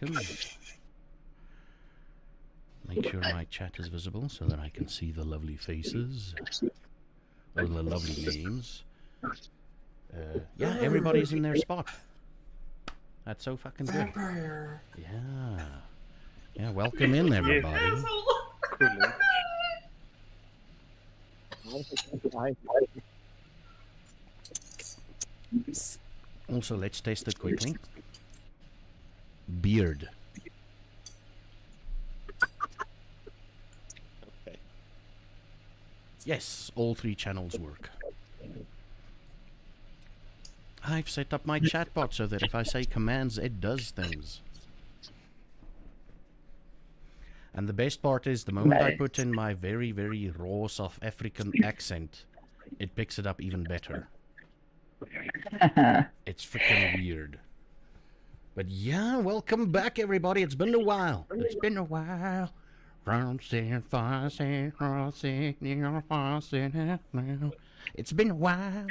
second. Make sure my chat is visible so that I can see the lovely faces. Or the lovely names. Yeah, everybody's in their spot. That's so fucking good. Vampire. Yeah. Yeah, welcome in, everybody. Also, let's test it quickly. Beard. Okay. Yes, all 3 channels work. I've set up my chatbot so that if I say commands, it does things. And the best part is, the moment I put in my very, very raw South African accent, it picks it up even better. It's freaking weird. But yeah, welcome back, everybody. It's been a while. It's been a while. It's been a while.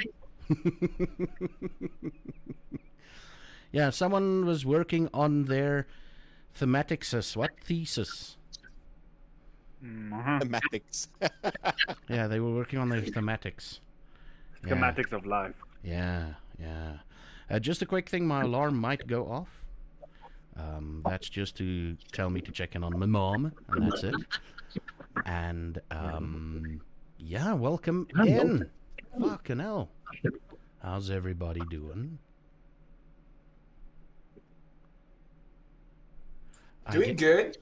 Yeah, someone was working on their thematics. What thesis? Thematics. Yeah, they were working on their thematics. Schematics of life. Yeah, yeah. Just a quick thing, my alarm might go off. That's just to tell me to check in on my mom, and that's it. And, yeah, welcome in. Fucking hell. How's everybody doing? Doing good.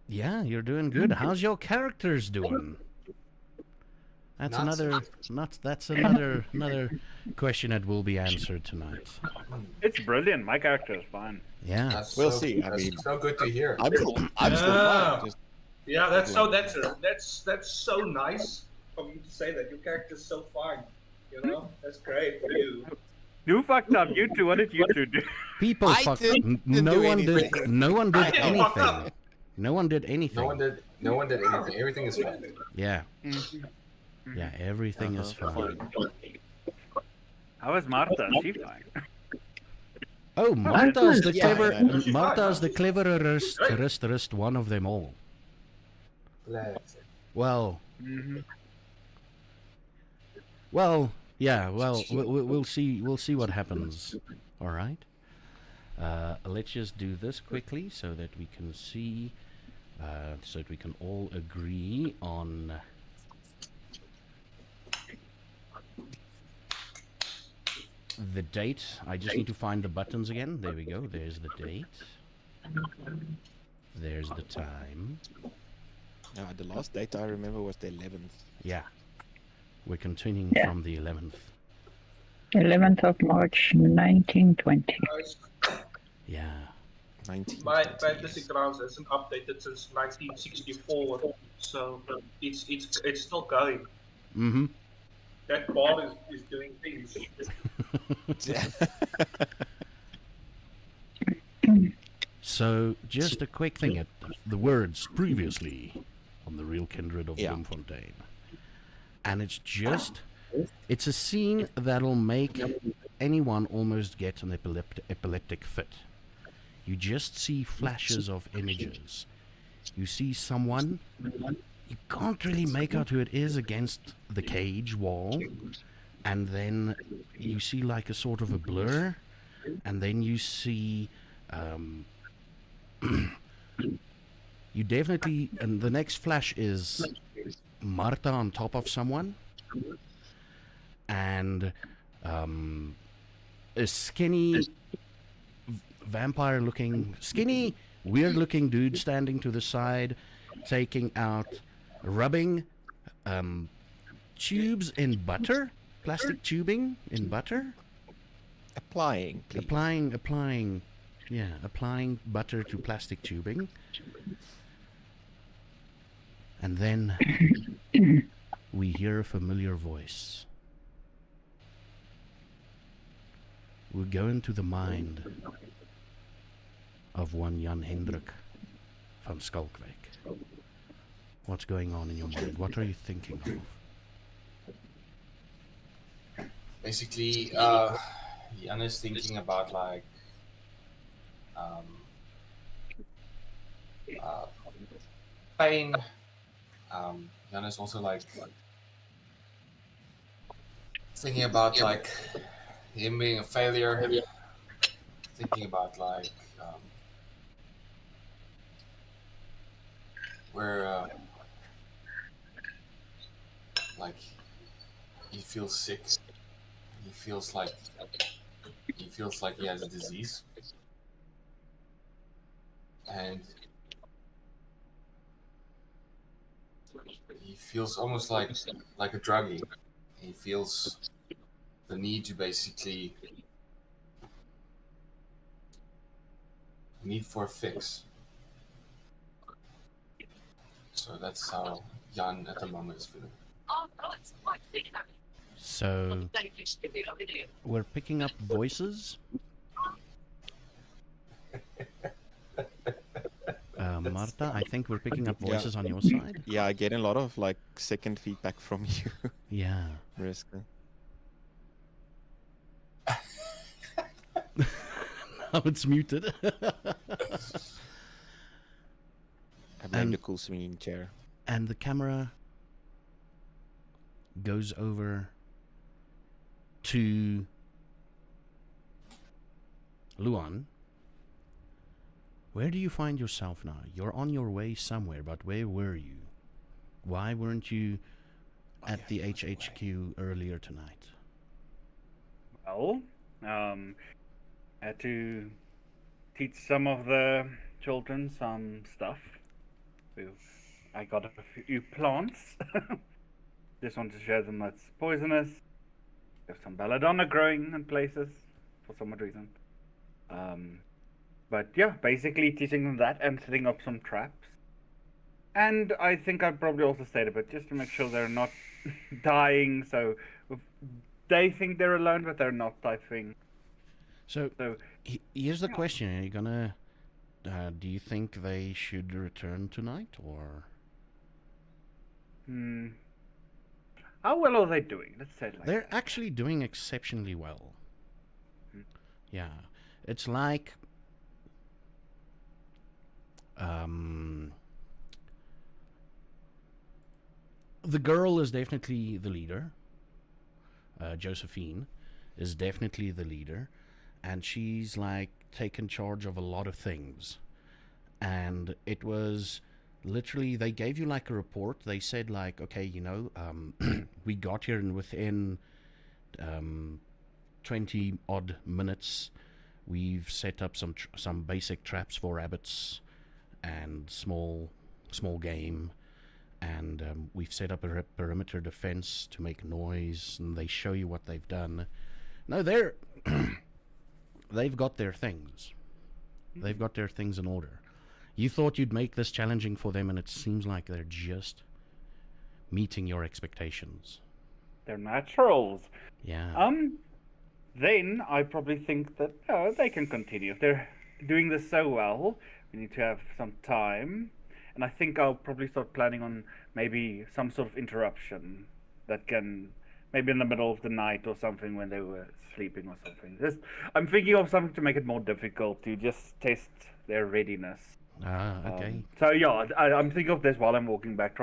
Yeah, you're doing good. How's your characters doing? That's another question that will be answered tonight. It's brilliant. My character is fine. Yeah. We'll see. I That's mean, so good to hear. I'm still fine. Just, Yeah, that's so nice of you to say that. Your character's so fine. You know, that's great for you. You fucked up. You two. What did you two do? People I fucked. didn't No do one did. anything. No one did didn't fuck anything. up. No one did anything. No one did anything. Everything is fine. Yeah. Yeah. Everything is fine. How is Martha? Is she fine? Oh, Martha's the Yeah, clever. I know. Martha's the cleverest one of them all. Let's- Well. Well. Yeah. Well, we'll see. We'll see what happens. All right. Let's just do this quickly so that we can see. So that we can all agree on. The date. I just need to find the buttons again. There we go. There's the date. There's the time. the last date I remember was the 11th. Yeah. We're continuing from the 11th. 11th of March, 1920. Yeah. 19. My fantasy grounds hasn't updated since 1964, so it's still going. Mm-hmm. That bar is doing things. So, just a quick thing at the words previously on the real Kindred of Bloemfontein. And it's a scene that'll make anyone almost get an epileptic fit. You just see flashes of images. You see someone, you can't really make out who it is against the cage wall, and then you see like a sort of a blur, and then you see you definitely, and the next flash is Marta on top of someone, and a skinny vampire-looking, skinny, weird-looking dude standing to the side, taking out, rubbing tubes in butter, plastic tubing in butter. Applying, please. Applying butter to plastic tubing. And then we hear a familiar voice. We go into the mind of one Jan Hendrik van Schalkwijk. What's going on in your mind? What are you thinking of? Basically, Jan is thinking about like pain. Jan is also like thinking about like him being a failure. Thinking about like where like he feels sick. He feels like he has a disease, and he feels almost like a druggie. He feels the need to basically need for a fix. So that's how Jan at the moment is feeling. So we're picking up voices. Marta, I think we're picking up voices on your side. Yeah, I get a lot of like second feedback from you. Yeah. Mariska. Now it's muted. I blame the cool swinging chair. And the camera goes over to Luan. Where do you find yourself now? You're on your way somewhere, but where were you? Why weren't you at the HHQ earlier tonight? Well, had to teach some of the children some stuff. I got a few plants. Just want to show them that's poisonous. There's some belladonna growing in places for some odd reason. But yeah, basically teaching them that and setting up some traps. And I think I probably also stayed a bit just to make sure they're not dying. So they think they're alone, but they're not, type thing. So here's the question: are you gonna? Do you think they should return tonight, or? How well are they doing? Let's say it like They're that. actually doing exceptionally well. Yeah, it's like the girl is definitely the leader. Josephine is definitely the leader, and she's like taken charge of a lot of things. And it was literally, they gave you like a report. They said like, okay, we got here and within 20 odd minutes we've set up some basic traps for rabbits and small game, and we've set up a perimeter defense to make noise, and they show you what they've done. No, they've got their things. They've got their things in order. You thought you'd make this challenging for them, and it seems like they're just meeting your expectations. They're naturals. Yeah. Then I probably think that they can continue. If they're doing this so well, we need to have some time. And I think I'll probably start planning on maybe some sort of interruption that can, maybe in the middle of the night or something when they were sleeping or something. I'm thinking of something to make it more difficult, to just test their readiness. Okay. So yeah, I'm thinking of this while I'm walking back.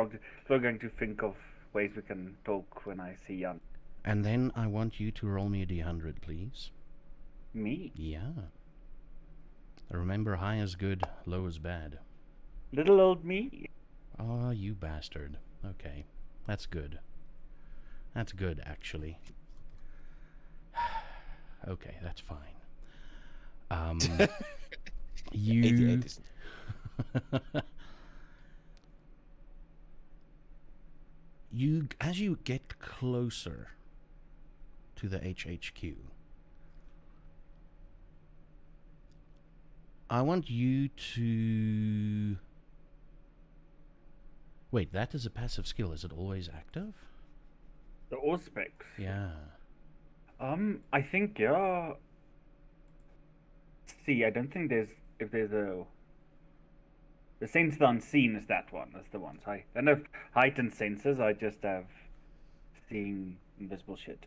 We're going to think of ways we can talk when I see Jan. And then I want you to roll me a D100, please. Me? Yeah. Remember, high is good, low is bad. Little old me? Oh, you bastard. Okay. That's good. That's good, actually. Okay, that's fine. You... 88 is... As you get closer to the HHQ, I want you to... Wait, that is a passive skill. Is it always active? The Auspex? Yeah. I think, yeah. See, I don't think there's a... The sense of the unseen is that one. That's the one. So I don't have heightened senses. I just have seeing invisible shit.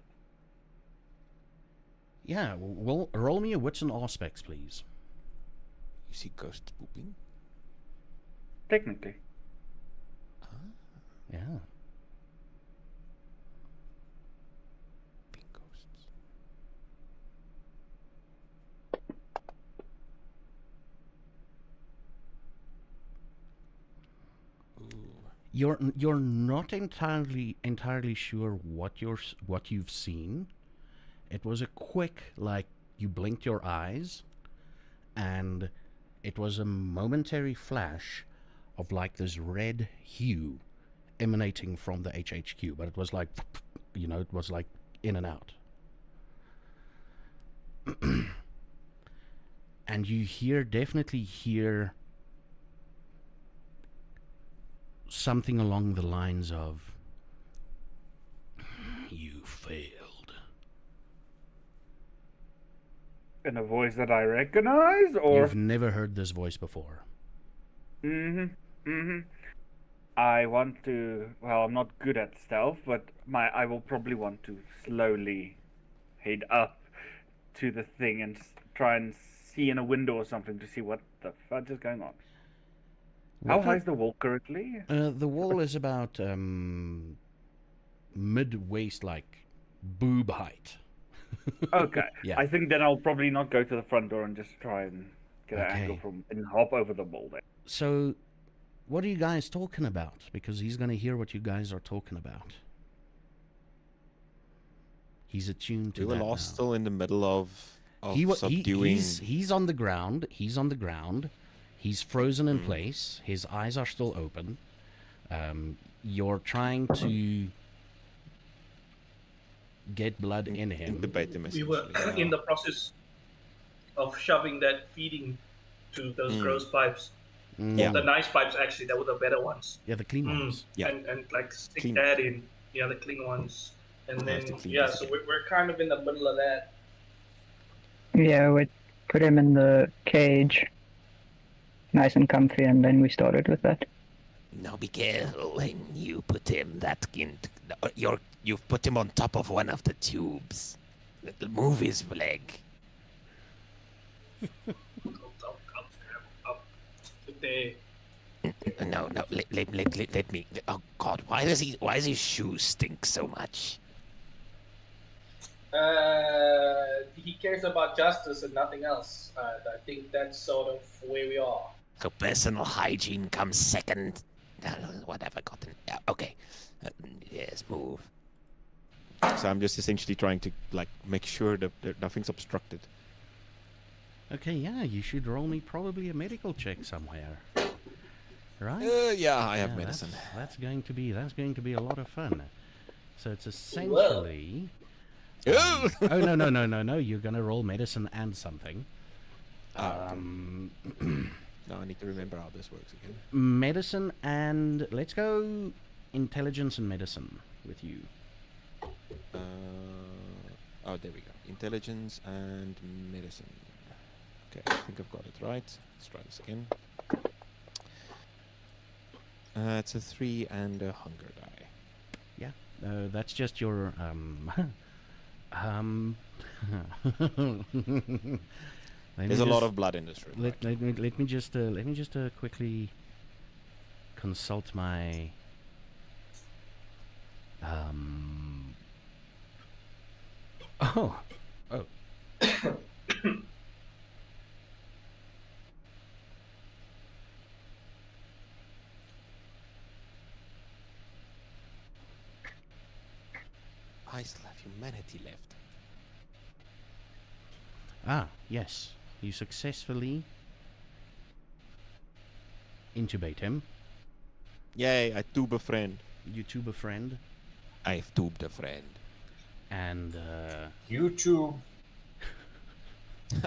Yeah, well, roll me a wits and aspects, please. You see ghosts pooping? Technically. Yeah. Pink ghosts. Ooh. You're not entirely sure what you've seen. It was a quick, like, you blinked your eyes, and it was a momentary flash of like this red hue emanating from the HHQ, but it was like, it was like in and out. And you definitely hear something along the lines of, "You failed." In a voice that I recognize, or You've never heard this voice before. I want to. Well, I'm not good at stealth, but I will probably want to slowly head up to the thing and try and see in a window or something to see what the fudge is going on. How high is the wall currently? The wall is about mid-waist, like boob height. Okay. Yeah. I think then I'll probably not go to the front door and just try and get an Okay. angle from and hop over the wall there. So, what are you guys talking about? Because he's going to hear what you guys are talking about. He's attuned to We were that lost now. still in the middle of subduing. He's on the ground. He's on the ground. He's frozen in place. His eyes are still open. You're trying to get blood in him. Debate him. We were in the process of shoving that feeding to those gross pipes. Yeah. The nice pipes, actually, they were the better ones. Yeah, the clean ones. Yeah. And like stick Clean. that in, the clean ones. And We'll then, have to clean yeah, this so again. we're kind of in the middle of that. Yeah, we put him in the cage, nice and comfy, and then we started with that. Now be careful when you put him you've put him on top of one of the tubes. It'll move his leg. Up. There. No, let me. Oh God, why does his shoes stink so much? He cares about justice and nothing else. I think that's sort of where we are. So personal hygiene comes second. What have I gotten? Okay. Yes, move. So I'm just essentially trying to make sure that nothing's obstructed. Okay, yeah, you should roll me probably a medical check somewhere. Right? Yeah, I have Yeah, medicine. That's going to be a lot of fun. So it's essentially. Oh! Oh no! You're gonna roll medicine and something. Now I need to remember how this works again. Medicine and let's go intelligence and medicine with you. Oh, there we go. Intelligence and medicine. Okay, I think I've got it right. Let's try this again. It's a 3 and a hunger die. Yeah, that's just your There's a lot of blood in this room. Let me just quickly consult my oh. I still have humanity left. Ah, yes. You successfully intubate him. Yay, I tube a friend. You tube a friend, I've tubed a friend. and YouTube.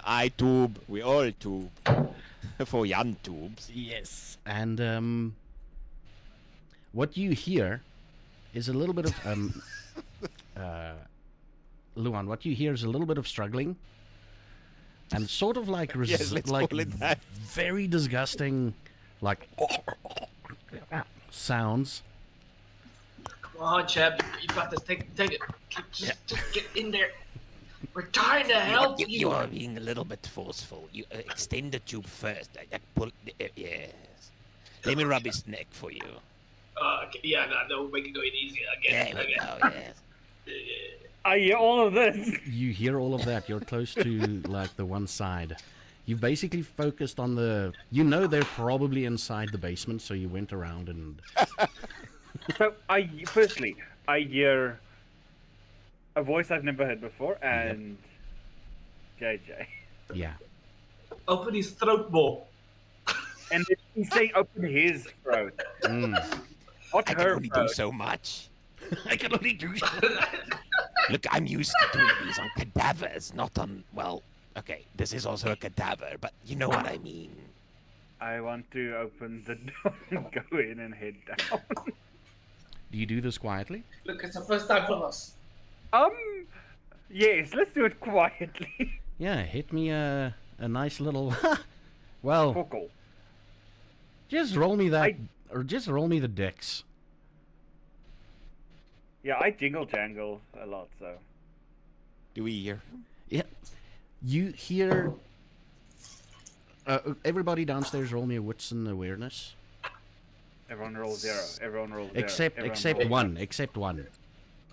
I tube. We all tube. For Jan tubes. yes, and what you hear is a little bit of Luan. What you hear is a little bit of struggling, and sort of like Yes, let's like call it that. very disgusting, like sounds. Come on, chap. You got this. Take it. Just get in there. We're trying to help You you. are being a little bit forceful. You extend the tube first. Pull. Yes. Let me rub his neck for you. Okay, yeah, no, make it go in easy There again. we Again. go, yes. I hear all of this. You hear all of that. You're close to like the one side. You've basically focused on the. You know they're probably inside the basement, so you went around and. So firstly, I hear a voice I've never heard before, and JJ. Yeah. Open his throat more. And then he's saying open his throat. Not I can her only do throat. so much. I can only do. Look, I'm used to doing these on cadavers, not on, well, okay, this is also a cadaver, but you know what I mean. I want to open the door and go in and head down. Do you do this quietly? Look, it's the first time for us. Yes, let's do it quietly. Yeah, hit me a nice little. Well, Focal. just roll me that, or just roll me the dex. Yeah, I jingle jangle a lot, so. Do we hear? Yeah, you hear. Everybody downstairs, roll me a wits and awareness. Everyone rolls 0. Everyone rolls 0. Except Everyone rolls except one.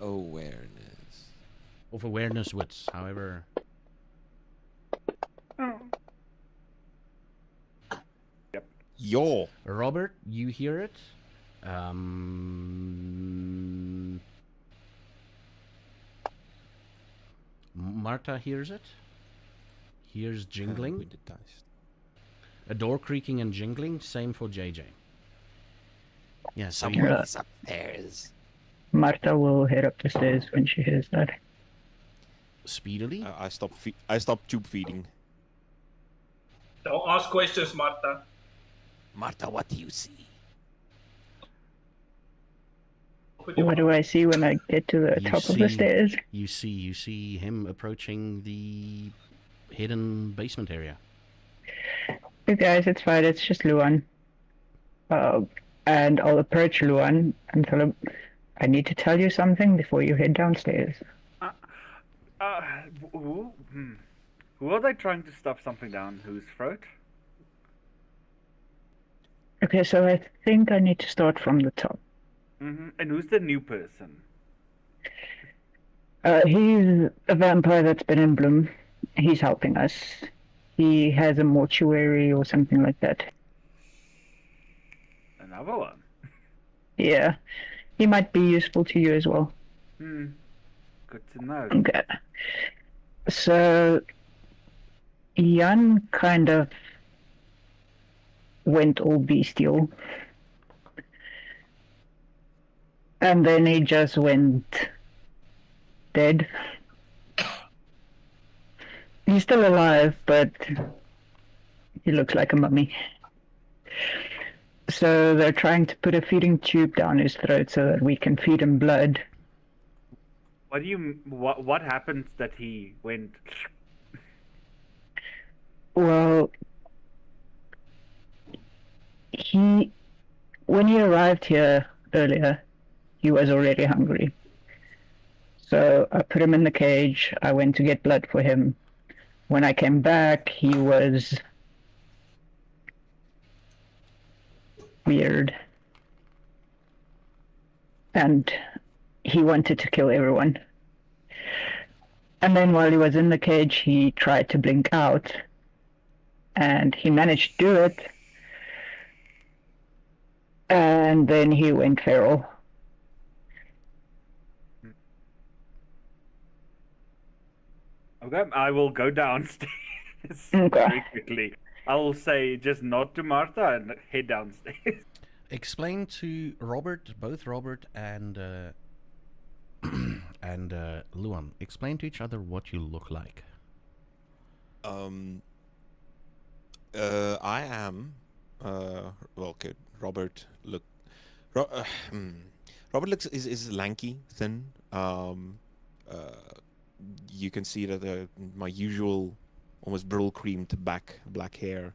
Awareness. Of awareness wits, however. Oh. Yep. Yo. Robert, you hear it. Marta hears it. Hears jingling. With the dice. A door creaking and jingling. Same for JJ. Yeah, so Someone Yeah. is upstairs. Marta will head up the stairs when she hears that. speedily. I stopped tube feeding. Don't ask questions, Marta. Marta, what do you see? Put your What do I see when I get to the You top of the see- stairs? You see him approaching the hidden basement area. Hey guys, it's fine. It's just Luan. And I'll approach Luan and tell him, I need to tell you something before you head downstairs. Who are they trying to stuff something down whose throat? Okay, so I think I need to start from the top. And who's the new person? He's a vampire that's been in Bloom. He's helping us. He has a mortuary or something like that. Another one. Yeah, he might be useful to you as well. Good to know. Okay. So, Jan kind of went all bestial. And then he just went dead. He's still alive, but he looks like a mummy. So they're trying to put a feeding tube down his throat so that we can feed him blood. What do you? What happened that he went? Well, when he arrived here earlier, he was already hungry. So I put him in the cage. I went to get blood for him. When I came back, he was weird. And he wanted to kill everyone. And then while he was in the cage, he tried to blink out. And he managed to do it. And then he went feral. Okay, I will go downstairs Okay. very quickly. I will say just nod to Martha and head downstairs. Explain to Robert, both Robert and Luan. Explain to each other what you look like. I am. Well, okay. Robert Robert looks is lanky, thin. You can see that my usual, almost brill creamed black hair.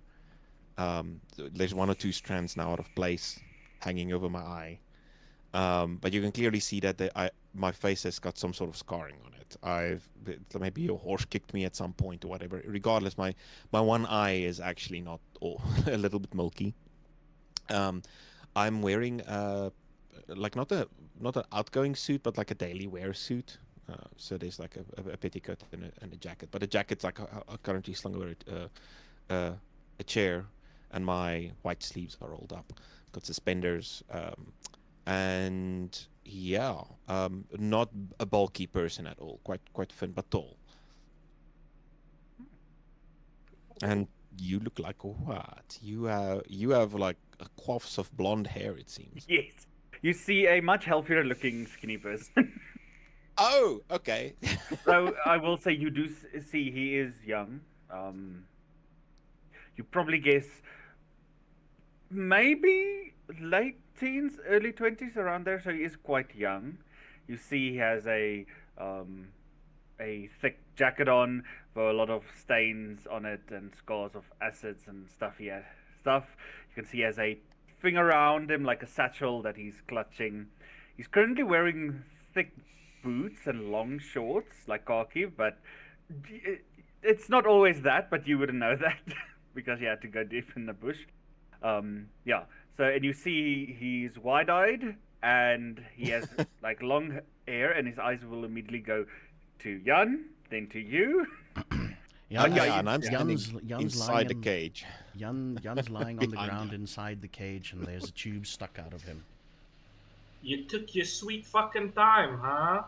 There's one or two strands now out of place, hanging over my eye. But you can clearly see that my face has got some sort of scarring on it. Maybe a horse kicked me at some point or whatever. Regardless, my one eye is actually not a little bit milky. I'm wearing like not an outgoing suit, but like a daily wear suit. So there's like a petticoat and a jacket, but the jacket's like currently slung over a chair, and my white sleeves are rolled up. Got suspenders, and yeah, not a bulky person at all. Quite thin but tall. And you look like what? You have like a coifs of blonde hair, it seems. Yes. You see a much healthier looking skinny person. Oh, okay. So I will say you do see he is young. You probably guess maybe late teens, early 20s, around there. So he is quite young. You see he has a thick jacket on with a lot of stains on it and scars of acids and stuff. You can see he has a thing around him like a satchel that he's clutching. He's currently wearing thick boots and long shorts like khaki, but it's not always that, but you wouldn't know that because he had to go deep in the bush. Yeah, so and you see he's wide-eyed and he has like long hair, and his eyes will immediately go to Jan, then to you. And I'm standing inside the cage. Jan's lying on the Behind ground you. inside the cage, and there's a tube stuck out of him. You took your sweet fucking time, huh?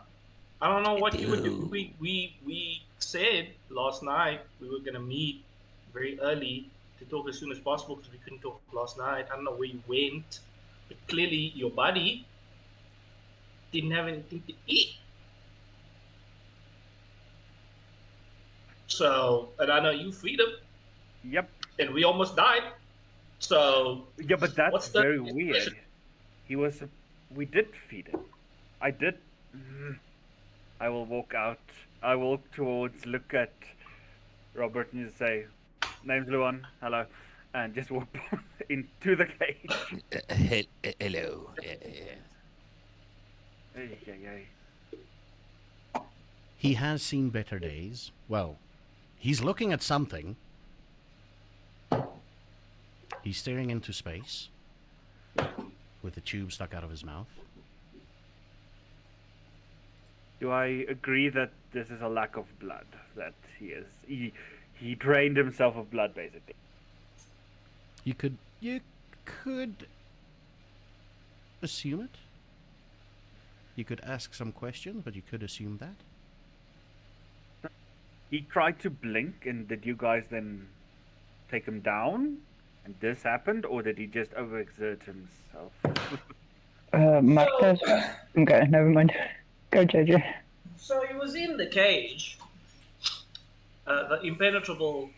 I don't know what you would do. We said last night we were gonna meet very early to talk as soon as possible because we couldn't talk last night. I don't know where you went, but clearly your buddy didn't have anything to eat. So, and I know you feed him, Yep. and we almost died. So, Yeah, but that's what's the very explanation? weird. We did feed him. I did. I will walk out. I walk towards, look at Robert and just say, name's Luan, hello. And just walk into the cage. Hello. Hey. He has seen better days. Well, he's looking at something. He's staring into space with a tube stuck out of his mouth. Do I agree that this is a lack of blood? That he drained himself of blood, basically. You could assume it. You could ask some questions, but you could assume that. He tried to blink, and did you guys then take him down? And this happened, or did he just overexert himself? Martha's... Okay, never mind. Go, JJ. So he was in the cage, the impenetrable,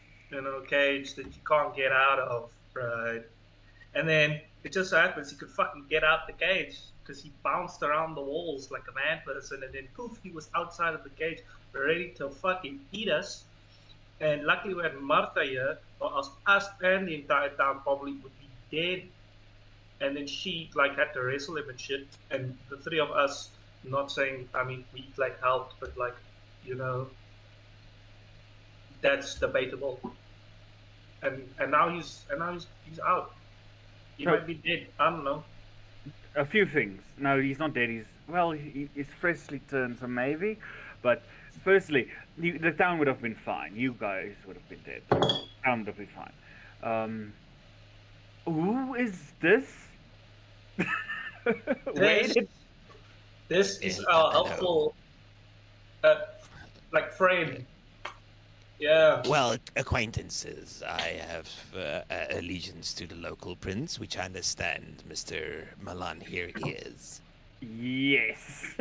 cage that you can't get out of, right? And then it just so happens he could fucking get out the cage because he bounced around the walls like a man person, and then poof, he was outside of the cage, ready to fucking eat us. And luckily we had Martha here, or else us and the entire town probably would be dead. And then she had to wrestle him and shit. And the three of us, not saying, we helped, but that's debatable. And now he's out. He might be dead. I don't know. A few things. No, he's not dead. He's freshly turned, so maybe. But firstly, the town would have been fine. You guys would have been dead. The town would have been fine. Who is this? This is our helpful, friend. Yeah. Well, acquaintances. I have allegiance to the local prince, which I understand Mr. Milan here is. Yes.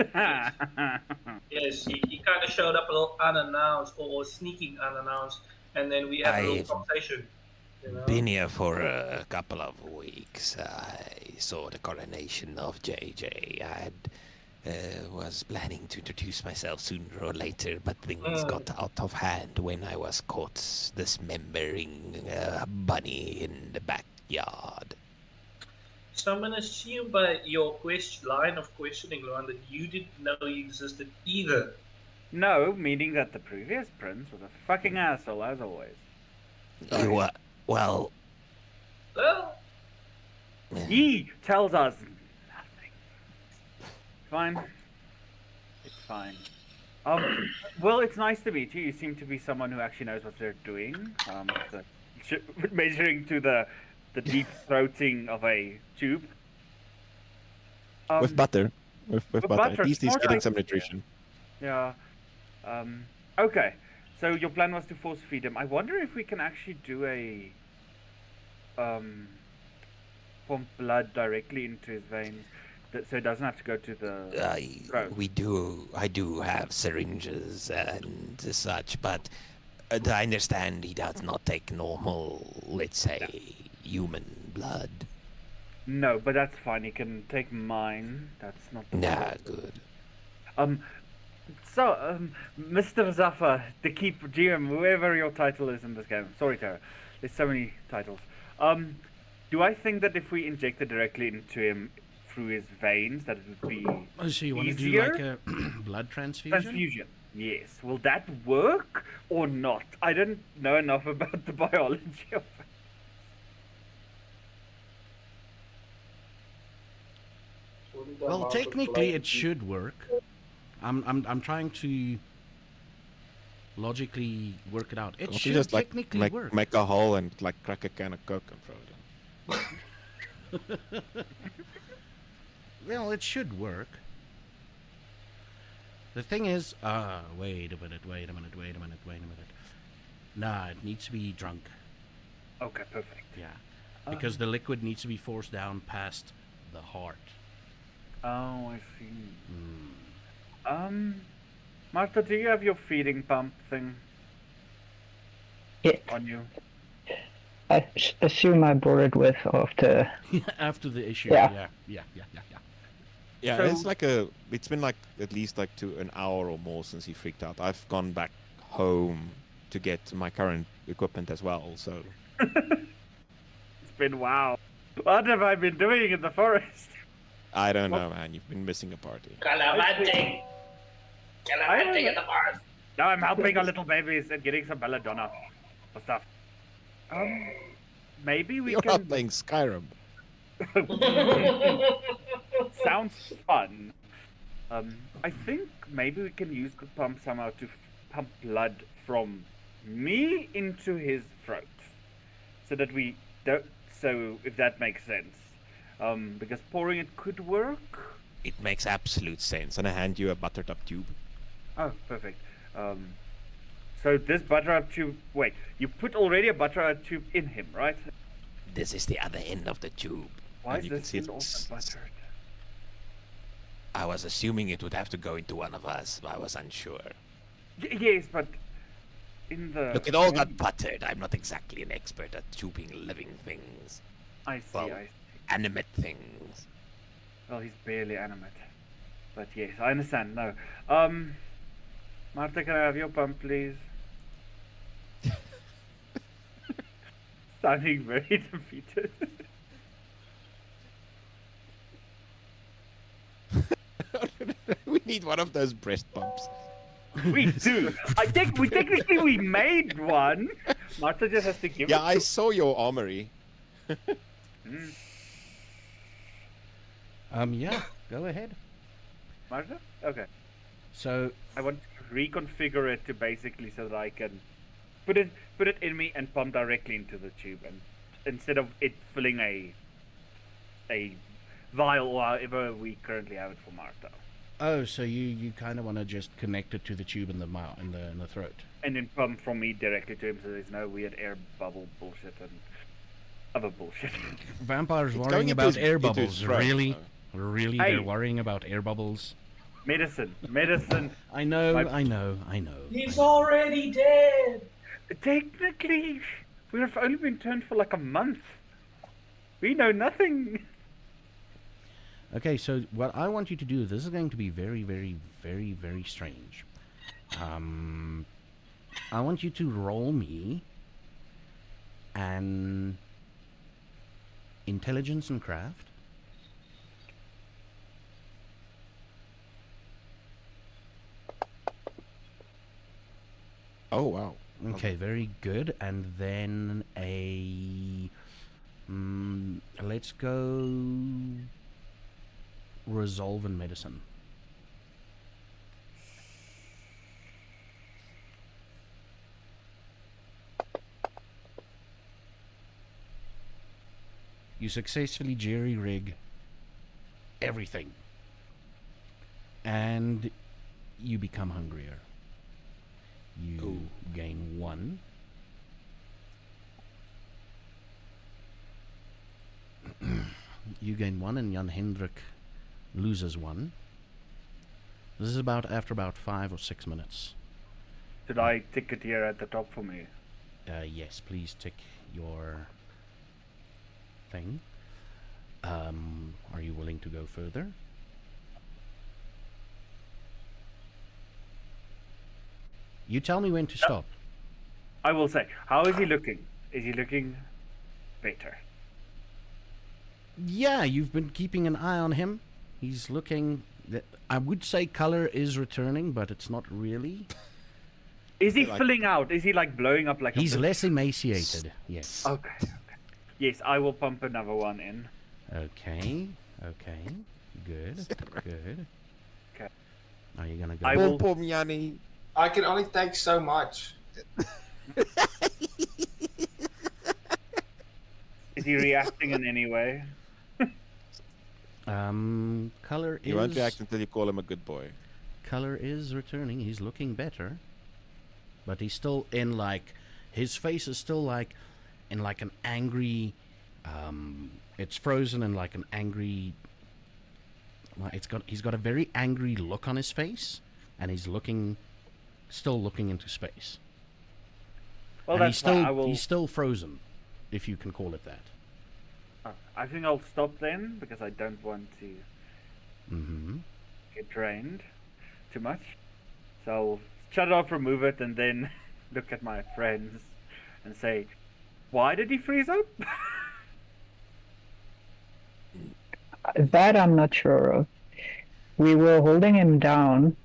Yes, he kind of showed up a little unannounced or sneaking unannounced, and then we had a little conversation. Been here for a couple of weeks. I saw the coronation of JJ. I was planning to introduce myself sooner or later, but things got out of hand when I was caught dismembering a bunny in the backyard. So I'm going to assume by your line of questioning, Luan, that you didn't know he existed either. No, meaning that the previous prince was a fucking asshole, as always. Sorry. Well... Well... He tells us nothing. fine. It's fine. Well, it's nice to meet you. You seem to be someone who actually knows what they're doing. Measuring to the deep throating of a tube. With butter. With butter. butter, At least he's more getting like- some nutrition. Yeah. Okay. So your plan was to force feed him. I wonder if we can actually do a pump blood directly into his veins, so it doesn't have to go to the throat. I do have syringes and such, but I understand he does not take normal, let's say, human blood. No, but that's fine. He can take mine. That's not. Nah, good. So, Mr. Zaffa, the keeper, GM, whoever your title is in this game. Sorry, Tara. There's so many titles. Do I think that if we injected directly into him through his veins, that it would be Oh, so you want to do easier? like a blood transfusion? Transfusion. Yes. Will that work or not? I don't know enough about the biology of it. Well, technically it should work. I'm trying to logically work it out. It Can't you should just technically work. make a hole and like crack a can of Coke and throw it in? Well, it should work. The thing is, wait a minute. Nah, it needs to be drunk. Okay, perfect. Yeah, because the liquid needs to be forced down past the heart. Oh, I see. Mm. Martha, do you have your feeding pump thing Yeah. on you? I assume I brought it with after. After the issue. Yeah. Yeah. Yeah, So- it's been like at least like an hour or more since he freaked out. I've gone back home to get my current equipment as well, so It's been wow. What have I been doing in the forest? I don't know, man. You've been missing a party. Gallivanting. Gallivanting in the forest. Now I'm helping our little babies and getting some belladonna for stuff. Maybe we You're can. not playing Skyrim. Sounds fun. I think maybe we can use the pump somehow to pump blood from me into his throat, so that we don't. So if that makes sense, because pouring it could work. It makes absolute sense. And I hand you a buttered up tube. Oh, perfect. So this butter up tube. Wait, you put already a butter up tube in him, right? This is the other end of the tube. Why And is you can this see end it- also buttered? I was assuming it would have to go into one of us, but I was unsure. Yes, but in the Look, it all got buttered. I'm not exactly an expert at tubing living things, I see. well- I see. animate things. Well, he's barely animate. But yes, I understand. No. Martha, can I have your pump, please? Sounding very defeated. We need one of those breast pumps. We do. We technically made one. Martha just has to give Yeah, it I to... saw your armory. Yeah, go ahead. Martha? Okay. So, I want to reconfigure it to basically so that I can put it in me and pump directly into the tube, and instead of it filling a vial or however we currently have it for Martha, oh, so you kind of want to just connect it to the tube in the mouth, in the throat. and then pump from me directly to him, so there's no weird air bubble bullshit and other bullshit. Vampires It's worrying going about into air his bubbles, throat, really? so. Really, Hey. they're worrying about air bubbles. Medicine. I know, My- I know. He's already dead. Technically, we've only been turned for like a month. We know nothing. Okay, so what I want you to do, this is going to be very, very, very, very strange. I want you to roll me an intelligence and craft. Oh, wow. Okay, very good. And then let's go resolve in medicine. You successfully jerry-rig everything. And you become hungrier. You gain 1. You gain 1 and Jan Hendrik loses 1. This is after about 5 or 6 minutes. Should I tick it here at the top for me? Yes, please tick your thing. Are you willing to go further? You tell me when to stop. I will say, how is he looking? Is he looking better? Yeah, you've been keeping an eye on him. He's looking... I would say color is returning, but it's not really. Is he filling out? Is he like blowing up like He's a... less emaciated, yes. Okay. Yes, I will pump another one in. Okay. Good. Okay. Are you gonna go? I will... Pom, Jannie. I can only take so much. Is he reacting in any way? Color He won't react until you call him a good boy. Color is returning. He's looking better, but he's still in like his face is still like in like an angry. It's frozen in like an angry. Well, he's got a very angry look on his face, and he's still looking into space. Well, And that's fine. he's still frozen, if you can call it that. I think I'll stop then because I don't want to get drained too much. So I'll shut it off, remove it, and then look at my friends and say, "Why did he freeze up?" That I'm not sure of. We were holding him down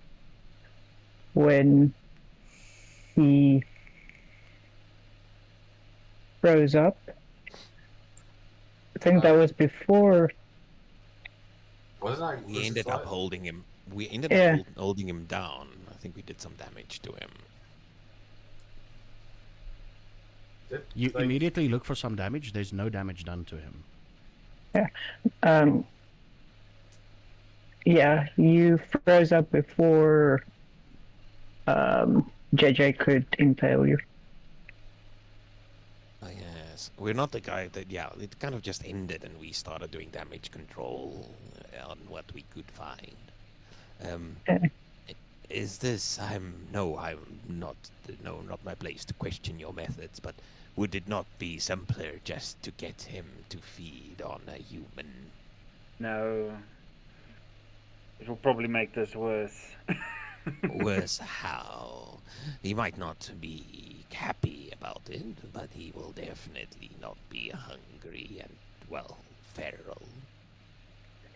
when he froze up. I think that was before. Wasn't I? We ended up holding him. We ended Yeah. up holding him down. I think we did some damage to him. You immediately look for some damage. There's no damage done to him. Yeah, you froze up before JJ could impale you. Yes, we're not the guy that. Yeah, it kind of just ended, and we started doing damage control on what we could find. Is this? I'm not. No, not my place to question your methods. But would it not be simpler just to get him to feed on a human? No. It will probably make this worse. Worse how? He might not be happy about it, but he will definitely not be hungry and, well, feral.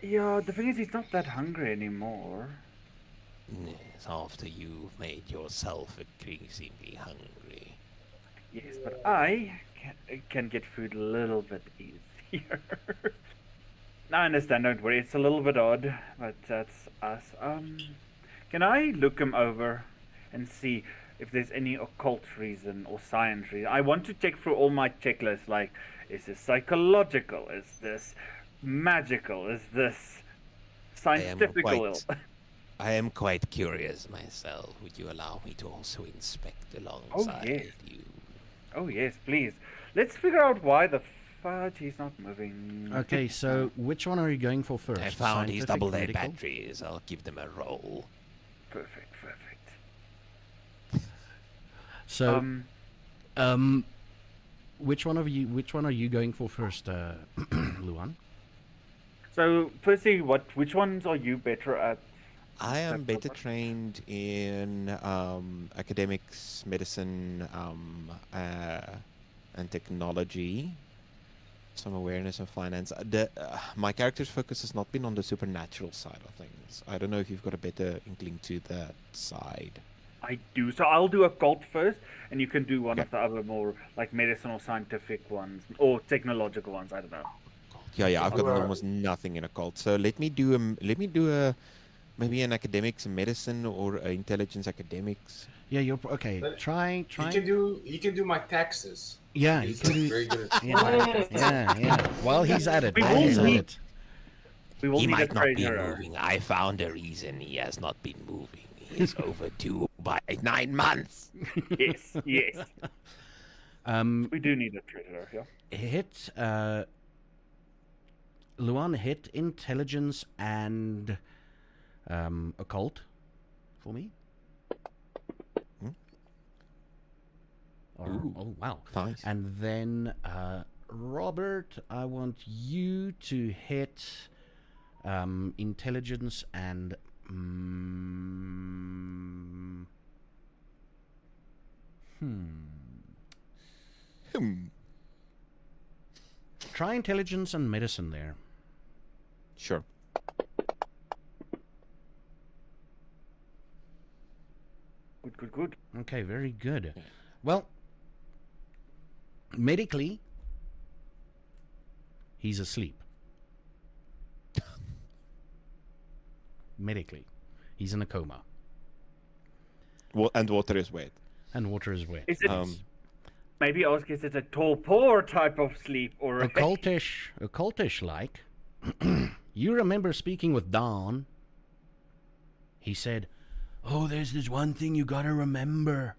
Yeah, the thing is, he's not that hungry anymore. Yes, after you've made yourself increasingly hungry. Yes, but I can get food a little bit easier. I understand, don't worry, it's a little bit odd, but that's us. Can I look him over and see if there's any occult reason or science reason? I want to check through all my checklists, like, is this psychological? Is this magical? Is this scientific? I am quite curious myself. Would you allow me to also inspect alongside you? Oh yes, please. Let's figure out why the fudge he's not moving. Okay, so which one are you going for first? I found his Scientific, double-A medical? batteries. I'll give them a roll. Perfect. So, which one are you going for first, Luan? So, firstly, which ones are you better at? I am better trained in academics, medicine, and technology. Some awareness of finance. My character's focus has not been on the supernatural side of things. I don't know if you've got a better inkling to that side. I do. So I'll do occult first, and you can do one of the other more like medicine or scientific ones or technological ones. I don't know. Yeah. I've got almost nothing in occult. So let me do a maybe an academics medicine or intelligence academics. Yeah, you're okay. Try. You can do my taxes. Yeah, he He's can like do. very good at Yeah. While he's at it, We while will he's at need- it. We will He need a might not be treasurer. moving. I found a reason he has not been moving. He is overdue by 9 months. Yes, yes. We do need a treasurer, yeah. Hit. Luan, hit intelligence and occult for me. Or, Ooh. oh wow! Nice. And then Robert, I want you to hit intelligence and try intelligence and medicine there. Sure. Good. Okay, very good. Well, medically, he's asleep. Medically, he's in a coma, And water is wet. and water is wet. Is it Um, maybe ask, is it a torpor type of sleep or a occultish like. You remember speaking with Don? He said, "Oh, there's this one thing you gotta remember.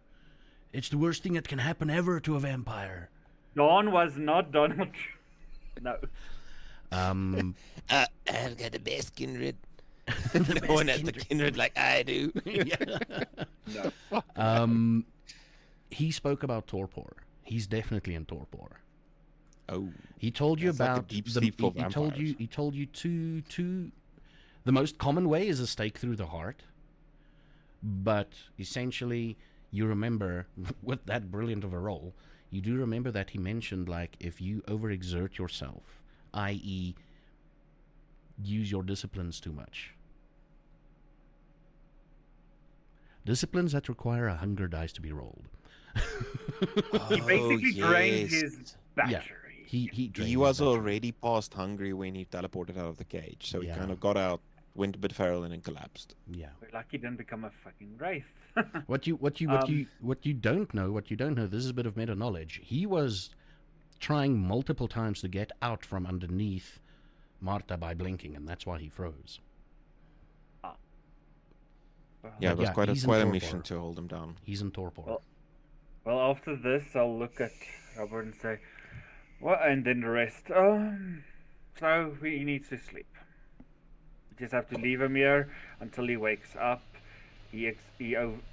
It's the worst thing that can happen ever to a vampire." Don was not Donald. No. I've got the best kindred. No one has the kindred like I do. No. He spoke about torpor. He's definitely in torpor. Oh. He told you That's like a about deep the, sleep for he told you vampires. he told you two. The most common way is a stake through the heart, but essentially you remember with that brilliant of a roll, you do remember that he mentioned like if you overexert yourself, i.e., use your disciplines too much. Disciplines that require a hunger dice to be rolled. He basically drained yes. his battery. He He drained was his battery. already past hungry when he teleported out of the cage, so he Yeah. kind of got out, went a bit feral, and then collapsed. Yeah. We're lucky he didn't become a fucking wraith. What you don't know, this is a bit of meta knowledge. He was trying multiple times to get out from underneath Marta by blinking, and that's why he froze. Yeah, it was yeah, quite he's in a torpor. mission to hold him down. He's in torpor. Well, after this, I'll look at Robert and say, well, and then the rest. So he needs to sleep. We just have to leave him here until he wakes up. He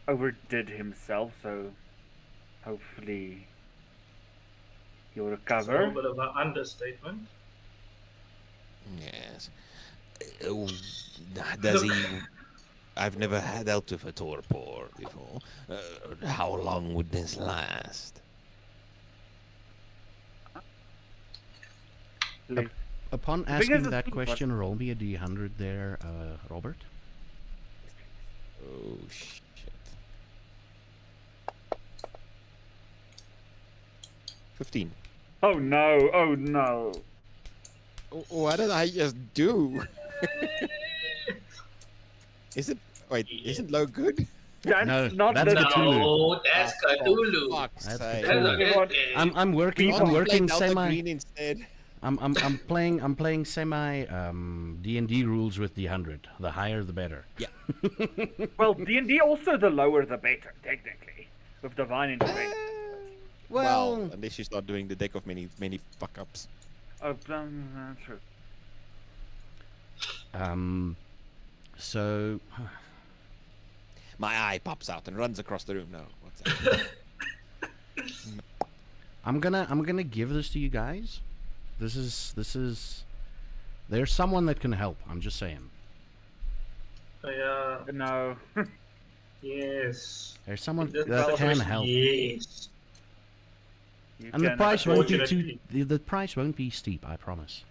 overdid himself, so hopefully he'll It's a recover. little bit of an understatement. Yes. Does he? I've never had dealt with a torpor before. How long would this last? Like, Upon thing is, asking it's that not- question, roll me a d100 there, Robert. Oh shit! 15. oh no! Oh no! What did I just do? Is it? Wait, isn't low good? That's No, not that's the Cthulhu. No, that's Cthulhu. Fuck's That's sake. Cthulhu. That's a good game. I'm working. Why I'm don't you play working Delta semi. Green instead. I'm playing semi D&D rules with the 100. The higher, the better. Well, D&D also the lower the better, technically, with divine intervention. Well, unless you start doing the deck of many fuck ups. Oh, true. So My eye pops out and runs across the room. No, what's that? I'm gonna give this to you guys. This is. There's someone that can help. I'm just saying. Yeah. No. Yes. There's someone Just that can celebration, help. Yes. You And the can- price won't be too. Unfortunately. The price won't be steep. I promise.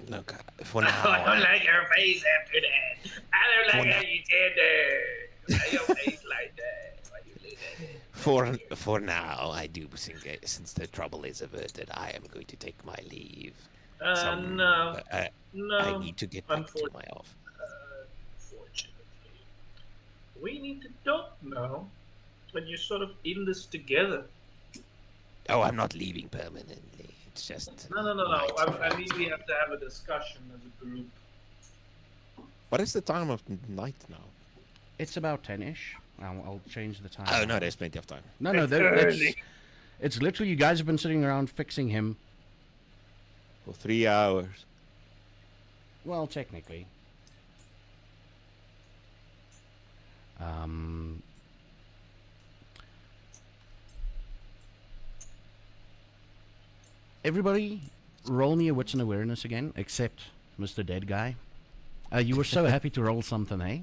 Look, for I now, don't like your face after that. I don't like how you did that. Why your face like that? Why you did that? for now, I do think since the trouble is averted, I am going to take my leave. No. I No. need to get back to my office. Unfortunately. We need to talk now. When you're sort of in this together. Oh, I'm not leaving permanently. It's just. No. night I mean, we have to have a discussion as a group. What is the time of night now? It's about 10-ish. I'll change the time. Oh no, there's plenty of time. No, It's that's early. it's literally you guys have been sitting around fixing him. For 3 hours. Well, technically. Everybody, roll me a wits and awareness again, except Mr. Dead Guy. You were so happy to roll something, eh?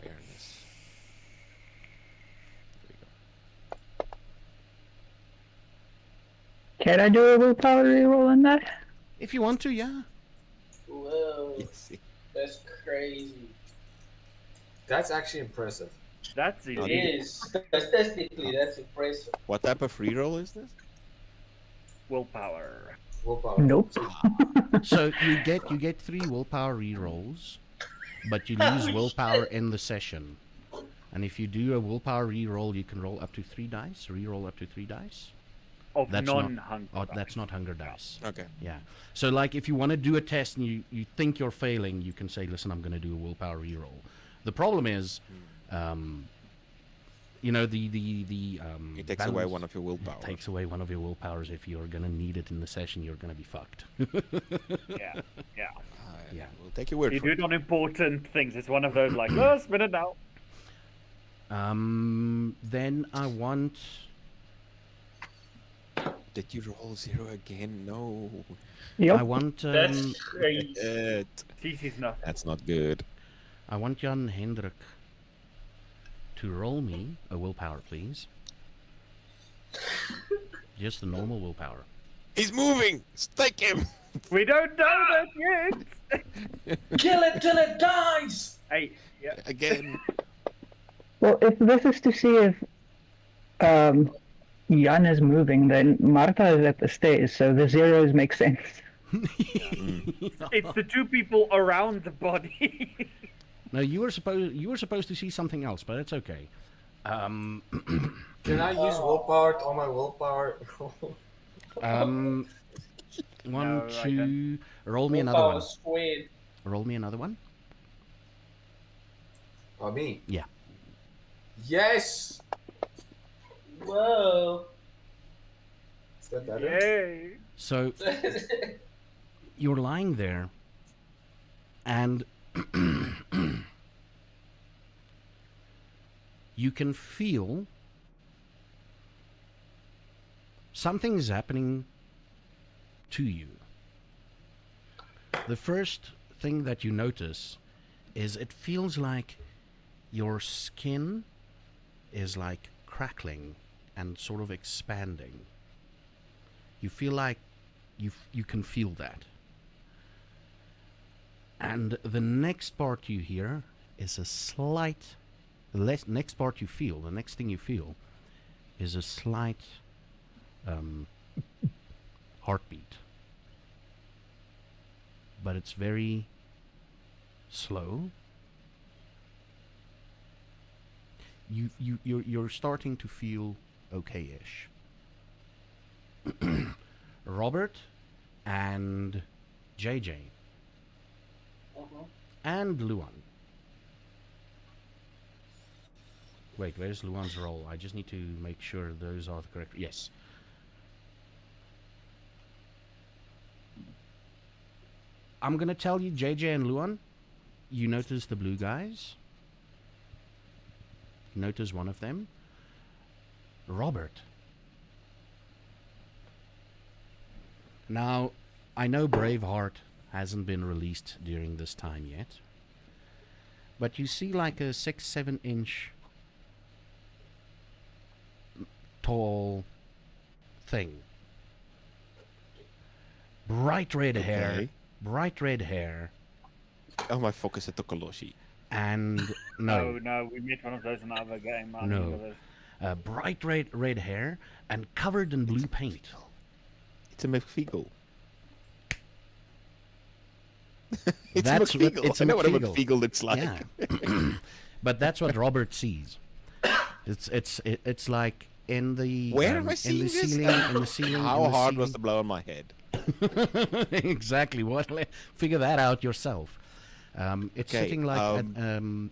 Awareness. Can I do a willpower reroll on that? If you want to, yeah. Whoa, Yes. that's crazy. That's actually impressive. That's It easy. is. Statistically, that's impressive. What type of reroll is this? Willpower. Willpower. Nope. So you get 3 willpower rerolls, but you lose Oh, willpower shit. in the session. And if you do a willpower reroll, you can roll up to 3 dice. Reroll up to 3 dice. Of That's not- non-hunger. Oh, that's not hunger dice. Okay. Yeah. So like if you want to do a test and you think you're failing, you can say, listen, I'm going to do a willpower reroll. The problem is, you know, the It takes away one of your willpower. takes away one of your willpowers. If you're going to need it in the session, you're going to be fucked. Yeah. Yeah. We'll take your word You for do it. it on important things. It's one of those like, oh, spin it now. Then I want... Did you roll 0 again? No. Yep. I want... That's crazy. CC's not. That's not good. I want Jan Hendrik to roll me a willpower, please. Just a normal willpower. He's moving! Stake him! We don't know that yet. Kill it till it dies. Hey, yeah. Again. Well, if this is to see if Jan is moving, then Marta is at the stairs, so the zeros make sense. It's the 2 people around the body. No, you were supposed to see something else, but it's okay. Can I use willpower on my willpower? One, No, I two. Roll me another Willpower one. squared. Roll me another one. Oh, me? Yeah. Yes! Whoa. Is that better? Yay. So you're lying there, and you can feel something's happening to you. The first thing that you notice is it feels like your skin is like crackling and sort of expanding. You feel like you can feel that. And the next part you hear is a slight... next part you feel, the next thing you feel, is a slight heartbeat. But it's very slow. You're starting to feel okay-ish. Robert and JJ and Luan. Wait, where's Luan's roll? I just need to make sure those are the correct... Yes. I'm gonna tell you, JJ and Luan, you notice the blue guys. Notice one of them. Robert. Now, I know Braveheart hasn't been released during this time yet, but you see like a 6-7 inch tall thing. Bright red hair. Okay. Bright red hair. Oh, my focus at Tokoloshi. And No, we met one of those in another game. I No. remember this. bright red hair and covered in blue paint. It's a McFeagle. That's a what- McFeagle. it's a I know what a McFeagle. McFeagle looks like. Yeah. But that's what Robert sees. It's like in the Where am I in seeing the this? ceiling in the ceiling. How in the hard was the ceiling. blow on my head? Exactly. Figure that out yourself. It's Okay, sitting like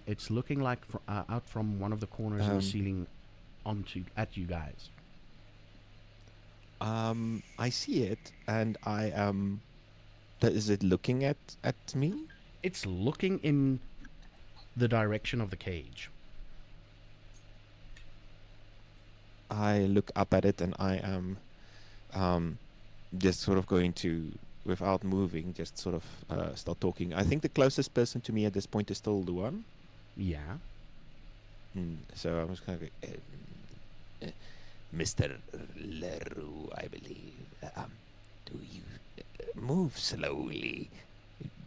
it's looking like out from one of the corners in the ceiling at you guys. I see it, and I am. Is it looking at me? It's looking in the direction of the cage. I look up at it, and I am just sort of going to, without moving, just sort of start talking. I think the closest person to me at this point is still Luan. Yeah. So I'm just kind of going, Mr. Leroux, I believe. Do you move slowly?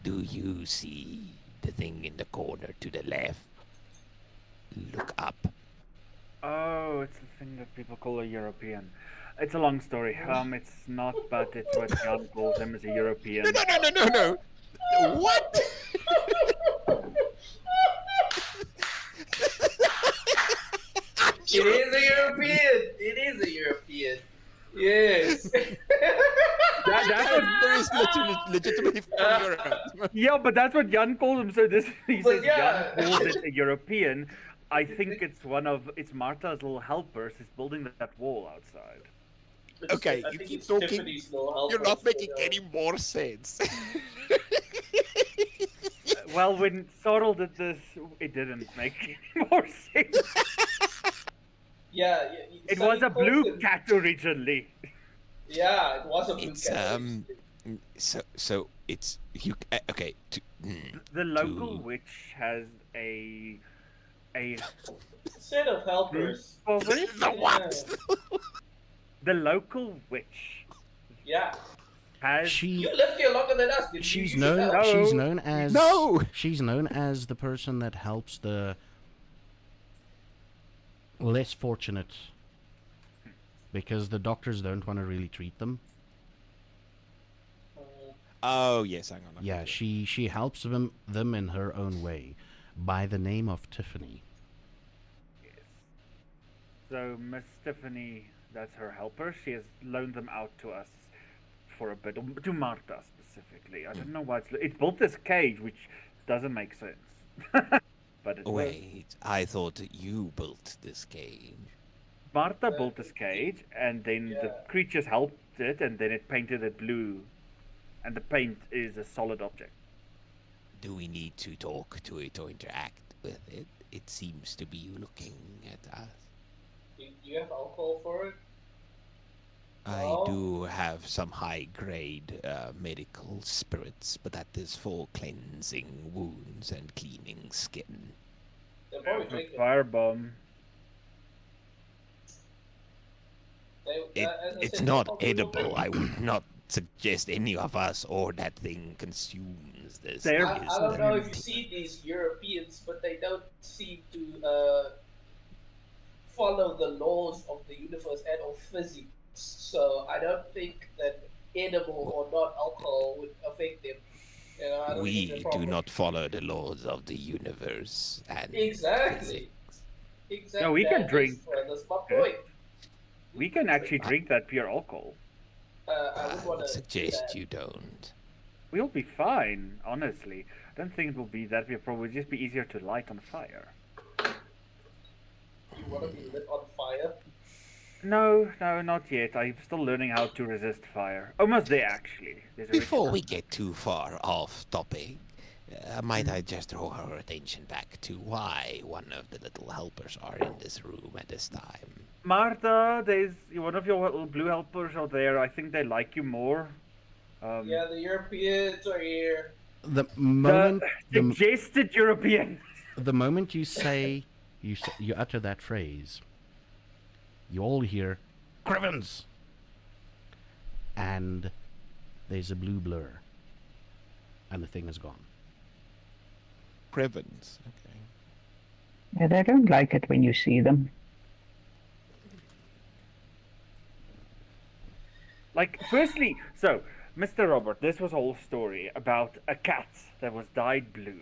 Do you see the thing in the corner to the left? Look up. Oh, it's the thing that people call a European. It's a long story. It's not, but it's what Jan calls him as a European. No. What? It is a European. It is a European. Yes. That's what, There is legitimately from Europe. yeah, but that's what Jan calls him. So he But says yeah. Jan calls it a European. I think it's Marta's little helpers is building that wall outside. Okay, I you think keep it's talking. Tiffany's little You're not helpers, making you know. any more sense. Well, when Sorrel did this, it didn't make any more sense. Yeah. It Sonny was a calls blue it- cat originally. Yeah, it was a blue It's cat. so it's you. Okay. The local To- witch has a Set of helpers. over it. The what? The local witch Yeah. has She You lived here longer than us. Didn't she's you? known No. she's known as No. she's known as the person that helps the less fortunate, because the doctors don't want to really treat them. Oh yes, hang on. Yeah, she helps them in her own way, by the name of Tiffany. So Miss Tiffany, that's her helper. She has loaned them out to us for a bit, to Marta specifically. I don't know why it built this cage, which doesn't make sense. But it Wait, I thought you built this cage. Marta built this cage, and then the Yeah. creatures helped it, and then it painted it blue, and the paint is a solid object. Do we need to talk to it or interact with it? It seems to be looking at us. Do you have alcohol for it? I Oh. do have some high-grade medical spirits, but that is for cleansing wounds and cleaning skin. They'll probably drink it. Firebomb. As I It's said, not they'll probably edible. drink it. I would not suggest any of us or that thing consumes this. There I It don't know if you is see these Europeans, but they don't seem to follow the laws of the universe and of physics. So I don't think that edible or not alcohol would affect them. You know, I don't think it's a we do problem. not follow the laws of the universe and Exactly. physics. Exactly. No, we can drink. That's my Okay. point. We can actually drink that pure alcohol. I I would want would to suggest you don't. We'll be fine, honestly. I don't think it will be that big a problem. It'll just be easier to light on fire. You want to be lit on fire. Mm. No, not yet. I'm still learning how to resist fire. Almost there, actually. There's a Before ritual. we get too far off topic, might I just draw our attention back to why one of the little helpers are in this room at this time? Marta, there's one of your little blue helpers out there. I think they like you more. Yeah, the Europeans are here. The moment Suggested European. the moment you say you utter that phrase, you all hear Crivens, and there's a blue blur, and the thing is gone. Crevens. Okay. Yeah, they don't like it when you see them. Like, firstly, so, Mr. Robert, this was a whole story about a cat that was dyed blue.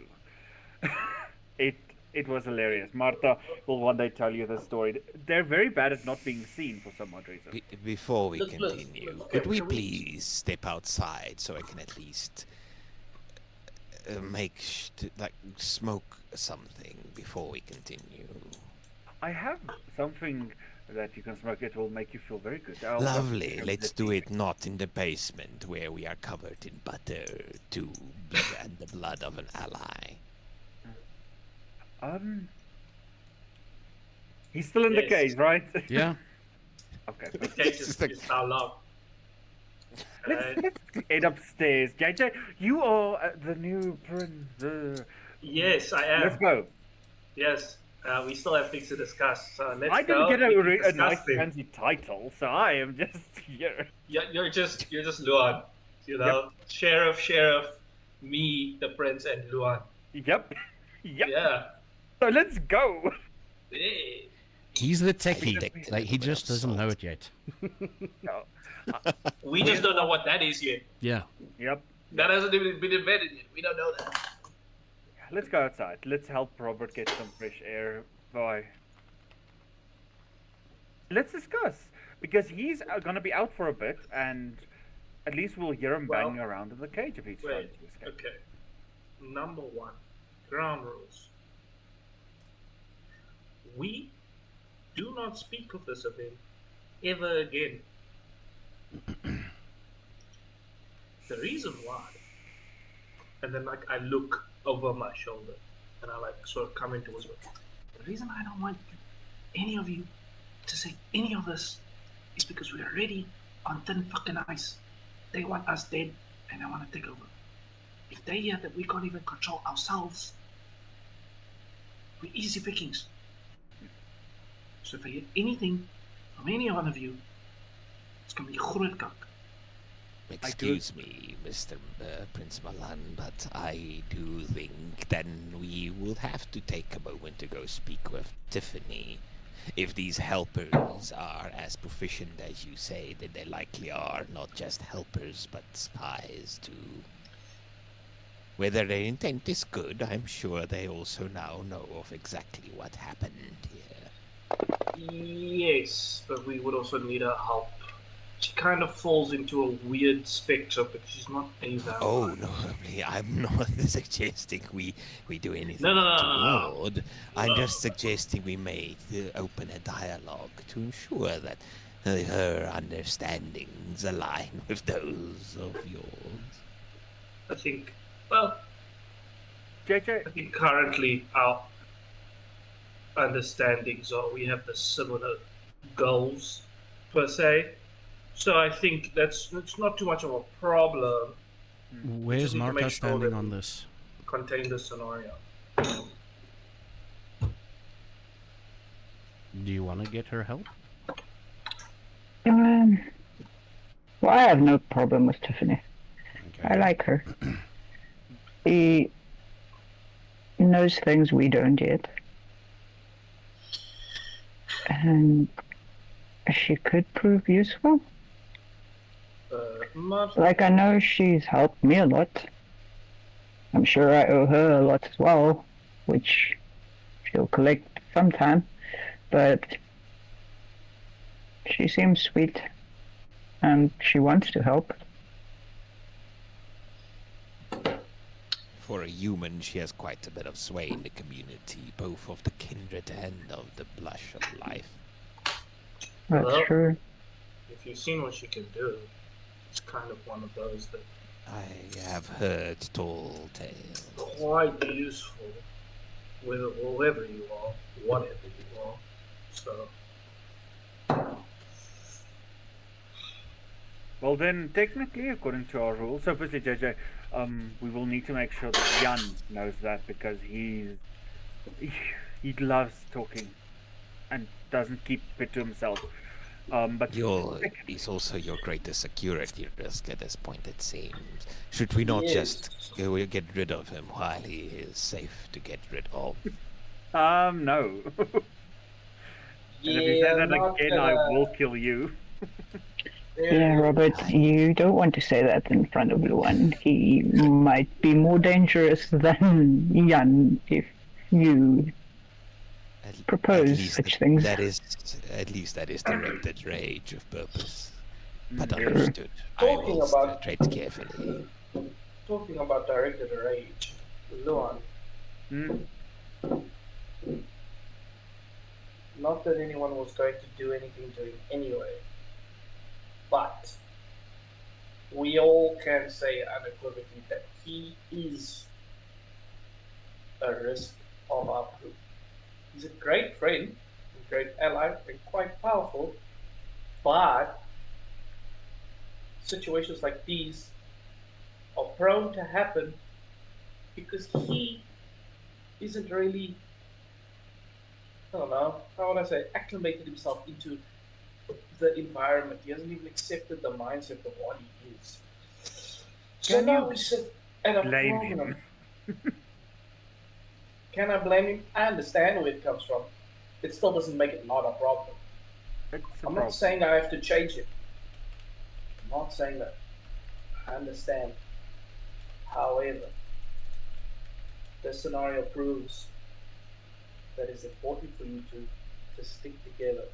It was hilarious. Martha will one day tell you the story. They're very bad at not being seen for some odd reason. Before we Look, continue, look, could we can we- please step outside so I can at least smoke something before we continue? I have something that you can smoke. It will make you feel very good. Lovely. Let's do it not in the basement where we are covered in butter and the blood of an ally. He's still in the Yes. cage, right? Yeah. Okay. The cage is how long? Let's head upstairs. JJ, you are the new prince. Yes, I am. Let's go. Yes, we still have things to discuss. So let's I go. didn't get We can a nice discuss them. fancy title, so I am just here. Yeah, you're just Luan. You know, sheriff, me, the prince, and Luan. Yep. Yeah. So let's go. Hey. He's the techie. Addicted Like, he with just doesn't know salt. it yet. No. We just don't know what that is yet. Yeah. Yep. That hasn't even been invented yet. We don't know that. Let's go outside. Let's help Robert get some fresh air. Bye. Let's discuss. Because he's going to be out for a bit, and at least we'll hear him Well, banging around in the cage if he's trying Wait. to escape. Okay. Number 1, ground rules. We do not speak of this event ever again. The reason why, and then like I look over my shoulder and I like sort of come into whisper. The reason I don't want any of you to say any of this is because we're already on thin fucking ice. They want us dead and they want to take over. If they hear that we can't even control ourselves, we're easy pickings. So if I hear anything from any one of you, it's gonna be groot kak. Excuse me, Mr. Prince Malan, but I do think then we will have to take a moment to go speak with Tiffany. If these helpers are as proficient as you say, then they likely are not just helpers, but spies too. Whether their intent is good, I'm sure they also now know of exactly what happened here. Yes, but we would also need her help. She kind of falls into a weird spectrum because she's not a vampire. Oh, no, I'm not suggesting we do anything No. untoward. I'm just suggesting we may open a dialogue to ensure that her understandings align with those of yours. I think, well, JJ, I think currently our understandings are we have the similar goals, per se. So I think it's not too much of a problem. Where's just need to Martha make sure standing that- on this? Contain the scenario. Do you want to get her help? Well, I have no problem with Tiffany. Okay. I like her. She knows things we don't yet. And she could prove useful. Not Like, I know she's helped me a lot. I'm sure I owe her a lot as well, which she'll collect sometime. But she seems sweet, and she wants to help. For a human, she has quite a bit of sway in the community, both of the kindred and of the blush of life. That's Well, true. if you've seen what she can do, it's kind of one of those that I have heard tall tales. quite useful with whoever you are, whatever you are. So well then, technically, according to our rules, so firstly, JJ, we will need to make sure that Jan knows that because he loves talking and doesn't keep it to himself. But He's also your greatest security risk at this point, it seems. Should we not just get rid of him while he is safe to get rid of? no. And if you say that again, I will kill you. Yeah, Robert, you don't want to say that in front of Luan. He might be more dangerous than Jan if you propose such things. That is at least that is directed rage of purpose. But True. understood. I Talking will about- tread carefully. Talking about directed rage, Luan. Hmm? Not that anyone was going to do anything to him anyway, but we all can say unequivocally that he is a risk of our group. He's a great friend, a great ally, and quite powerful, but situations like these are prone to happen because he isn't really, I don't know, how would I say, acclimated himself into the environment. He hasn't even accepted the mindset of what he is. So Can now you we sit at a blame problem. him? Can I blame him? I understand where it comes from. It still doesn't make it not a problem. It's a I'm problem. not saying I have to change it. I'm not saying that. I understand. However, this scenario proves that it's important for you to stick together.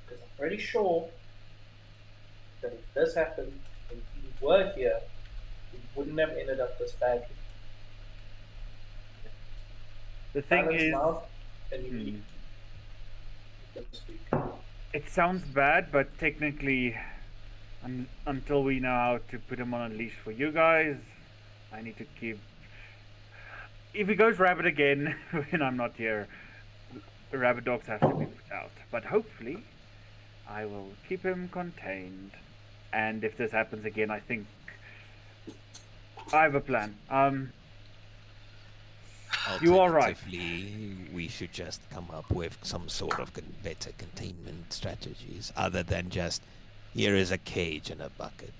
Because I'm pretty sure that if this happened and you were here, it wouldn't have ended up this badly. The thing Balance is, mouth and you Hmm. you can speak. it sounds bad, but technically, until we know how to put him on a leash for you guys, I need to keep. If he goes rabbit again when I'm not here, the rabbit dogs have to be put out. But hopefully, I will keep him contained. And if this happens again, I think I have a plan. You are right. Alternatively, we should just come up with some sort of better containment strategies other than just here is a cage and a bucket.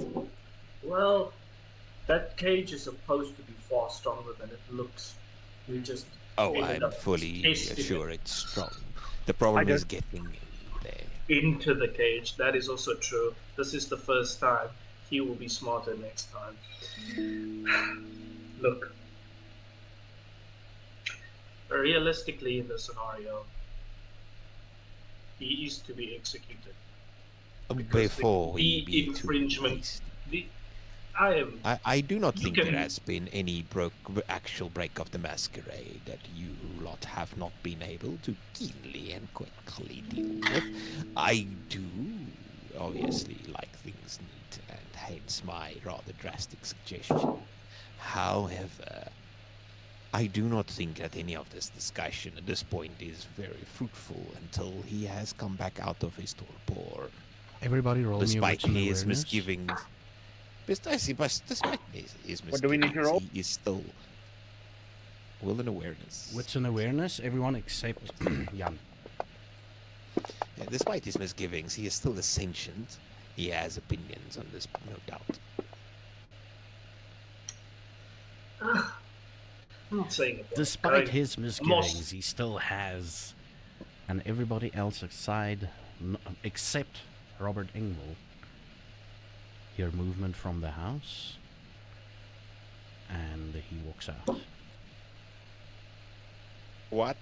Well, that cage is supposed to be far stronger than it looks. We just Oh, ended I'm up fully tasting sure it's strong. The problem I is don't- getting in there. into the cage. That is also true. This is the first time. He will be smarter next time. Look, realistically, in the scenario, he is to be executed. Because Before we the be too infringement- hasty. I do not You think can- there has been any actual break of the masquerade that you lot have not been able to keenly and quickly deal with. I do obviously like things neat, and hence my rather drastic suggestion. However, I do not think that any of this discussion at this point is very fruitful until he has come back out of his torpor. Everybody roll me a Despite wits and his awareness. misgivings. Despite his misgivings, What do we need to roll? he is still will and awareness. Wits and awareness, everyone except Jan. Yeah, despite his misgivings, he is still a sentient. He has opinions on this, no doubt. I'm not saying it. Despite Going- his misgivings, he still has, and everybody else aside, except Robert Engel, hear movement from the house, and he walks out. What?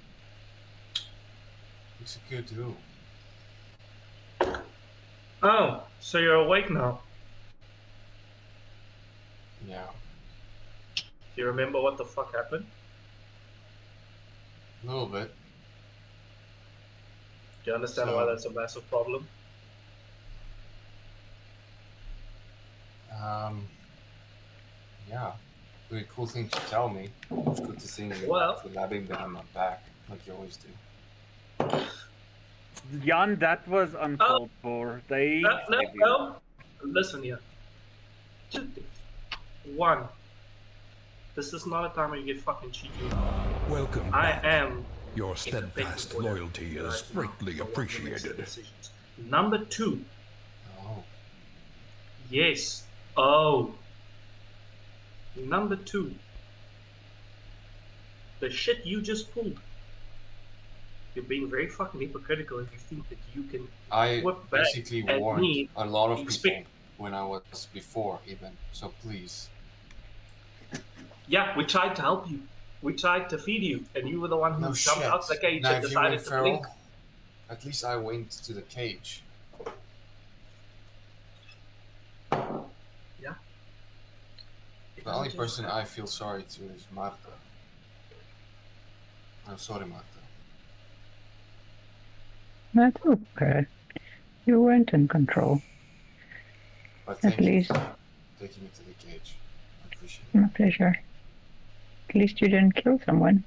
Execute who? Oh, so you're awake now. Yeah. Do you remember what the fuck happened? A little bit. Do you understand So- why that's a massive problem? Yeah. Really cool thing to tell me. It's good to see you Well- labbing behind my back, like you always do. Jan, that was uncalled for. They No, saved you. no. Listen here. Two things. One, this is not a time where you get fucking cheeky. Welcome I back. am Your in the steadfast order loyalty is right now. greatly The one who makes the appreciated. decisions. Number two, Oh. yes. Oh. Number two, the shit you just pulled. You're being very fucking hypocritical if you think that you can. I What back basically at warned me a lot of people expect- when I was before even. So please. Yeah, we tried to help you. We tried to feed you, and you were the one who No jumped shit. out of the cage Now, and if you went decided to blink. feral, at least I went to the cage. Yeah. The only person I feel sorry to is Marta. I'm sorry, Marta. That's okay. You weren't in control. But At thank you least. for taking me to the cage. I appreciate it. My pleasure. At least you didn't kill someone.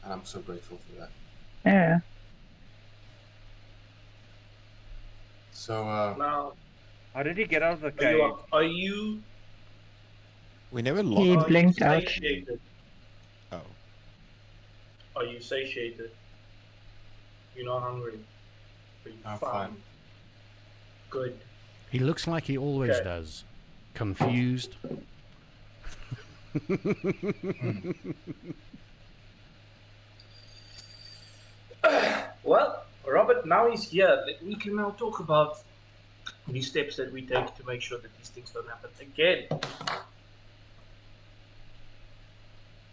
And I'm so grateful for that. Yeah. So, Now, How did he get out of the are cage? you We never He lost. are you blinked out. satiated? Oh. Are you satiated? You're not hungry? Are you I'm fine. Good. He looks like he always Okay. does. Confused. Well, Robert, now he's here. We can now talk about the steps that we take to make sure that these things don't happen again.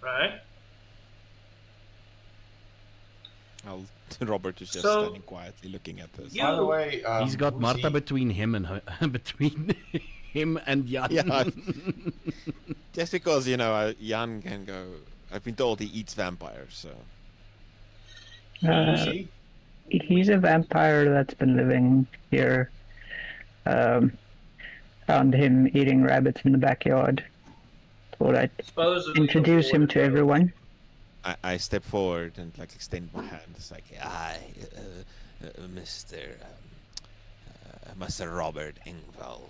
Right? Robert is just So- standing quietly looking at this. You- by the way, He's got who's Marta he? between him and her, between him and Jan. Yeah. Just because, you know, Jan can go... I've been told he eats vampires, so... Who's Uh, he? he's a vampire that's been living here. Found him eating rabbits in the backyard. Thought I'd Supposedly introduce him to everyone. I step forward and, like, extend my hand. It's like, Mr. Robert Engvall.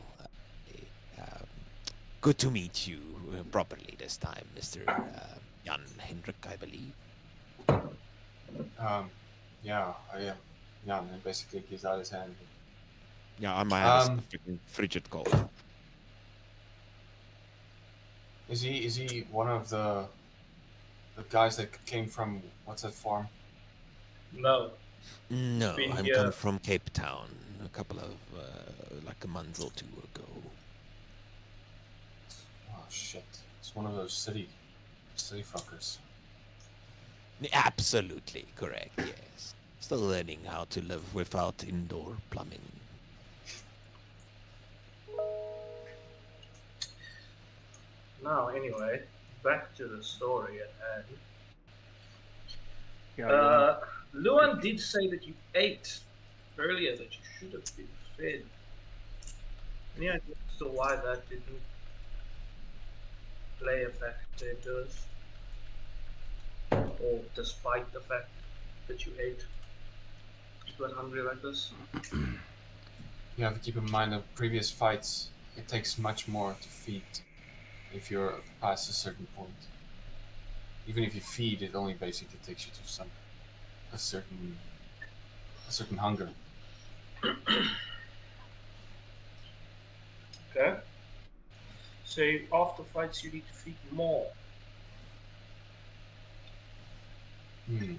Good to meet you properly this time, Mr. Jan Hendrik, I believe. Yeah, I am. Yeah, and basically gives out his hand. yeah, my hand Um, is freaking frigid cold. Is he one of the guys that came from what's that farm? No. No, been I'm here- come from Cape Town a couple of, like a month or two ago. Oh shit! It's one of those city fuckers. Absolutely correct, yes. Still learning how to live without indoor plumbing. Now, anyway, back to the story at hand. Yeah, Luan did say that you ate earlier, that you should have been fed. Any idea as to why that didn't play a factor into us? Or despite the fact that you ate, you were hungry like this? You have to keep in mind that previous fights, it takes much more to feed if you're past a certain point. Even if you feed, it only basically takes you to a certain hunger. Okay. So after fights, you need to feed more. Hmm.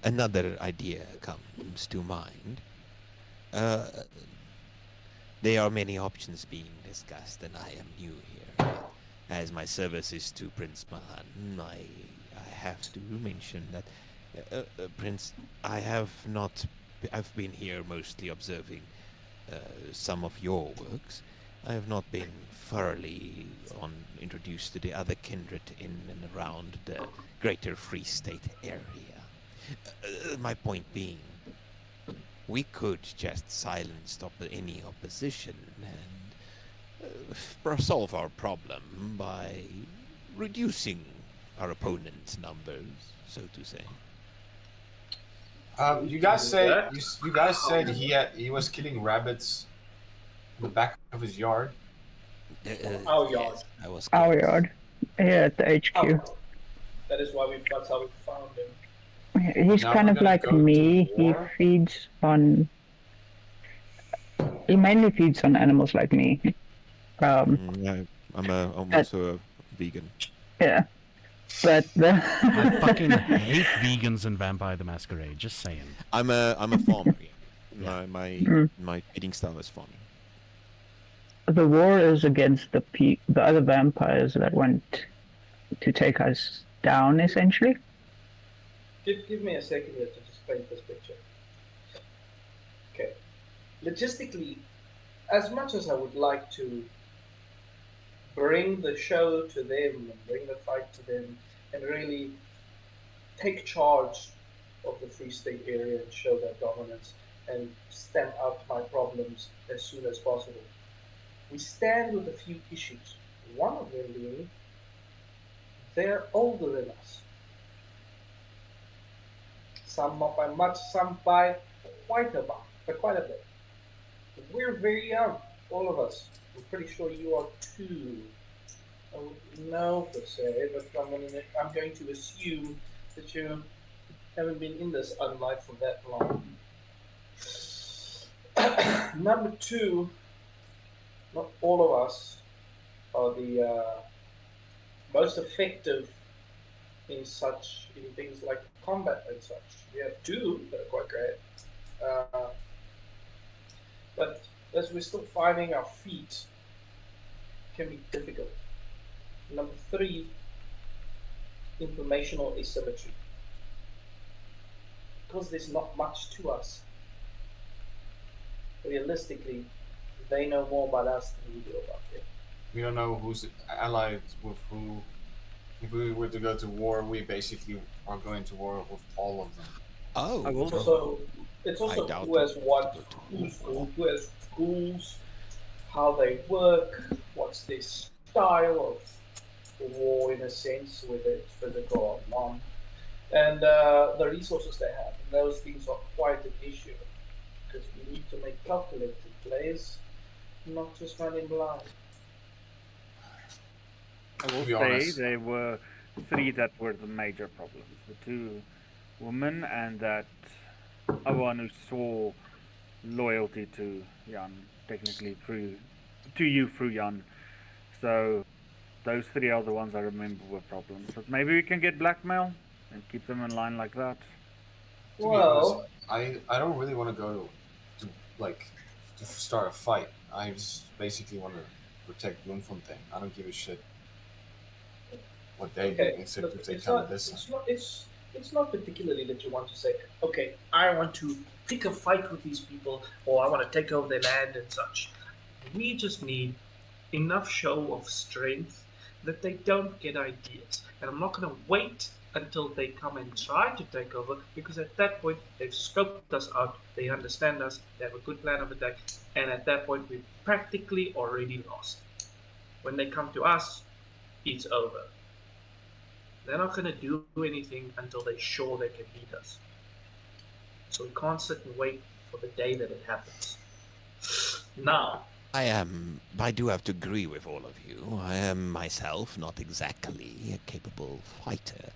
Another idea comes to mind. There are many options being discussed, and I am new here. As my service is to Prince Mahan, I have to mention that, Prince, I've been here mostly observing some of your works. I have not been thoroughly introduced to the other kindred in and around the Greater Free State area. My point being, we could just silence any opposition and solve our problem by reducing our opponent's numbers, so to say. You guys say you guys said he was killing rabbits in the back of his yard. Our yard. Yes, I was Our close. yard. Here at the HQ. Oh, that is why that's how we found him. He's Now kind we're of gonna like go to me. He war? feeds on. He mainly feeds on animals like me. Yeah, I'm also a vegan. Yeah. But I the fucking hate vegans in Vampire the Masquerade. Just saying. I'm a farmer. Yeah. My eating style is farming. the war is against the other vampires that went to take us down, essentially. Give me a second here to just paint this picture. Okay. Logistically, as much as I would like to bring the show to them and bring the fight to them and really take charge of the Free State area and show their dominance and stamp out my problems as soon as possible, we stand with a few issues. One of them being they're older than us. Some not by much, some by quite a bit. We're very young, all of us. I'm pretty sure you are too. I wouldn't know per se, but I'm going to assume that you haven't been in this unlife for that long. Number two, not all of us are the most effective in things like combat and such. We have two that are quite great. But as we're still finding our feet, it can be difficult. Number three, informational asymmetry. Because there's not much to us, realistically, they know more about us than we do about them. We don't know who's allied with who. If we were to go to war, we basically are going to war with all of them. Oh, I will- It's also I doubt who has that what, we go to war. who has schools, how they work, what's their style of war in a sense, whether it's physical or non, and the resources they have. And those things are quite an issue because we need to make calculated plays, not just running blind. I will To be say honest. there were three that were the major problems. The two women and that one who saw loyalty to Jan, technically to you through Jan. So those three are the ones I remember were problems. But maybe we can get blackmail and keep them in line like that. To be honest, I don't really want to go to start a fight. I just basically want to protect Bloemfontein. I don't give a shit what they do, except look, if they it's come not, at this. it's not particularly that you want to say, okay, I want to pick a fight with these people, or I want to take over their land and such. We just need enough show of strength that they don't get ideas. And I'm not going to wait until they come and try to take over, because at that point they've scoped us out, they understand us, they have a good plan of attack, and at that point we've practically already lost. When they come to us, it's over. They're not going to do anything until they're sure they can beat us. So we can't sit and wait for the day that it happens. Now, I do have to agree with all of you. I am myself not exactly a capable fighter.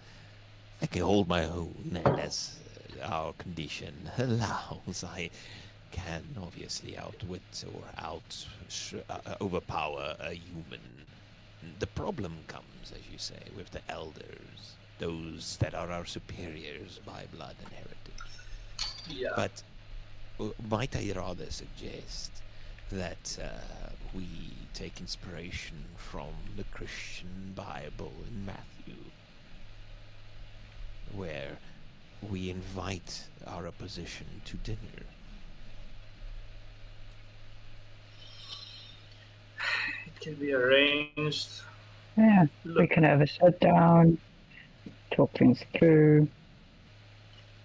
I can hold my own, and as our condition allows, I can obviously outwit or overpower a human. The problem comes, as you say, with the elders, those that are our superiors by blood and heritage. yeah. But might I rather suggest that we take inspiration from the Christian Bible in Matthew, where we invite our opposition to dinner? It can be arranged. Yeah, we Look, can have a sit down, talk things through.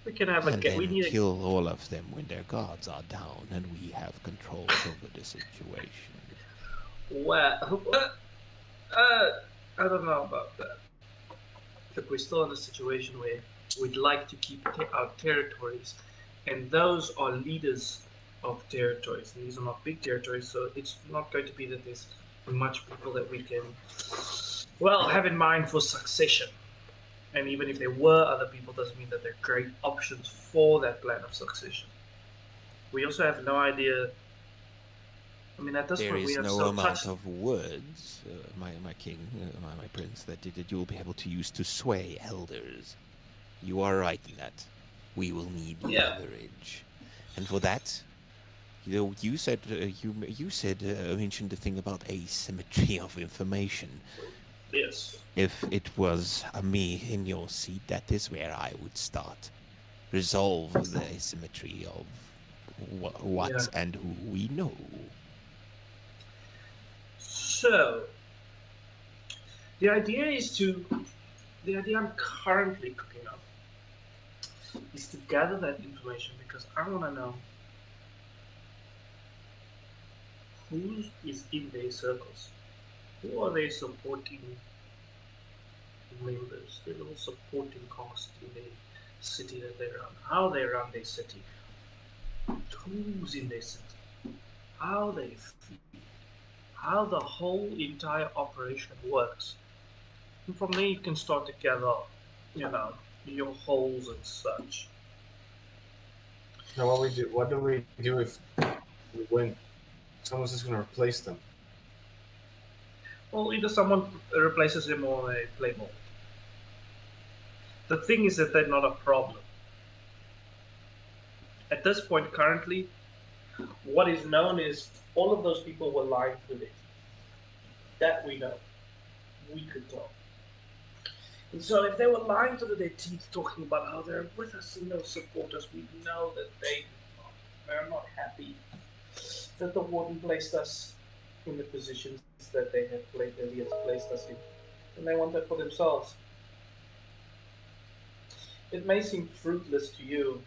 we can have And we then need kill all of them when their guards are down and we have control over the situation. well, I don't know about that. Look, we're still in a situation where we'd like to keep our territories, and those are leaders of territories. And these are not big territories, so it's not going to be that there's much people that we can, have in mind for succession. And even if there were other people, doesn't mean that they're great options for that plan of succession. We also have no idea. I mean, at this There point, we is have no so amount touched. of words, my king, my prince, that you'll be able to use to sway elders. You are right in that. We will need Yeah. leverage, and for that, you said mentioned the thing about asymmetry of information. Yes. If it was me in your seat, that is where I would start. Resolve the asymmetry of what Yeah. and who we know. So, the idea is to. The idea I'm currently cooking up is to gather that information because I want to know who is in their circles. Who are they supporting members, their little supporting cast in the city that they run, how they run their city, who's in their city, how they feed, how the whole entire operation works. And from there you can start to gather, your holes and such. Now, what do we do if we win? Someone's just going to replace them. Well, either someone replaces them or they play more. The thing is that they're not a problem. At this point, currently, what is known is all of those people were lying through their teeth. That we know. We could tell. And so if they were lying through their teeth talking about how they're with us and they'll support us, we know that they're not happy that the warden placed us in the positions that they have placed us in. And they want that for themselves. It may seem fruitless to you,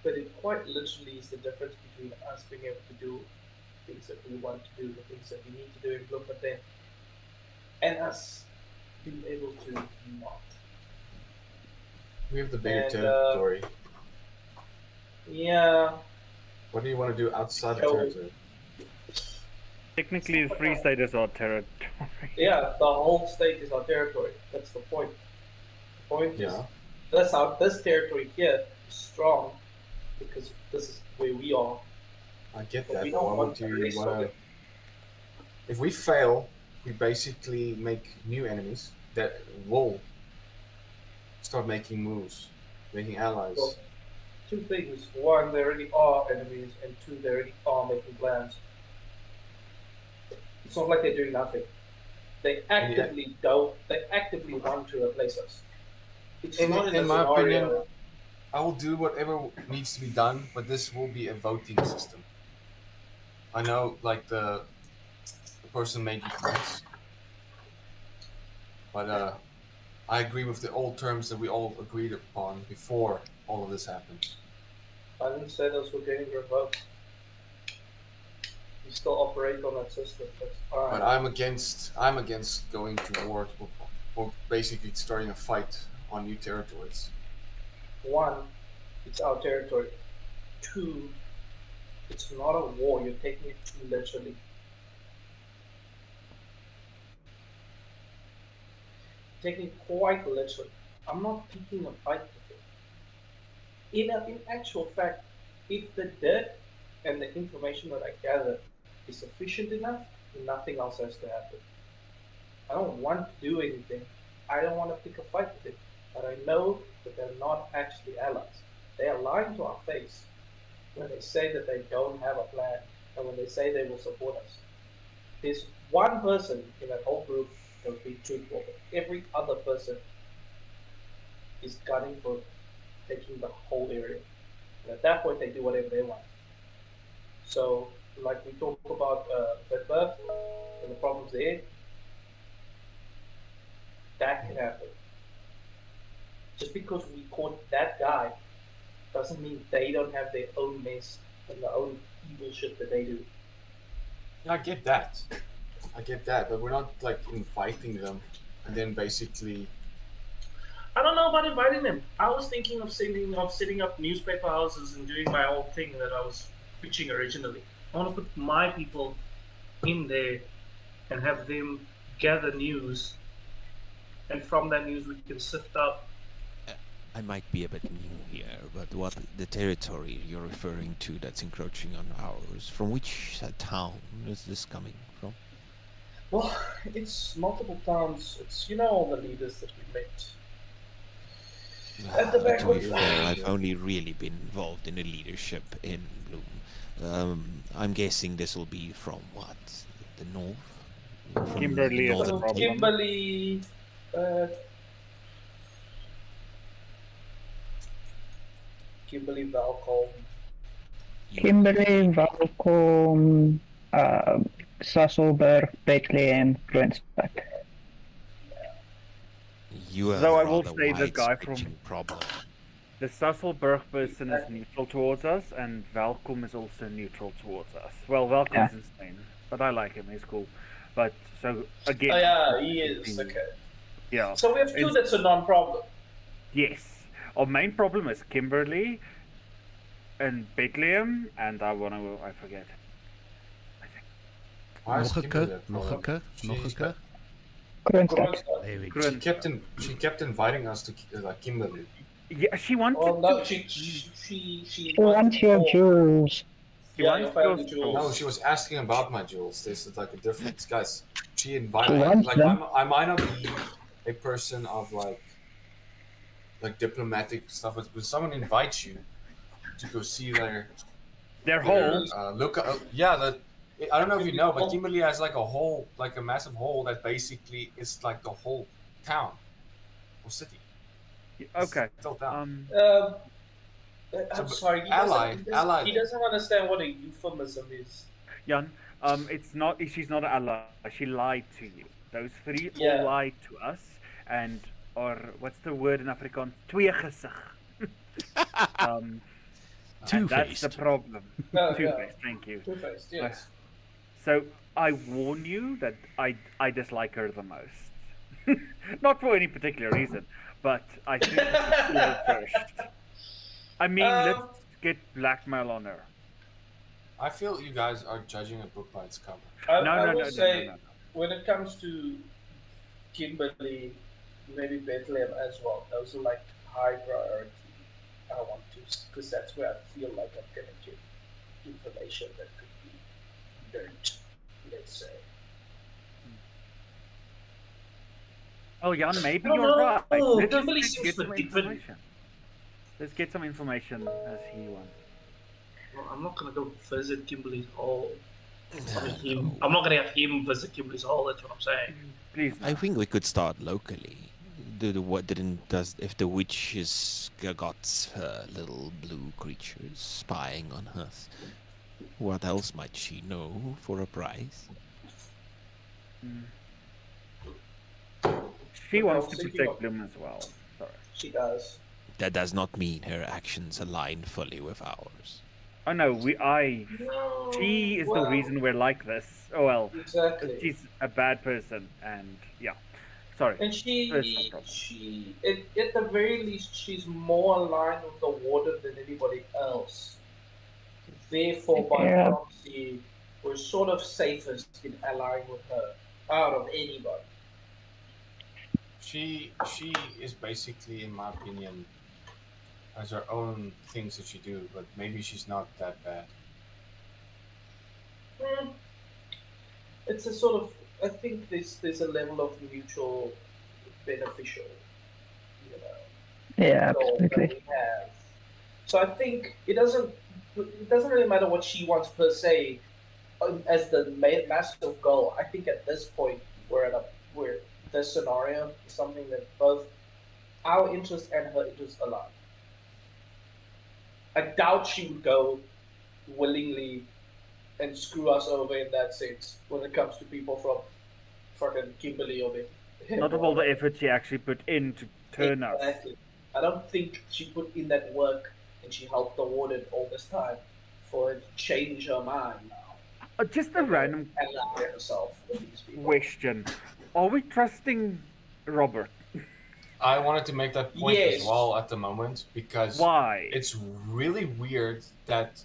but it quite literally is the difference between us being able to do things that we want to do, the things that we need to do in Bloemfontein, and us being able to not. We have the bigger territory. Yeah. What do you want to do outside the So- territory? Technically, the Free State is our territory. Yeah, the whole state is our territory. That's the point. The point is Yeah. this territory here is strong because this is where we are. I get But that. we But don't why want would to you release want to? something. If we fail, we basically make new enemies that will start making moves, making allies. Well, two things. One, they already are enemies, and two, they already are making plans. It's not like they're doing nothing. They actively don't. They actively want to replace us. It's not in In a my scenario. opinion, I will do whatever needs to be done, but this will be a voting system. I know, like the person made you friends, but I agree with the old terms that we all agreed upon before all of this happened. I didn't say those were getting revoked. You still operate on that system. That's fine. But I'm against going to war or basically starting a fight on new territories. One, it's our territory. Two, it's not a war. You're taking it too literally. Taking it quite literally. I'm not picking a fight with it. In actual fact, if the dirt and the information that I gather is sufficient enough, nothing else has to happen. I don't want to do anything. I don't want to pick a fight with it. But I know that they're not actually allies. They are lying to our face when they say that they don't have a plan and when they say they will support us. There's one person in that whole group that will be truthful, but every other person is gunning for taking the whole area. And at that point, they do whatever they want. So, like we talk about Vetberg and the problems there, that can happen. Just because we caught that guy doesn't mean they don't have their own mess and their own evil shit that they do. Yeah, I get that, but we're not like inviting them and then basically. I don't know about inviting them. I was thinking of setting up newspaper houses and doing my own thing that I was pitching originally. I want to put my people in there and have them gather news, and from that news we can sift out. I might be a bit new here, but what the territory you're referring to that's encroaching on ours, from which town is this coming from? Well, it's multiple towns. It's all the leaders that we met. At the back To be of- fair, I've only really been involved in the leadership in Bloom. I'm guessing this will be from what? The north? from Kimberly is the northern problem. Kimberly. Kimberly Valcom. Kimberly, Valcom, Sasselberg, Bethlehem, Kroonstad. You have Though a I will rather say the guy wide-stretching problem. The Sasselberg person is neutral towards us, and Valcom is also neutral towards us. Well, Valcom's insane, but I like him. He's cool. But so again. Oh yeah, he is. Okay. Yeah. So we have two. That's a non-problem. Yes. Our main problem is Kimberly and Bethlehem, and I forget. Why is Nog een keer, Kimberly a nog een keer. Kroonstad. There we go. She kept inviting us to Kimberly. Yeah, she wanted Well, no, to. she Want your jewels. Yeah, your family jewels. No, she was asking about my jewels. This is like a difference, guys. She invited. She wants Like them. I might not be a person of like diplomatic stuff, but when someone invites you to go see Their hole. I don't know if you know, but Kimberly has like a hole, like a massive hole that basically is like the whole town or city. Okay. It's all down. I'm sorry. He doesn't understand what a euphemism is. Jan, it's not. She's not an ally. She lied to you. Those three Yeah. all lied to us, or what's the word in Afrikaans? Tweegesig. And that's the Two-faced. problem. No, Two-faced. Thank you. Two-faced, yes. So I warn you that I dislike her the most. Not for any particular reason, but I think we should kill her first. I mean, let's get blackmail on her. I feel you guys are judging a book by its cover. I will say, no. when it comes to Kimberly, maybe Bethlehem as well, those are like high priority. I want to, because that's where I feel like I'm gonna get information that could be learned, let's say. Oh, Jan, maybe No, you're no, right. no, Let's Kimberly just seems get some different. information. Let's get some information as he wants. Well, I'm not gonna go visit Kimberly's hole. I'm not gonna have him visit Kimberly's hole. That's what I'm saying. Please. I think we could start locally. If the witch has got her little blue creatures spying on us, what else might she know for a price? She wants to thinking protect of- them as well. Sorry. She does. That does not mean her actions align fully with ours. Oh no, No, she is well, the reason we're like this. Oh well, Exactly. she's a bad person, and yeah. Sorry. And That's no problem. at the very least, she's more aligned with the warden than anybody else. Therefore, by Yeah. proxy, we're sort of safest in allying with her out of anybody. She is basically, in my opinion, has her own things that she do, but maybe she's not that bad. It's a sort of, I think there's a level of mutual beneficial, Yeah, goal that absolutely. we have. So I think it doesn't really matter what she wants per se as the massive goal. I think at this point we're this scenario is something that both our interests and her interests align. I doubt she would go willingly and screw us over in that sense when it comes to people from fucking Kimberly or Not of all the effort she actually put in to turn us. Exactly. I don't think she put in that work and she helped the warden all this time for her to change her mind now. Just a random And lie herself with these people. question. Are we trusting Robert? I wanted to make that point Yes. as well at the moment because Why? it's really weird that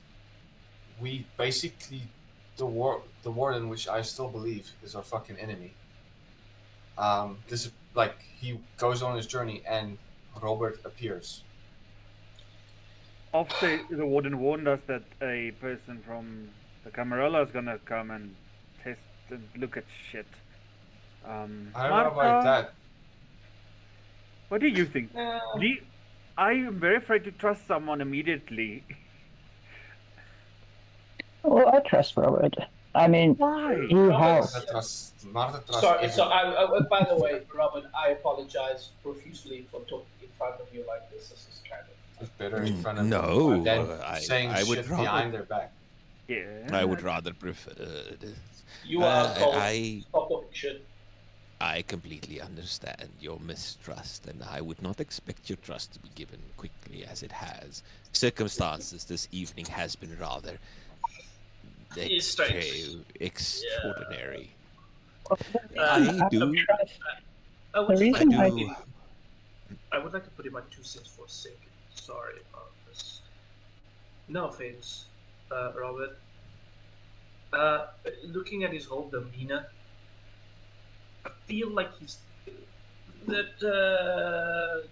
we basically the warden, which I still believe is our fucking enemy. This is like he goes on his journey and Robert appears. After the warden warned us that a person from the Camarilla is gonna come and test and look at shit. I don't know about that. What do you think? I am very afraid to trust someone immediately. Well, I trust Robert. I mean, Why? you Robert, have. Martha trusts Sorry, so everyone. by the way, Robin, I apologize profusely for talking in front of you like this. This is kind of. It's better in front of No, them than I saying would shit rather- behind their back. Yeah. I would rather prefer this. You are told. I Stop talking shit. I completely understand your mistrust, and I would not expect your trust to be given quickly as it has. Circumstances this evening has been rather It's strange. extraordinary. I do- trust. I would, The just reason like I to, I would like to put in my 2 cents for a second. Sorry about this. No offense, Robert. Looking at his whole demeanor, I feel like he's that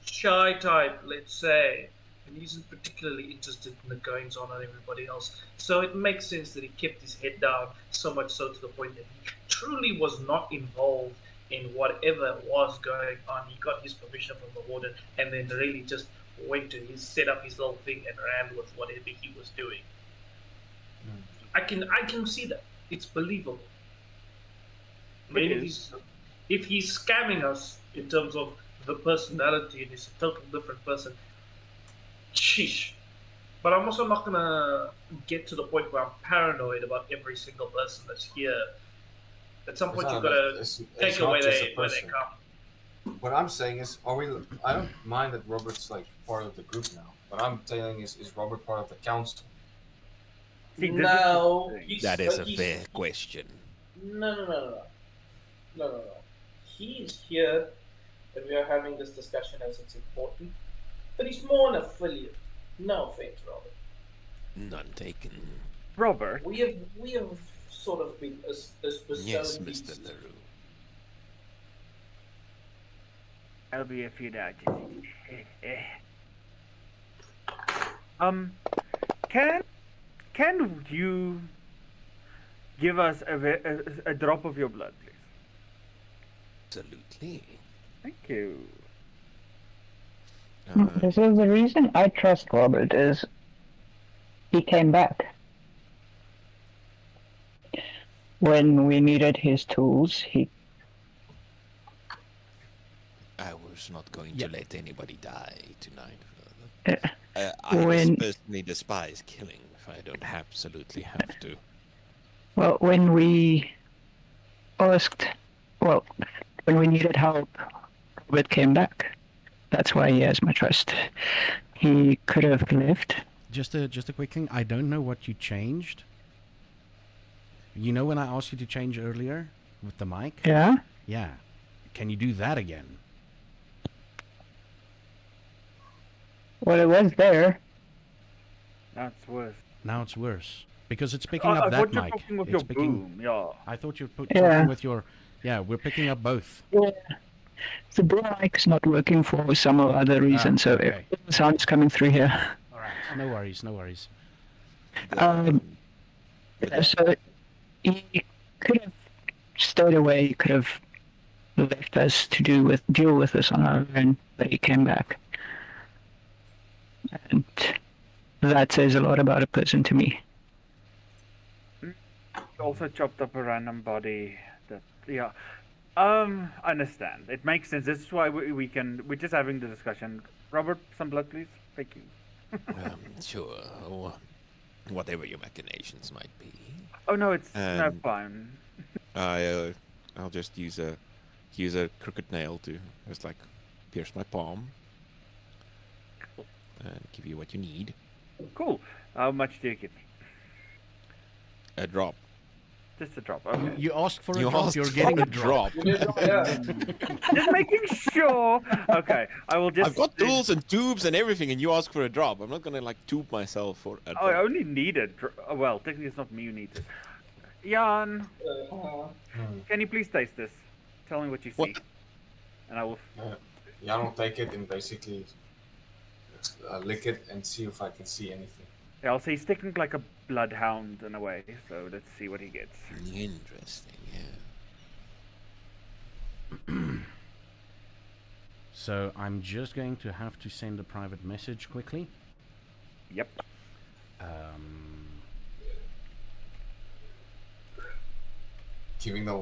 shy type, let's say, and he isn't particularly interested in the goings on of everybody else. So it makes sense that he kept his head down, so much so to the point that he truly was not involved in whatever was going on. He got his permission from the warden, and then really just went to set up his little thing and ran with whatever he was doing. I can see that. It's believable. I mean, if he's scamming us in terms of the personality and he's a total different person, sheesh. But I'm also not gonna get to the point where I'm paranoid about every single person that's here. At some point, you've got to take it where they come. What I'm saying is, I don't mind that Robert's like part of the group now. What I'm saying is Robert part of the council? See, this is No, the thing. he's, That is a he's- fair question. No. He's here, and we are having this discussion as it's important. But he's more an affiliate. No offense, Robert. None taken. Robert. We have sort of been as bestowed Yes, these- Mr. LaRue. I'll be a few days. Can you give us a drop of your blood, please? Absolutely. Thank you. This is the reason I trust Robert is he came back. When we needed his tools, he I was not going Yeah. to let anybody die tonight. Uh, I when- personally despise killing if I don't absolutely have to. well, when we asked, well, when we needed help, Robert came back. That's why he has my trust. He could have left. Just a quick thing. I don't know what you changed. You know when I asked you to change earlier with the mic? Yeah. Yeah. Can you do that again? Well, it was there. That's worse. Now it's worse because it's picking I up that thought you were mic. talking with It's your picking. boom. Yeah. I thought you were Yeah. talking with your. Yeah, we're picking up both. Yeah. The boom mic's not working for some other reason, so okay. the sound's coming through here. All right. No worries. No worries. So he could have stayed away. He could have left us to deal with this on our own, but he came back, and that says a lot about a person to me. Also chopped up a random body. That yeah. I understand. It makes sense. This is why we're just having the discussion. Robert, some blood, please. Thank you. Sure. Whatever your machinations might be. Oh no, it's no Um, fine. I'll just use a crooked nail to just like pierce my palm and give you what you need. Cool. How much do you give me? A drop. Just a drop. Okay. You asked for a You drop. asked You're for getting a a drop. Yeah. Just making sure. Okay, I will just. I've got tools and tubes and everything, and you ask for a drop. I'm not gonna like tube myself for a drop. Oh, I only need it. Well, technically, it's not me who needs it. Jan, can you please taste this? Tell me what you see, What? and I will. Yeah, I'll take it and basically lick it and see if I can see anything. Yeah, I'll say he's technically like a bloodhound in a way. So let's see what he gets. Interesting, yeah. So I'm just going to have to send a private message quickly. Yep. giving the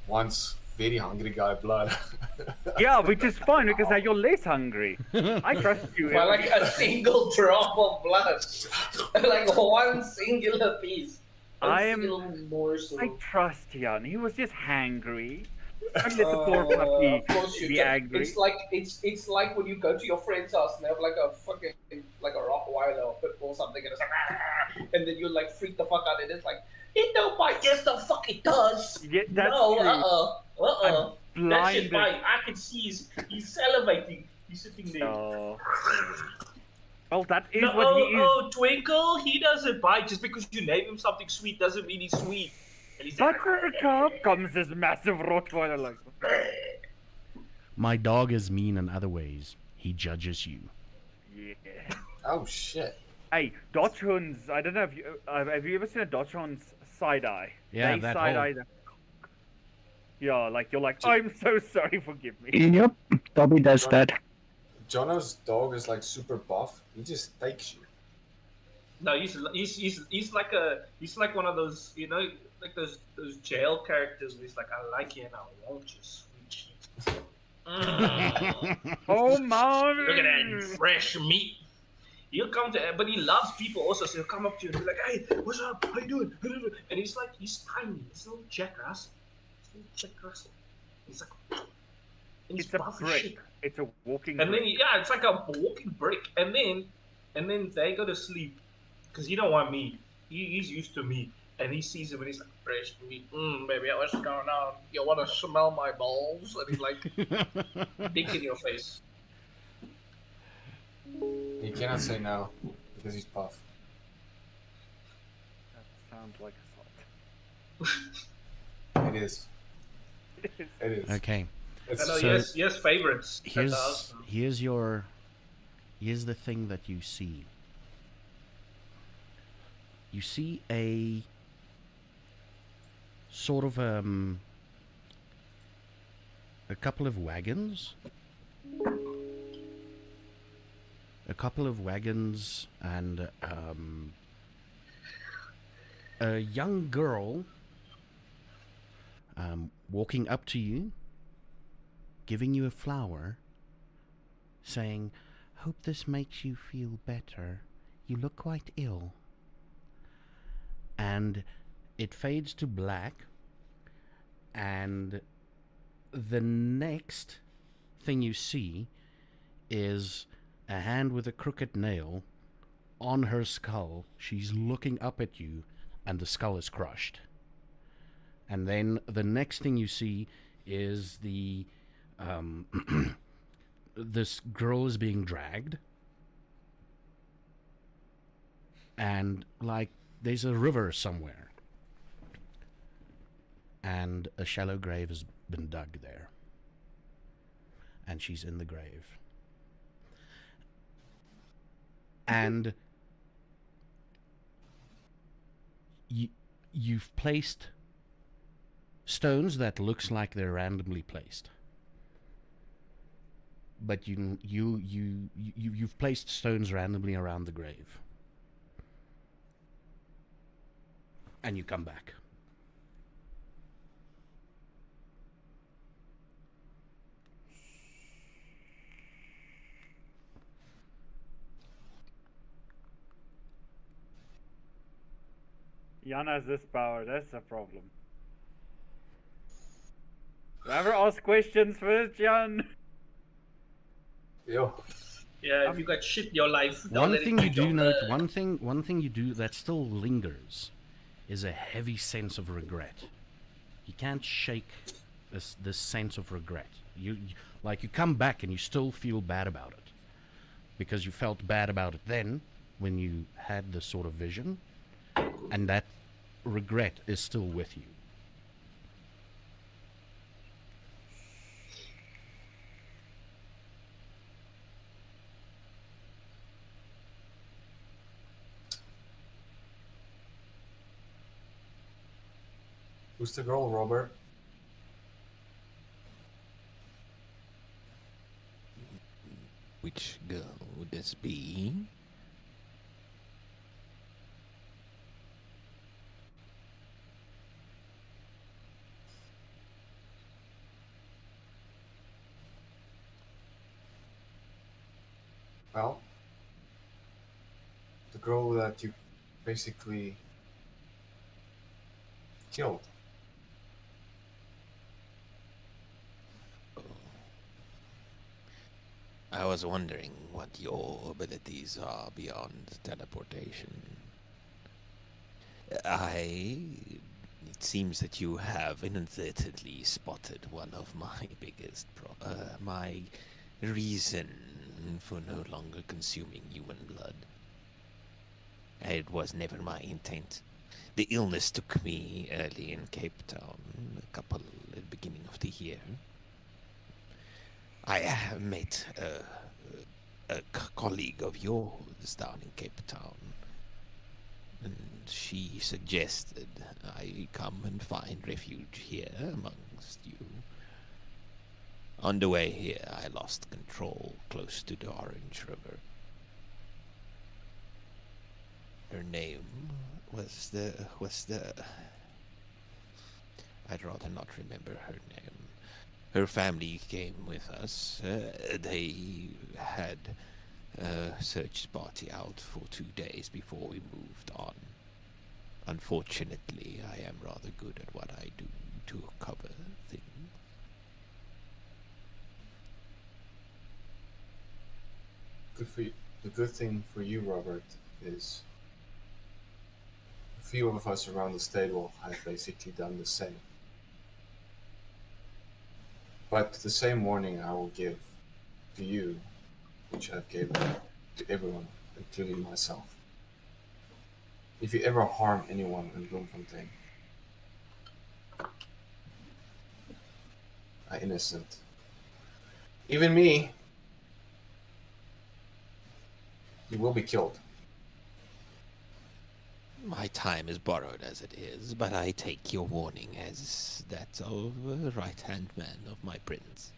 once very hungry guy blood. Yeah, which is fine because now you're less hungry. I trust you. By like a single drop of blood. Like one singular piece. I A am- single morsel. I trust Jan. He was just hangry. Don't let the poor puppy Of course you be can. angry. It's like when you go to your friend's house and they have like a fucking like a Rottweiler or pit bull or something and it's like and then you like freak the fuck out and it's like it don't bite. Yes, the fuck it does. Yeah, that's no, true. That shit Blinded. bite. I can see he's salivating. He's sitting there. Oh. Well, that is No, what he is. oh, Twinkle, he doesn't bite. Just because you name him something sweet doesn't mean he's sweet. And he's like, Buttercup comes this massive Rottweiler like. My dog is mean in other ways. He judges you. Yeah. Oh shit. Hey, Dachshunds. I don't know if you have you ever seen a Dachshund's side eye? Yeah, They that side whole- eye. Yeah, like you're like, I'm so sorry, forgive me. Yep, Dobby does that. Jono's dog is like super buff. He just takes you. no, he's like one of those, you know, like those jail characters where he's like, I like you and I want you, sweet cheeks. Oh my! Look at that fresh meat. He'll come to, but he loves people also, so he'll come up to you and be like, hey, what's up? How you doing? And he's like, he's tiny. He's a little Jack Russell. He's like, and he's It's a buff as shit. brick. It's a walking. And then, brick. yeah, it's like a walking brick. And then they go to sleep because he don't want meat. He's used to meat. And he sees him and he's like, fresh meat. Baby, what's going on? You want to smell my balls? And he's like, dick in your face. You cannot say no because he's buff. That sounds like assault. It is. It is. Okay. It's I know, So- yes, favorites. Here's the thing that you see. You see a sort of a couple of wagons. And a young girl walking up to you, giving you a flower, saying, "Hope this makes you feel better. You look quite ill." And it fades to black, and the next thing you see is a hand with a crooked nail on her skull. She's looking up at you, and the skull is crushed. And then the next thing you see is this girl is being dragged, and like there's a river somewhere, and a shallow grave has been dug there, and she's in the grave, and you've placed stones that looks like they're randomly placed, but you've placed stones randomly around the grave, and you come back. Jan has this power. That's the problem. Never ask questions first, Jan. Yo. Yeah, if you got shit in your life, don't One let it thing you get your do note, blood. one thing you do that still lingers, is a heavy sense of regret. You can't shake this sense of regret. You come back and you still feel bad about it, because you felt bad about it then when you had this sort of vision, and that regret is still with you. Who's the girl, Robert? Which girl would this be? Well, the girl that you basically killed. I was wondering what your abilities are beyond teleportation. It seems that you have inadvertently spotted one of my my reason for no longer consuming human blood. It was never my intent. The illness took me early in Cape Town, at the beginning of the year. I met a colleague of yours down in Cape Town, and she suggested I come and find refuge here amongst you. On the way here, I lost control close to the Orange River. Her name was the... I'd rather not remember her name. Her family came with us. They had a search party out for 2 days before we moved on. Unfortunately, I am rather good at what I do to cover things. Good for you. The good thing for you, Robert, is a few of us around the stable have basically done the same. But the same warning I will give to you, which I've given to everyone, including myself. If you ever harm anyone in Bloemfontein, are innocent. Even me, you will be killed. My time is borrowed as it is, but I take your warning as that of a right-hand man of my prince.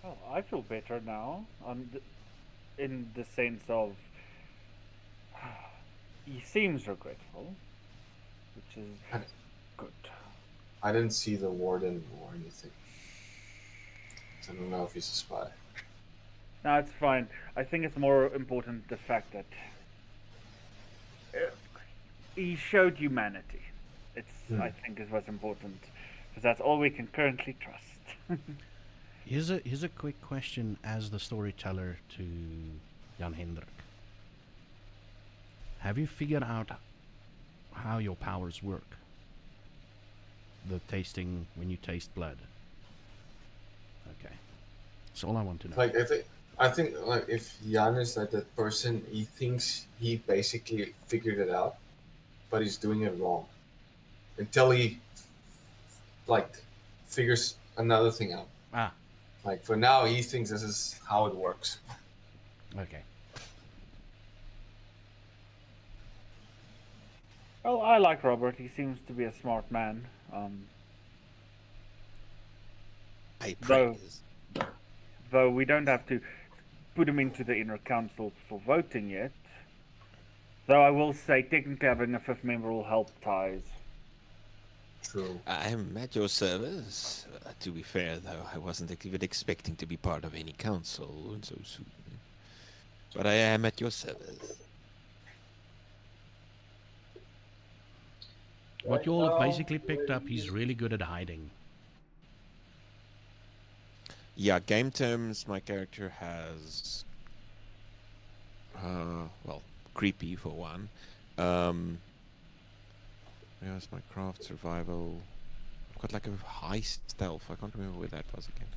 Oh, I feel better now. In the sense of he seems regretful, which is good. I didn't see the warden or anything. So I don't know if he's a spy. No, it's fine. I think it's more important the fact that he showed humanity. I think is what's important, because that's all we can currently trust. Here's a quick question as the storyteller to Jan Hendrik. Have you figured out how your powers work? The tasting, when you taste blood. Okay. That's all I want to know. Like I think like if Jan is like that person, he thinks he basically figured it out, but he's doing it wrong. Until he like figures another thing out. Ah. Like for now he thinks this is how it works. Okay. Well, I like Robert. He seems to be a smart man. I praise. Though we don't have to put him into the inner council for voting yet. Though I will say, technically having a fifth member will help ties. True. I am at your service. To be fair, though, I wasn't even expecting to be part of any council so soon. But I am at your service. What you all have basically picked up, he's really good at hiding. Yeah, game terms, my character has, well, creepy for one. Where's my craft, survival? I've got like a high stealth. I can't remember where that was again.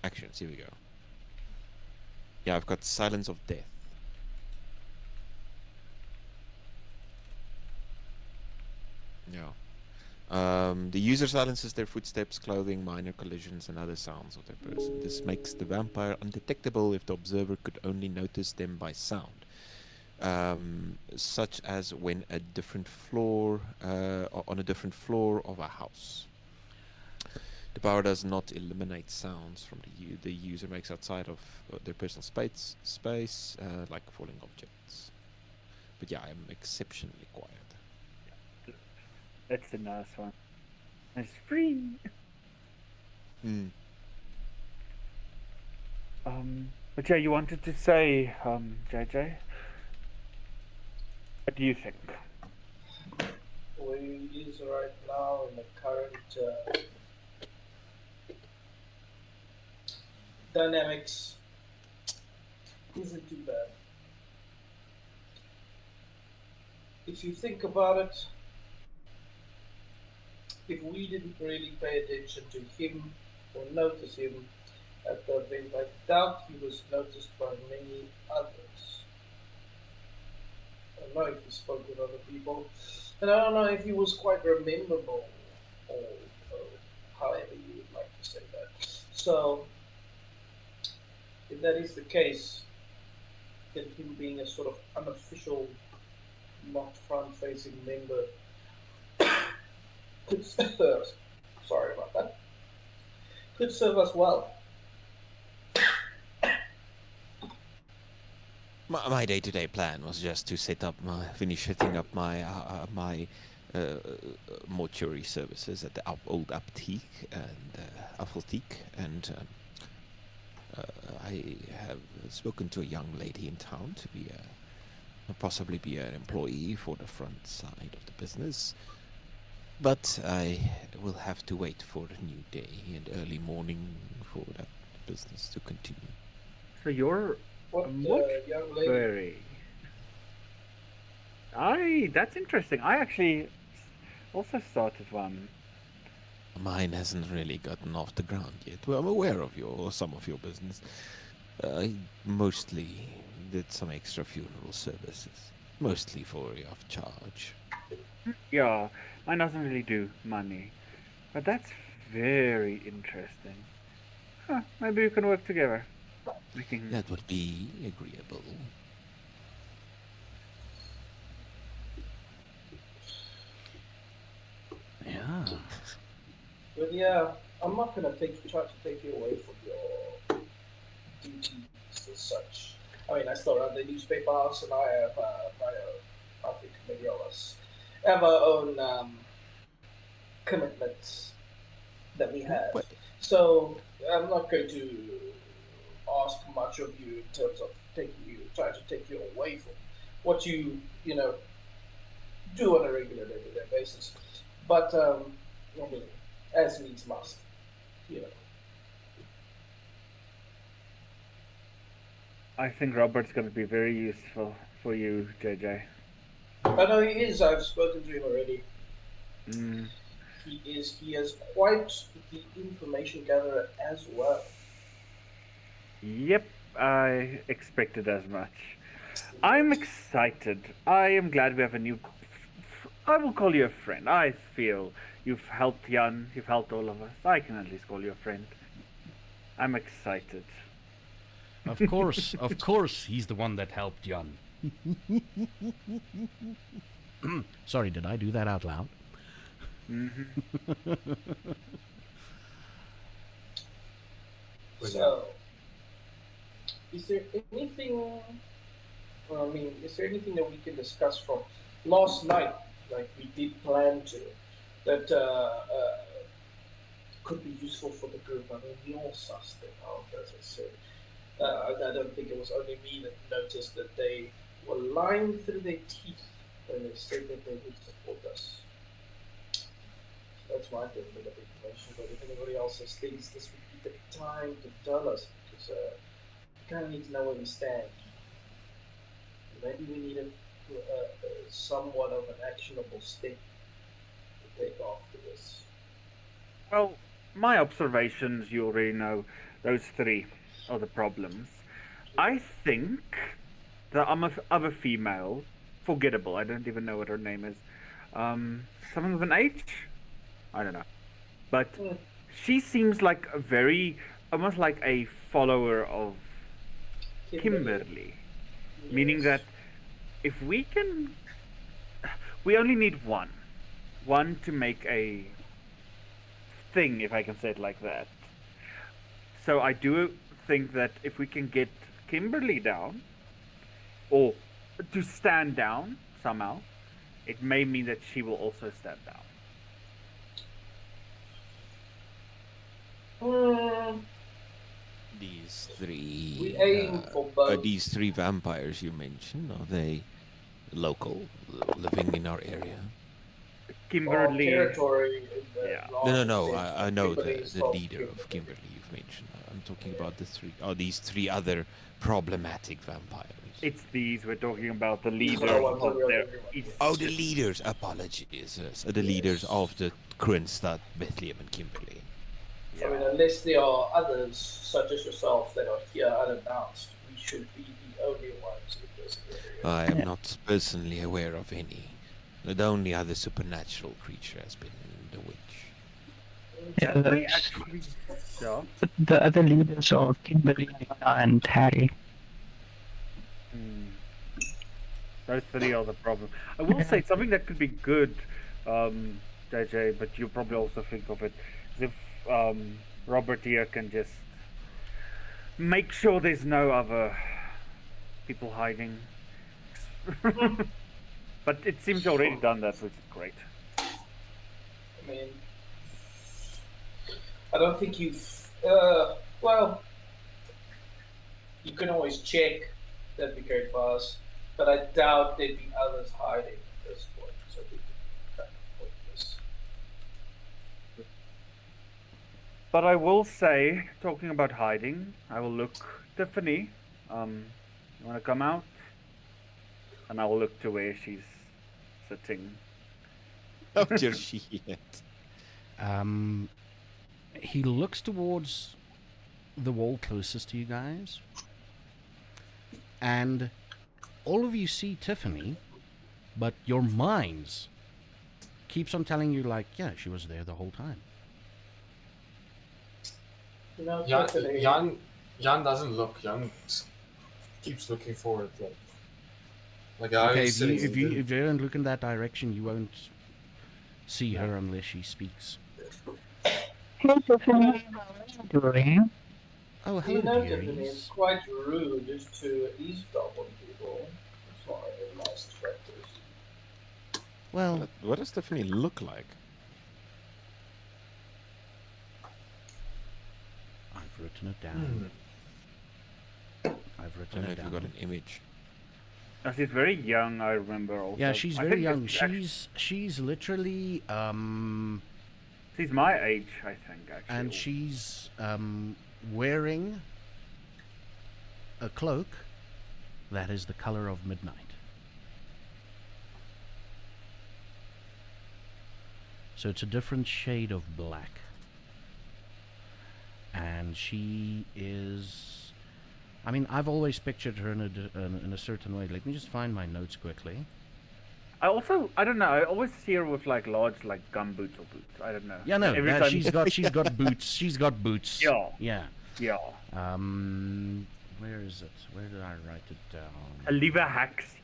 Actions, here we go. Yeah, I've got silence of death. Yeah. The user silences their footsteps, clothing, minor collisions, and other sounds of their person. This makes the vampire undetectable if the observer could only notice them by sound, such as when a different floor, on a different floor of a house. The power does not eliminate sounds from the user makes outside of their personal space, like falling objects. But yeah, I'm exceptionally quiet. That's the nice one. It's free. Mm. But yeah, you wanted to say, JJ? What do you think? Where it is right now in the current dynamics isn't too bad. If you think about it, if we didn't really pay attention to him or notice him at the event, I doubt he was noticed by many others. I don't know if he spoke with other people, and I don't know if he was quite rememberable, or however you would like to say that. So, if that is the case, then him being a sort of unofficial, not front-facing member could sorry about that, could serve us well. My day-to-day plan was just to finish setting up my mortuary services at the old Apteek and I have spoken to a young lady in town to be possibly be an employee for the front side of the business. But I will have to wait for a new day and early morning for that business to continue. So you're What young lady? That's interesting. I actually also started one. Mine hasn't really gotten off the ground yet. Well, I'm aware of some of your business. I mostly did some extra funeral services, mostly free of charge. Yeah, mine doesn't really do money, but that's very interesting. Huh, maybe we can work together. That would be agreeable. Yeah. But yeah, I'm not gonna try to take you away from your duties as such. I mean, I still run the newspaper house, and I have my own. I think many of us have our own commitments that we have. What? So I'm not going to ask much of you in terms of trying to take you away from what you do on a regular day-to-day basis. But I mean, as needs must, you know. I think Robert's going to be very useful for you, JJ. I know he is. I've spoken to him already. Mm. He is. He is quite the information gatherer as well. Yep, I expected as much. I'm excited. I am glad we have a new. I will call you a friend. I feel you've helped Jan. You've helped all of us. I can at least call you a friend. I'm excited. Of course, he's the one that helped Jan. Sorry, did I do that out loud? Mm-hmm. So, is there anything? I mean, is there anything that we can discuss from last night, like we did plan to, that could be useful for the group? I mean, we all sussed it out, as I said. I don't think it was only me that noticed that they were lying through their teeth when they said that they would support us. So that's my bit of information. But if anybody else has things, this would be the time to tell us, because we kind of need to know where we stand. Maybe we need a somewhat of an actionable step to take after this. Well, my observations, you already know, those three are the problems. I think the other female, forgettable, I don't even know what her name is. Something with an H? I don't know. But she seems like almost like a follower of Kimberly. Yes. Meaning that if we only need one to make a thing, if I can say it like that. So I do think that if we can get Kimberly down, or to stand down somehow, it may mean that she will also stand down. Hmm, These we three, aim for both. These 3 vampires you mentioned, are they local, living in our area? Our Kimberly. territory in the Yeah. No. larger sense, I know Kimberly is the from leader of Kimberly. Kimberly you've mentioned. I'm talking about the 3. Oh, these 3 other problematic vampires. It's these we're talking about, the These are leader the ones that of we are their. talking about. It's Oh, the leaders. Apologies. Yes, the leaders of the Kroonstad, Bethlehem, and Kimberly. I mean, unless there are others, such as yourself, that are here unannounced, we should be the only ones in this area. I am not personally aware of any. The only other supernatural creature has been the witch. Yeah, We those, actually. Yeah. the other leaders are Kimberly and Harry. Hmm. Those 3 are the problem. I will say something that could be good, JJ, but you'll probably also think of it, is if Robert here can just make sure there's no other people hiding. But it seems you already done that, which is great. I mean, I don't think you've. Well, you can always check. That'd be great for us. But I doubt there'd be others hiding at this point, so we can kind of pointless. But I will say, talking about hiding, I will look Tiffany. You want to come out? And I will look to where she's sitting. Oh, dear shit. He looks towards the wall closest to you guys, and all of you see Tiffany, but your minds keeps on telling you, like, yeah, she was there the whole time. You know, Jan, Tiffany, Jan doesn't look. Jan keeps looking forward. Like I Okay, was if sitting you, in if you the- if you don't look in that direction, you won't see her unless she speaks. Hey, Tiffany, how are you doing? Oh, hello, you know, Tiffany, it's dearies. quite rude just to eavesdrop on people. It's not really nice to practice. Well, What does Tiffany look like? I've written it down. I've I don't written know it if you down. got an image. Oh, she's very young, I remember also. Yeah, she's I very think young. it's actually- She's literally She's my age, I think, actually. and she's wearing a cloak that is the color of midnight. So it's a different shade of black. And she is, I mean, I've always pictured her in a certain way. Let me just find my notes quickly. I don't know, I always see her with like large like gum boots or boots. I don't know. Yeah, no, Every that- time- she's got boots. She's got boots. Yeah. Yeah. Yeah. Where is it? Where did I write it down? A liver hacks.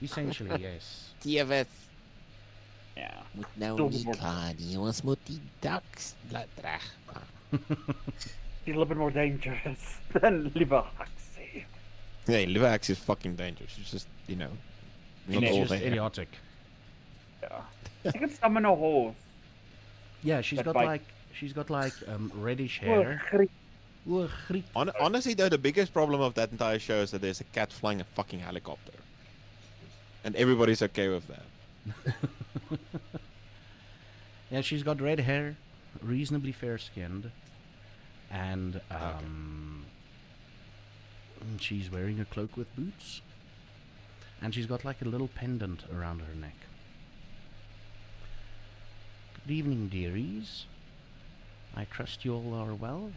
Essentially, yes. Diewet, Yeah. moet nou Tot nie wordt- klaar nie. Ons moet die ducks laat regmaak. She's a little bit more dangerous than liver hacks. Hey, Livax is fucking dangerous. She's just, not She's all just there. idiotic. Yeah. She can summon a horse. Yeah, she's That got bite. like reddish hair. Oeh, griet. Honestly, though, the biggest problem of that entire show is that there's a cat flying a fucking helicopter. And everybody's okay with that. Yeah, she's got red hair, reasonably fair-skinned, and she's wearing a cloak with boots, and she's got like a little pendant around her neck. Good evening, dearies. I trust you all are well.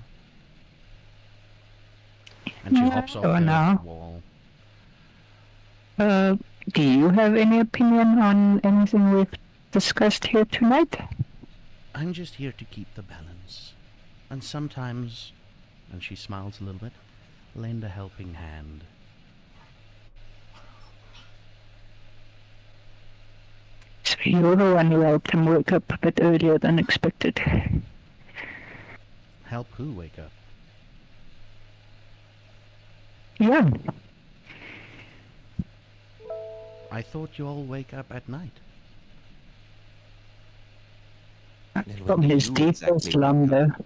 And she hops off Oh, the no. wall. Do you have any opinion on anything we've discussed here tonight? I'm just here to keep the balance, and sometimes, and she smiles a little bit, lend a helping hand. So you're the one who helped him wake up a bit earlier than expected. Help who wake up? Yeah. I thought you all wake up at night. And From what do his you deepest exactly slumber.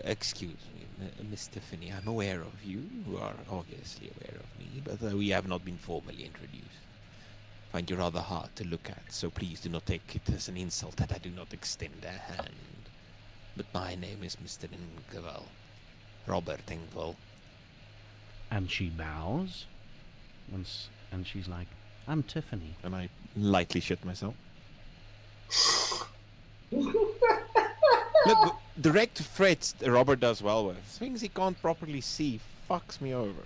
Excuse me, Miss Tiffany. I'm aware of you. You are obviously aware of me, but we have not been formally introduced. Find you rather hard to look at, so please do not take it as an insult that I do not extend a hand. But my name is Mr. Ingval. Robert Ingval. And she bows. And she's like, I'm Tiffany. And I lightly shit myself. Look, direct threats Robert does well with. Things he can't properly see fucks me over.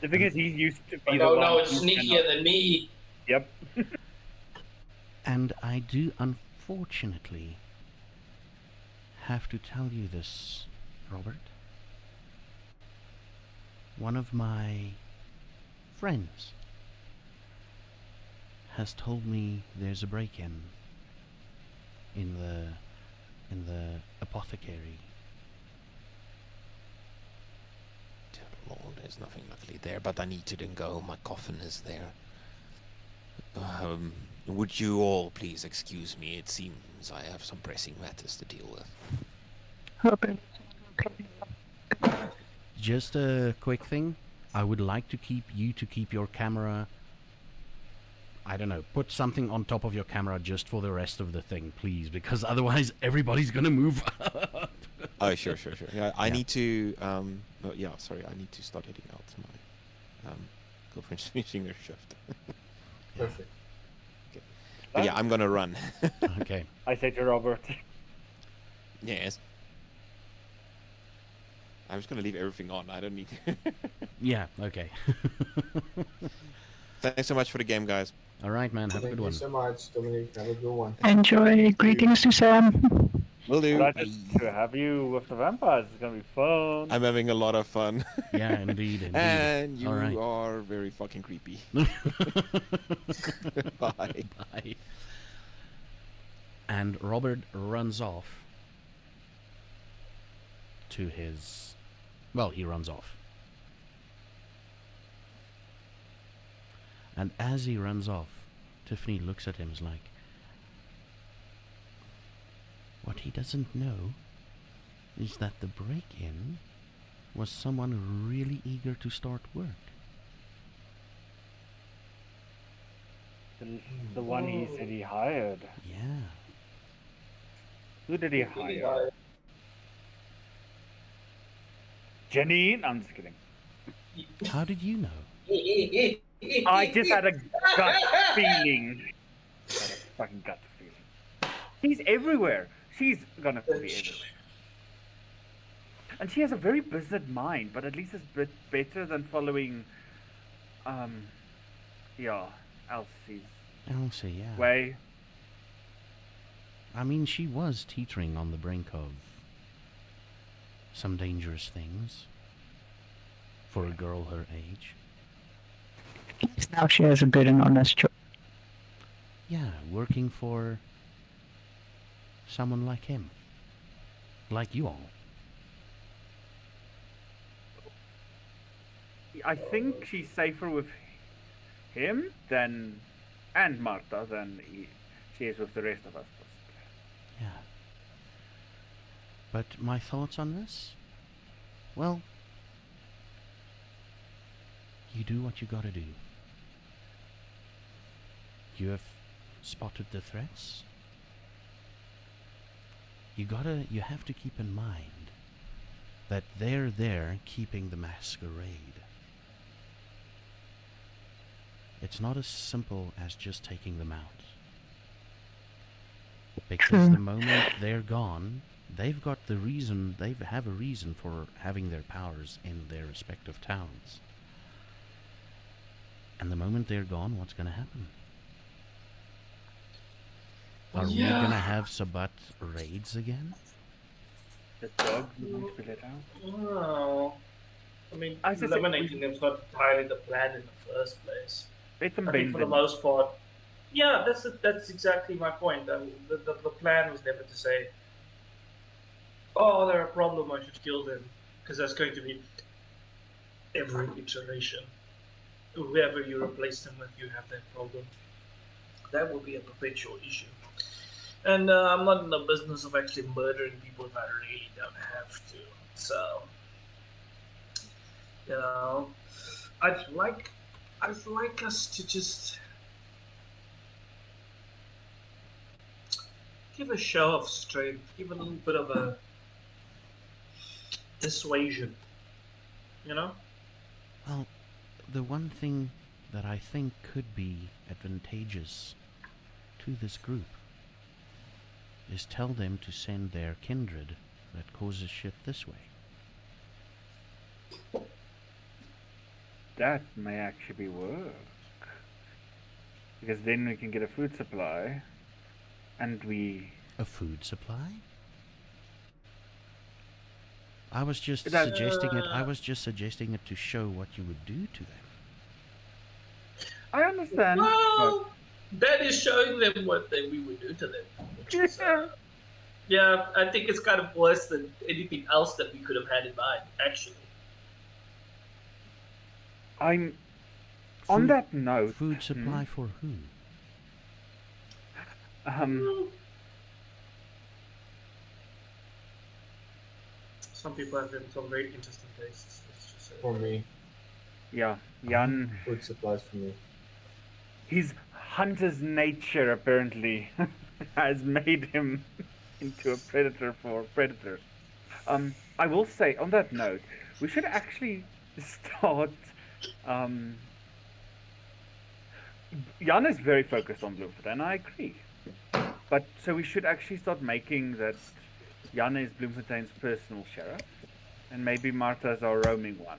The thing is, he's used to be No, the one. no, it's who sneakier cannot- than me. Yep. And I do unfortunately have to tell you this, Robert. One of my friends has told me there's a break-in in the apothecary. Dear Lord, there's nothing luckily there, but I need to then go. My coffin is there. Would you all please excuse me? It seems I have some pressing matters to deal with. Just a quick thing. I would like to keep your camera. I don't know, put something on top of your camera just for the rest of the thing, please, because otherwise everybody's gonna move up. Oh, sure. Yeah, I Yeah. need to. I need to start heading out. My girlfriend's finishing her shift. Perfect. But yeah, I'm gonna run. Okay. I say to Robert, Yes. I'm just gonna leave everything on. I don't need. Yeah, okay. Thanks so much for the game, guys. All right, man, have a Thank good you one. so much, Dominic. Have a good one. Enjoy. Greetings to Sam. Will do. delighted to have you with the vampires. It's gonna be fun. I'm having a lot of fun. Yeah, indeed. And you All right. are very fucking creepy. Bye. Bye. And Robert runs off to his... Well, he runs off. And as he runs off, Tiffany looks at him as like... What he doesn't know is that the break-in was someone really eager to start work. The one he said he hired. Yeah. Who did he hire? Janine? I'm just kidding. How did you know? I just had a gut feeling. I had a fucking gut feeling. He's everywhere. She's gonna be everywhere. And she has a very business mind, but at least it's a bit better than following, Elsie's Elsie, yeah. way. I mean, she was teetering on the brink of some dangerous things for a girl her age. Now she has a good and honest job. Yeah, working for someone like him. Like you all. I think she's safer with him and Martha than she is with the rest of us. Yeah. But my thoughts on this? Well, you do what you gotta do. You have spotted the threats. You have to keep in mind that they're there keeping the masquerade. It's not as simple as just taking them out. Because the moment they're gone, they've got the reason, they have a reason for having their powers in their respective towns. And the moment they're gone, what's going to happen? Are we going to have Sabat raids again? The dogs are going to be let out. No. I mean, I just eliminating them's not entirely the plan in the first place. Let them I think bend for the them. most part, yeah, that's exactly my point. The plan was never to say, oh, they're a problem, I should kill them, because that's going to be every iteration. Whoever you replace them with, you have that problem. That will be a perpetual issue. And I'm not in the business of actually murdering people if I really don't have to. So, you know, I'd like, I'd like us to just give a show of strength, give a little bit of a dissuasion, you know? Well, the one thing that I think could be advantageous to this group is tell them to send their kindred that causes shit this way. That may actually work. Because then we can get a food supply, and we... A food supply? I was just That- suggesting it. I was just suggesting it to show what you would do to them. I understand. Well, that is showing them what we would do to them. Which is, yeah, I think it's kind of worse than anything else that we could have had in mind, actually. I'm... On Food- that note... Food supply for who? Some people have some very interesting tastes. Let's just say. For me, Yeah, Jan... food supplies for me. His hunter's nature, apparently, has made him into a predator for predators. I will say, on that note, we should actually start... Jan is very focused on Bloemfontein, and I agree. But, so we should actually start making that Jan is Bloemfontein's personal sheriff, and maybe Martha's our roaming one.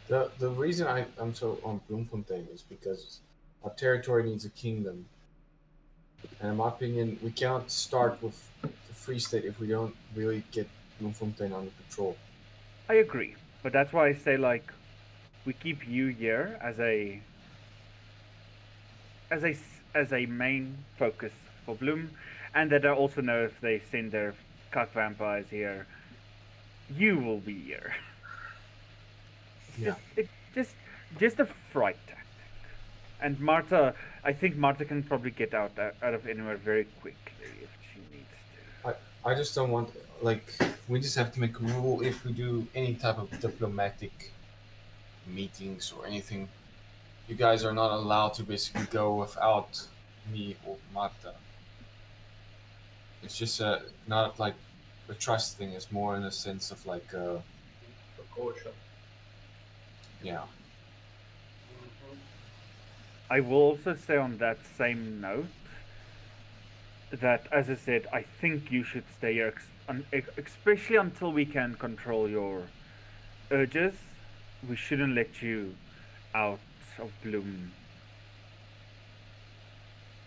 The reason I'm so on Bloemfontein is because our territory needs a kingdom. And in my opinion, we cannot start with the Free State if we don't really get Bloemfontein under control. I agree, but that's why I say, like, we keep you here as a main focus for Bloom, and that I also know if they send their cuck vampires here, you will be here. Just a fright tactic. And Martha, I think Martha can probably get out of anywhere very quickly if she needs to. I just don't want, like, we just have to make a rule if we do any type of diplomatic meetings or anything. You guys are not allowed to basically go without me or Marta. It's just not like a trust thing. It's more in a sense of like Precaution. yeah. I will also say on that same note that, as I said, I think you should stay here, especially until we can control your urges. We shouldn't let you out of Bloom.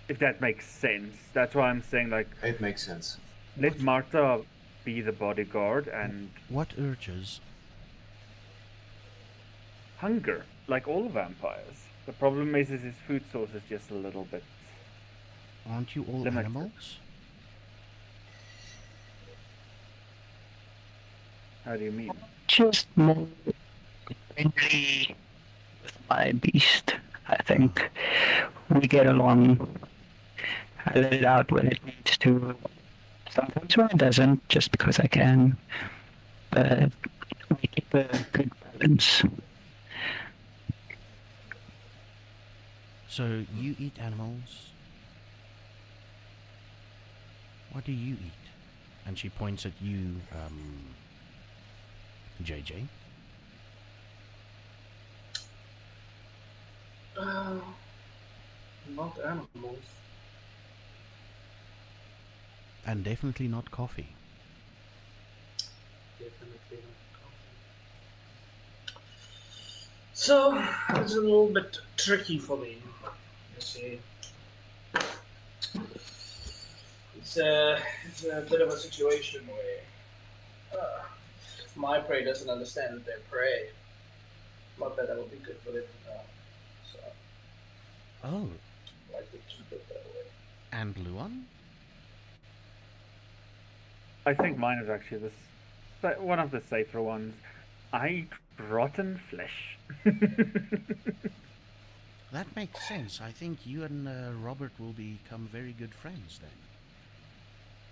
If that makes sense. That's why I'm saying, like, It makes sense. let Martha be the bodyguard and What urges? hunger, like all vampires. The problem is his food source is just a little bit. Aren't you all Limited. animals? How do you mean? Just more friendly with my beast, I think. We get along. I let it out when it needs to. Sometimes when it doesn't, just because I can. But we keep a good balance. So you eat animals. What do you eat? And she points at you, JJ. Not animals. And definitely not coffee. Definitely not coffee. So it's a little bit tricky for me. You see, it's a bit of a situation where my prey doesn't understand that they're prey. Not that that would be good for them to know. So Oh, I like to keep it that way. and Luan? I think mine is actually one of the safer ones. I eat rotten flesh. That makes sense. I think you and Robert will become very good friends then.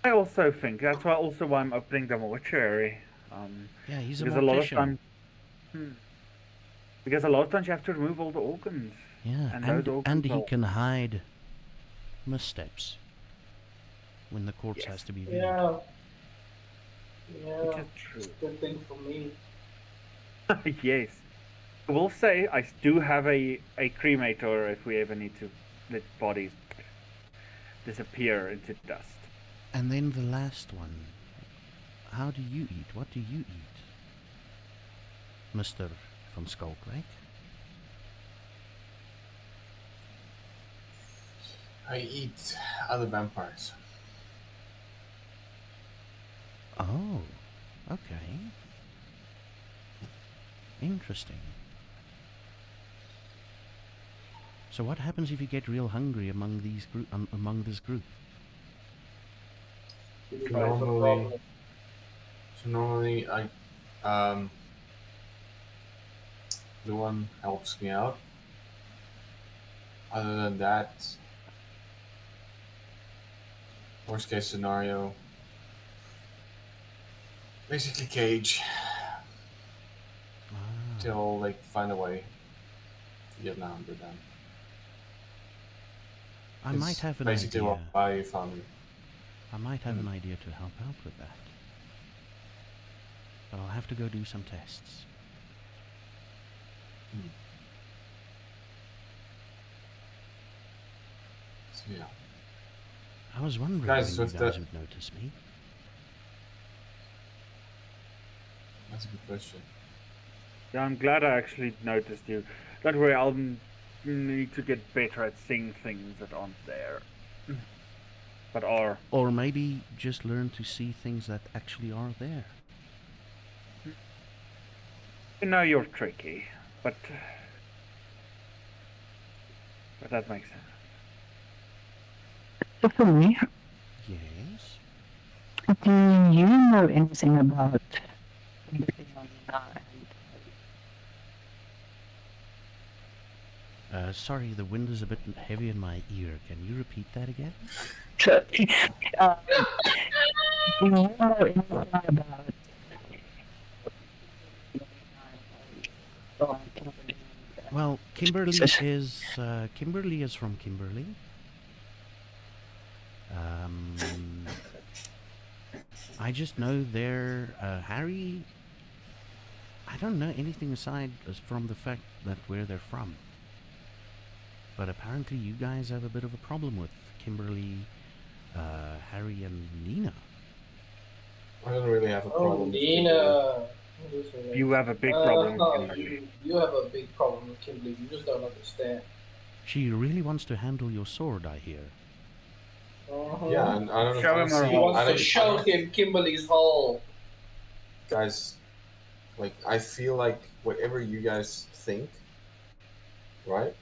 I also think that's why I'm opening the mortuary. Yeah, he's a Because a lot of mortician. times, because a lot of times you have to remove all the organs. Yeah, And and those organs he are- can hide missteps when the corpse has to be viewed. Yeah. Which Yeah. is true. Good thing for me. Yes. I will say I do have a cremator if we ever need to let bodies disappear into dust. And then the last one. How do you eat? What do you eat, Mr. van Skalkwijk? I eat other vampires. Oh, okay. Interesting. So what happens if you get real hungry among among this group? Normally I the one helps me out. Other than that, worst case scenario, basically cage till they find a way to get my hunger down. I might have an basically idea. what I found me. I might have an idea to help out with that. But I'll have to go do some tests. So yeah. I was wondering Guys, when you with guys the- would notice me. That's a good question. Yeah, I'm glad I actually noticed you. Don't worry, I'll need to get better at seeing things that aren't there. But are. Or maybe just learn to see things that actually are there. You know you're tricky, but that makes sense. So for me, Yes. do you know anything about Sorry, the wind is a bit heavy in my ear. Can you repeat that again? So, do you know anything about Well, Kimberly Sis- is from Kimberly. I just know they're Harry. I don't know anything aside from the fact that where they're from. But apparently, you guys have a bit of a problem with Kimberly, Harry, and Nina. I don't really have a problem. Oh, with Nina. You have a big problem with Kimberly. You have a big problem with Kimberly. You just don't understand. She really wants to handle your sword, I hear. Uh-huh. Yeah, and I don't know. Show him honestly, her He hole. wants I to don't- show him Kimberly's hole. guys, like I feel like whatever you guys think, right?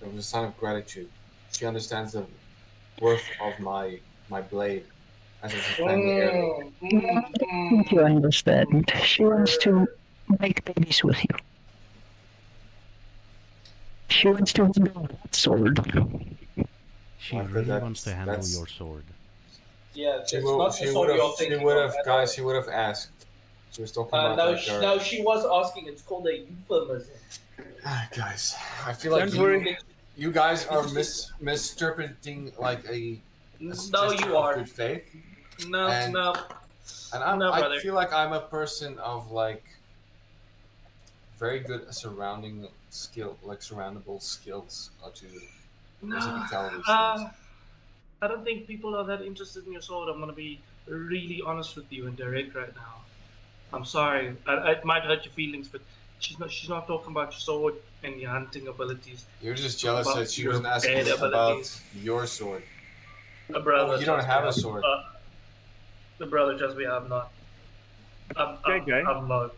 It was a sign of gratitude. She understands the worth of my blade as a family heirloom. I think you understand. She wants to make babies with you. She wants to handle that sword. She Well, really wants to handle that's- your sword. Yeah, it's She not the sort you're would thinking have, of at guys. all. She would have asked. She was talking about No, like her. no, she was asking. It's called a euphemism. Guys, I feel like Don't worry. you guys are misinterpreting like a No, gesture you of are. good faith, No, And- no. and No, I brother. feel like I'm a person of like very good surrounding skill, like surroundable skills to basically tell these things. I don't think people are that interested in your sword. I'm gonna be really honest with you and direct right now. I'm sorry. It might hurt your feelings, but she's not talking about your sword and your hunting abilities. You're just jealous About that she your wasn't asking bad about abilities. your sword. Brother, You don't trust have me, a sword. The brother, trust me, I'm not. JJ? I'm not.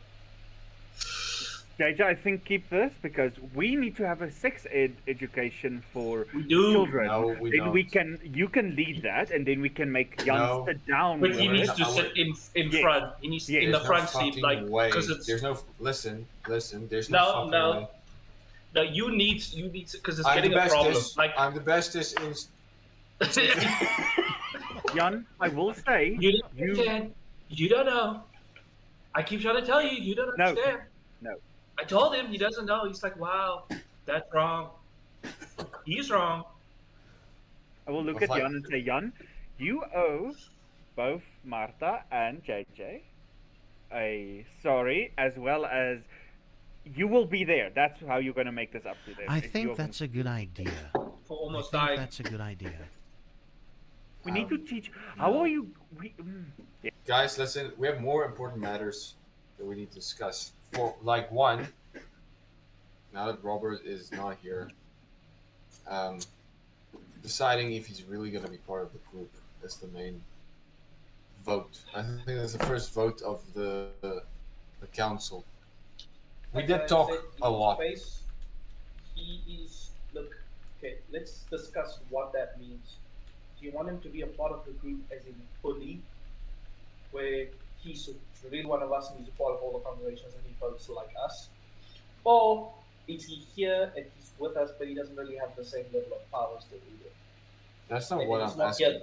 JJ, I think keep this because we need to have a sex ed education for We do. children. No, we Then don't. you can lead that, and then we can make Jan No. sit down. But with he it. needs to I sit in Yes. front. He needs Yes. in There's the front no seat, fucking like way. because it's There's no listen. There's No, no fucking no. way. No, you need because it's I'm getting the a problem. bestest. Like I'm the bestest in. Jan, I will say, you don't understand. You don't know. I keep trying to tell you. You don't No. understand. No. I told him. He doesn't know. He's like, wow, that's wrong. He's wrong. I will look at Jan and say, Jan, you owe both Marta and JJ a sorry, as well as you will be there. That's how you're going to make this up to them. I if think you're that's a good idea. For almost I think dying. that's a good idea. We need to teach. How are you? Yeah. Guys, listen. We have more important matters that we need to discuss. For like one, now that Robert is not here, deciding if he's really going to be part of the group. That's the main vote. I think that's the first vote of the council. We did talk a lot. He is. Look, okay. Let's discuss what that means. Do you want him to be a part of the group as in fully, where he's really one of us and he's a part of all the conversations and he votes like us? Or is he here and he's with us but he doesn't really have the same level of powers that we do? That's not And what he's I'm not asking. yet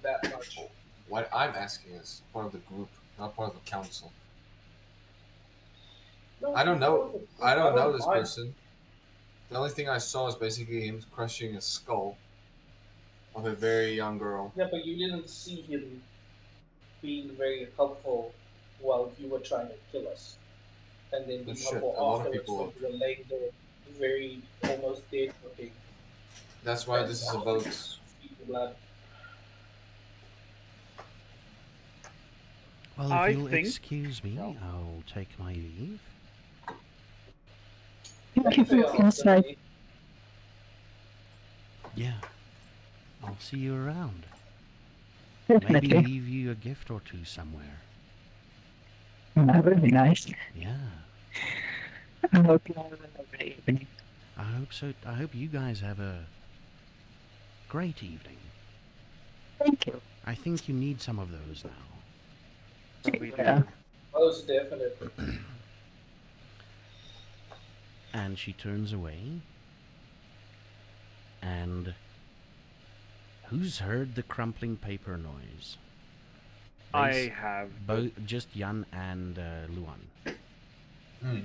that much. What I'm asking is part of the group, not part of the council. No, I don't know. I don't know this mind. person. The only thing I saw is basically him crushing a skull of a very young girl. Yeah, but you didn't see him being very helpful while you were trying to kill us. And then being Shit, helpful a lot of afterwards people when you were laying there very almost dead looking. That's why this is a vote. Blood. Well, I if you'll think- excuse me, I'll take my leave. Thank you for your insight. Yeah. I'll see you around. Maybe Definitely. leave you a gift or two somewhere. That would be nice. Yeah. I hope you have a lovely evening. I hope so. I hope you guys have a great evening. Thank you. I think you need some of those now. Yeah. Most definitely. And she turns away. And who's heard the crumpling paper noise? I have. Both, just Jan and Luan.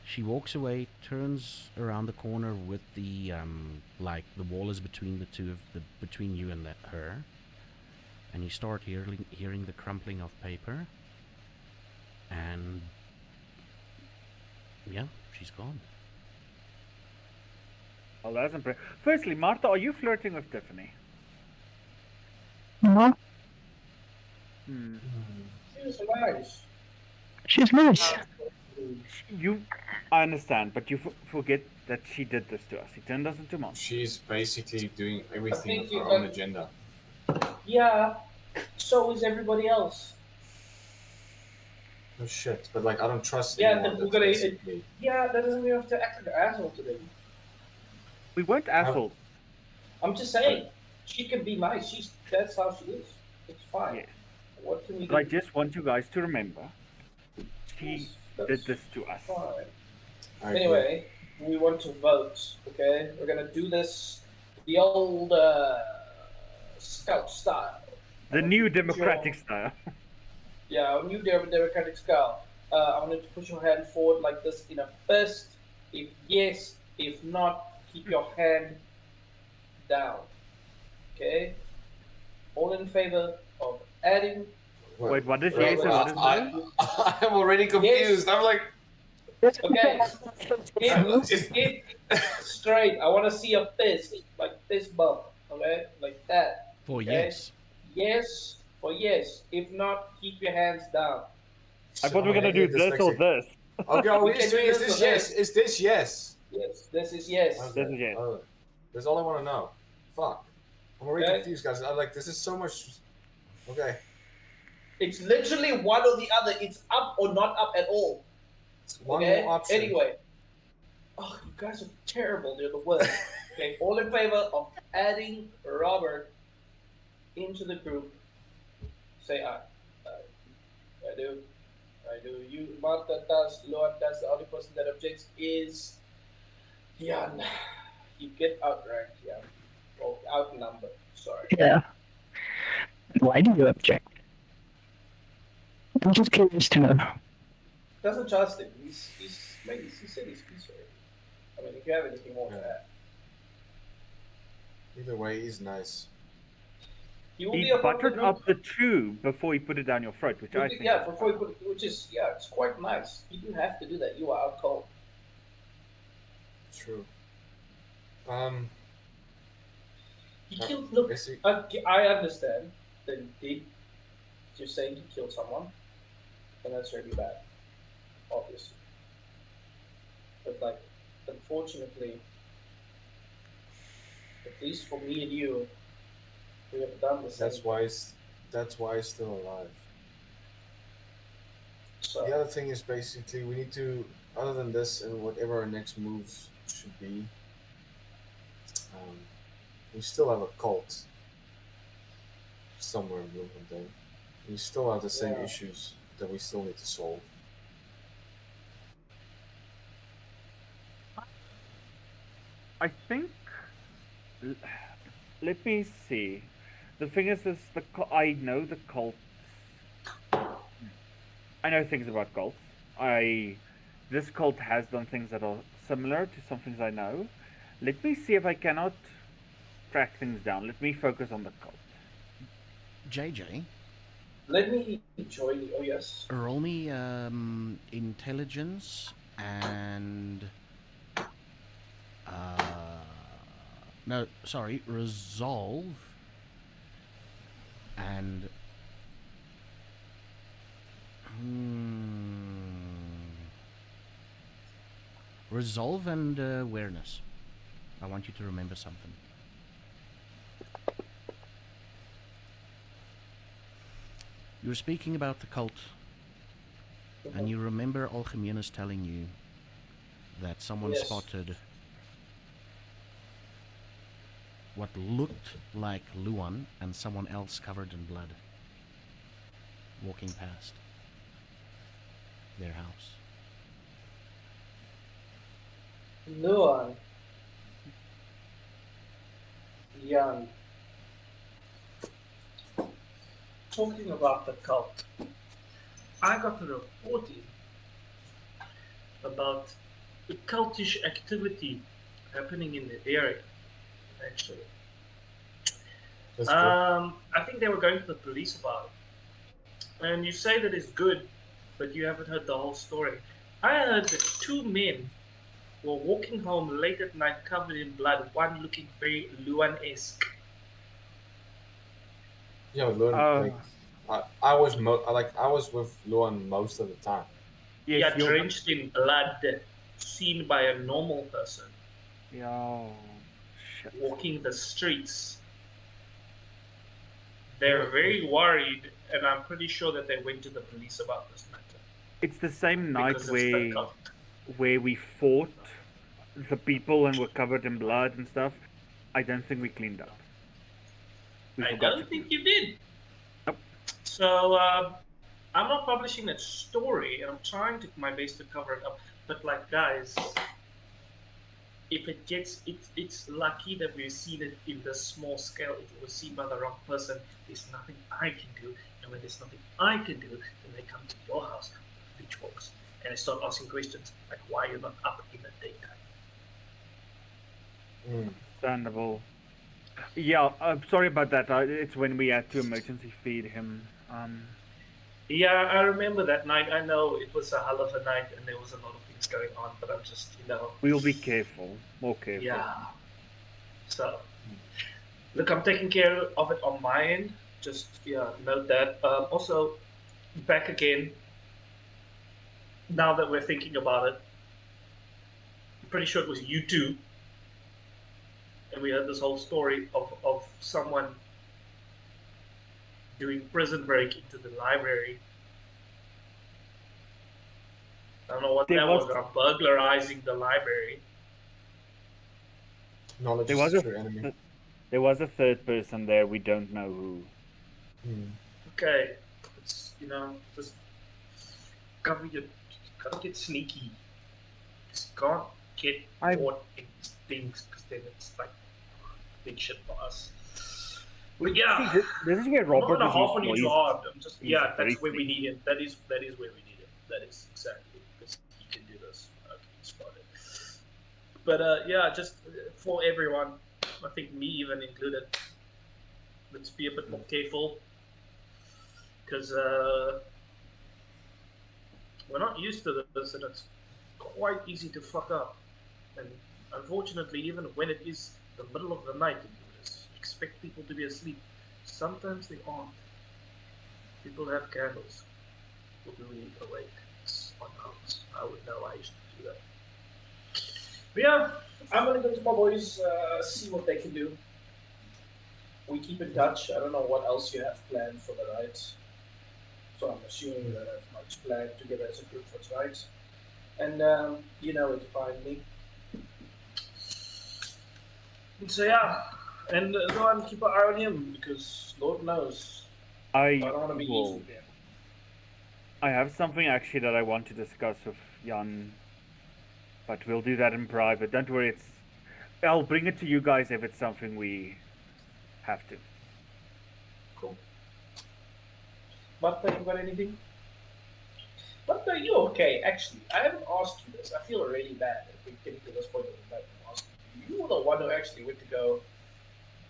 She walks away, turns around the corner with the like the wall is between the two of between you and her, and you start hearing the crumpling of paper, and yeah, she's gone. Oh, that's impressive. Firstly, Martha, are you flirting with Tiffany? No, She's nice. she's nice. I understand, but you forget that she did this to us. She turned us into monsters. She's basically doing everything with think her you own got- agenda. Yeah, so is everybody else. No shit, but like I don't trust Yeah, anyone. then we're That's gonna- basically. Yeah, that doesn't mean you have to act like an asshole today. We weren't assholes. I'm just saying, she can be nice. That's how she is. It's fine. Yeah. What can we do? But I just want you guys to remember, she Yes, did that's this to us. fine. I agree. Anyway, we want to vote, okay? We're gonna do this the old scout style. The new democratic style. Yeah, new democratic style. I want you to put your hand forward like this in a fist. If yes, if not, keep your hand down. Okay? All in favor of adding. Wait, what is yes and what is no? I'm already confused. I'm like, Okay. If straight, I want to see a fist, like this bump, okay? Like that. For Okay. yes. Yes for yes. If not, keep your hands down. I thought we were gonna do this or this. Okay, are we We just can doing do is this this or yes? that. Is this yes? Yes, this is yes. Okay. This is yes. Oh, that's all I want to know. Fuck. I'm already Okay. confused, guys. I'm like, this is so much. Okay. It's literally one or the other. It's up or not up at all. It's one Okay? more option. Anyway. Oh, you guys are terrible. They're the worst. Okay, all in favor of adding Robert into the group. Say aye. Aye. I do. I do. You, Martha does. Lord does. The only person that objects is Yeah, you get outranked, yeah. Or outnumbered, sorry. Yeah. Why do you object? I'm just curious to know. Doesn't trust him. He said he's peace already. I mean, if you have anything more to Yeah. add. Either way, he's nice. He will He be a part of the buttered group. up the tube before he put it down your throat, which I think. Yeah, before you put it, which is, yeah, it's quite nice. You didn't have to do that. You are out cold. True. He killed, look, I understand that you're saying he killed someone, and that's really bad, obviously. But, like, unfortunately, at least for me and you, we have done the same. That's why he's still alive. So, The other thing is basically we need to, other than this and whatever our next moves should be, we still have a cult somewhere in Bloemfontein. We still have the same issues that we still need to solve. I think. Let me see. The thing is, I know the cults. I know things about cults. This cult has done things that are similar to some things I know. Let me see if I cannot track things down. Let me focus on the cult. JJ, let me join you. Oh, yes. roll me intelligence and no, sorry, resolve and resolve and awareness. I want you to remember something. You were speaking about the cult, and you remember Alchemianus telling you that someone spotted what looked like Luan and someone else covered in blood walking past their house. Luan. Young. Talking about the cult, I got a report in about the cultish activity happening in the area, actually. I think they were going to the police about it. And you say that it's good, but you haven't heard the whole story. I heard that two men were walking home late at night covered in blood, one looking very Luan-esque. Yeah, Luan. I was with Luan most of the time. Yes, yeah, drenched in blood, seen by a normal person. Yeah. Shit. Walking the streets. They're very worried, and I'm pretty sure that they went to the police about this matter. It's the same night where we fought the people and were covered in blood and stuff. I don't think we cleaned up. I don't think you did. Nope. So I'm not publishing that story, and I'm trying to my best to cover it up. But like, guys, if it gets, it's lucky that we've seen it in this small scale. If it was seen by the wrong person, there's nothing I can do. And when there's nothing I can do, then they come to your house with pitchforks and they start asking questions like, why you're not up in the daytime. Understandable. Yeah, I'm sorry about that. It's when we had to emergency feed him. Yeah, I remember that night. I know it was a hell of a night and there was a lot of things going on, but I'm just, We'll be careful. More careful. Yeah. So, look, I'm taking care of it on my end. Just, note that. Also, back again, now that we're thinking about it, I'm pretty sure it was you two. And we heard this whole story of someone doing prison break into the library. I don't know what that was. Burglarizing the library. Knowledge is a true enemy. There was a third person there. We don't know who. Okay, it's just gotta get sneaky. Just can't get I'm- caught in things, because then it's like big shit for us. But yeah, This is where I'm not Robert gonna is harp on you useful. hard. I'm just he's yeah, very that's where we sweet. need him. That is where we need him. That is exactly because he can do this. He's got it. But yeah, just for everyone, I think me even included. Let's be a bit more careful because we're not used to this, and it's quite easy to fuck up. And unfortunately, even when it is the middle of the night and you would expect people to be asleep, sometimes they aren't. People have candles. People do be awake. It's on house. I would know. I used to do that. But yeah, I'm gonna go to my boys, see what they can do. We keep in touch. I don't know what else you have planned for the night. So I'm assuming you don't have much planned together as a group for tonight. And you know where to find me. And so yeah, and go and keep an eye on him because Lord knows I don't want to be will. easy there. I have something actually that I want to discuss with Jan, but we'll do that in private. Don't worry, I'll bring it to you guys if it's something we have to. Cool. Martha, you got anything? Martha, are you okay? Actually, I haven't asked you this. I feel really bad that we're getting to this point of the night and asking you. You were the one who actually went to go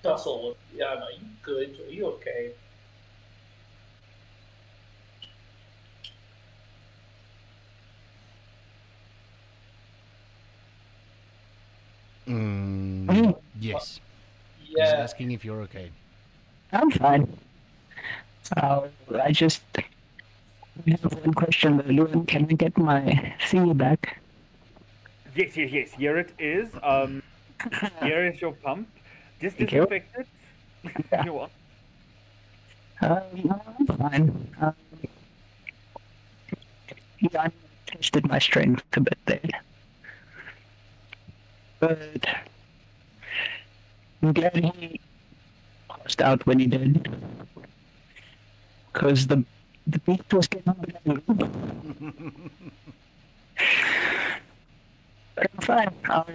tussle with. Yeah, no, you good? Are you okay? Yes. He's Yeah. asking if you're okay. I'm fine. I just have one question, Luan. Can I get my thingy back? Yes. Here it is. Here is your pump. Just Thank you. disinfect it. Yeah. You want? No, I'm fine. Yeah, I tested my strength a bit there. But I'm glad he passed out when he did. Because the beat was getting better. But I'm fine. I'll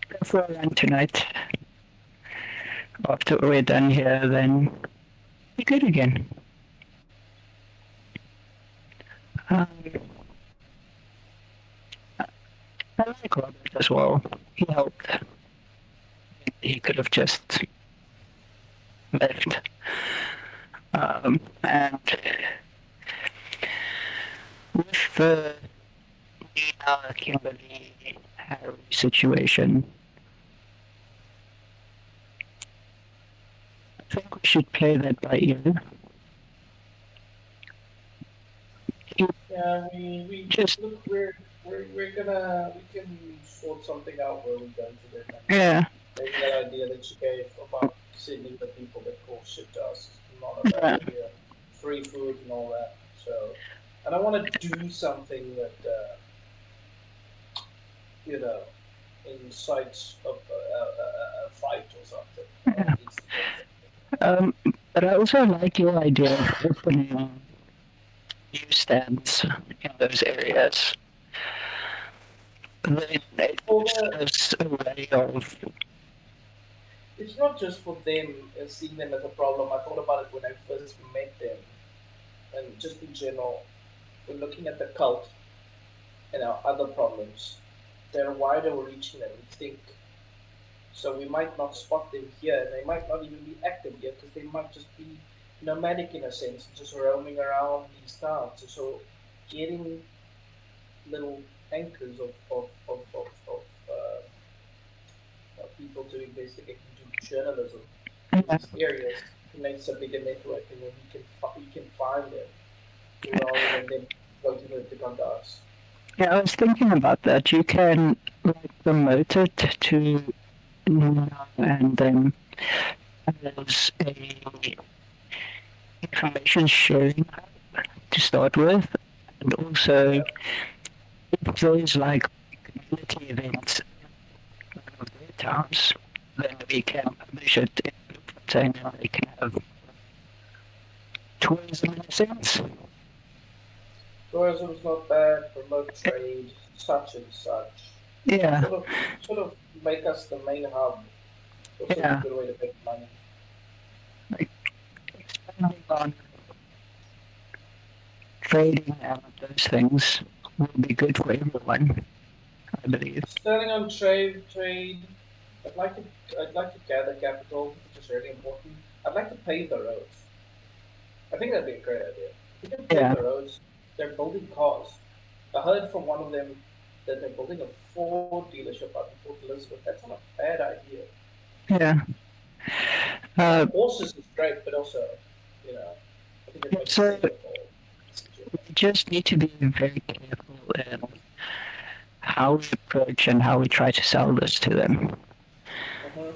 go for a run tonight. After we're done here, then be good again. I like Robert as well. He helped. He could have just left. And with the Nina, Kimberly, Harry situation, I think we should play that by ear. Yeah, we Just- look. We can sort something out where we go to them. Yeah. Maybe that idea that you gave about sending the people that call shit to us is not a bad idea. Free food and all that. So, and I want to do something that you know, incites a fight or something. Yeah. But I also like your idea of opening newsstands in those areas. Then it gives us a way of. It's not just for them seeing them as a problem. I thought about it when I first met them, and just in general, when looking at the cult and our other problems, they're wider reaching than we think. So we might not spot them here, and they might not even be active here because they might just be nomadic in a sense, just roaming around these towns. So getting little anchors of people to investigate and do journalism in these areas makes a bigger network, and then we can find them rather than them going to come to us. Yeah, I was thinking about that. You can promote it to Nina and then as a information sharing hub to start with, and also if there's community events in one of their towns, then we can publish it in Bloemfontein and we can have tourism in a sense. Tourism's not bad, promote trade, such and such. Yeah. Sort of make us the main hub. Also Yeah. a good way to make money. Expanding on trading and those things will be good for everyone, I believe. Starting on trade. I'd like to gather capital, which is really important. I'd like to pave the roads. I think that'd be a great idea. If you can pave Yeah. the roads, they're building cars. I heard from one of them that they're building a Ford dealership up in Port Elizabeth. That's not a bad idea. Yeah. Horses is great, but also, I think it makes So- sense for We just need to be very careful in how we approach and how we try to sell this to them. uh-huh.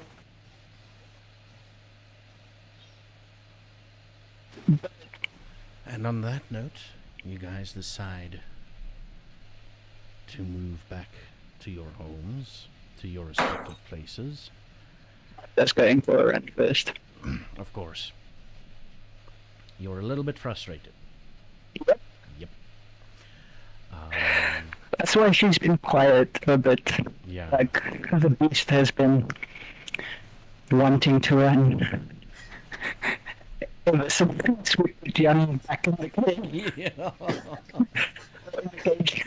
And on that note, you guys decide to move back to your homes, to your respective places. That's going for a run first. Of course. You're a little bit frustrated. Yep. Yep. That's why she's been quiet a bit. Yeah. Like, the beast has been wanting to run. Ever since we put Jan back in the cage. Yeah. In the cage.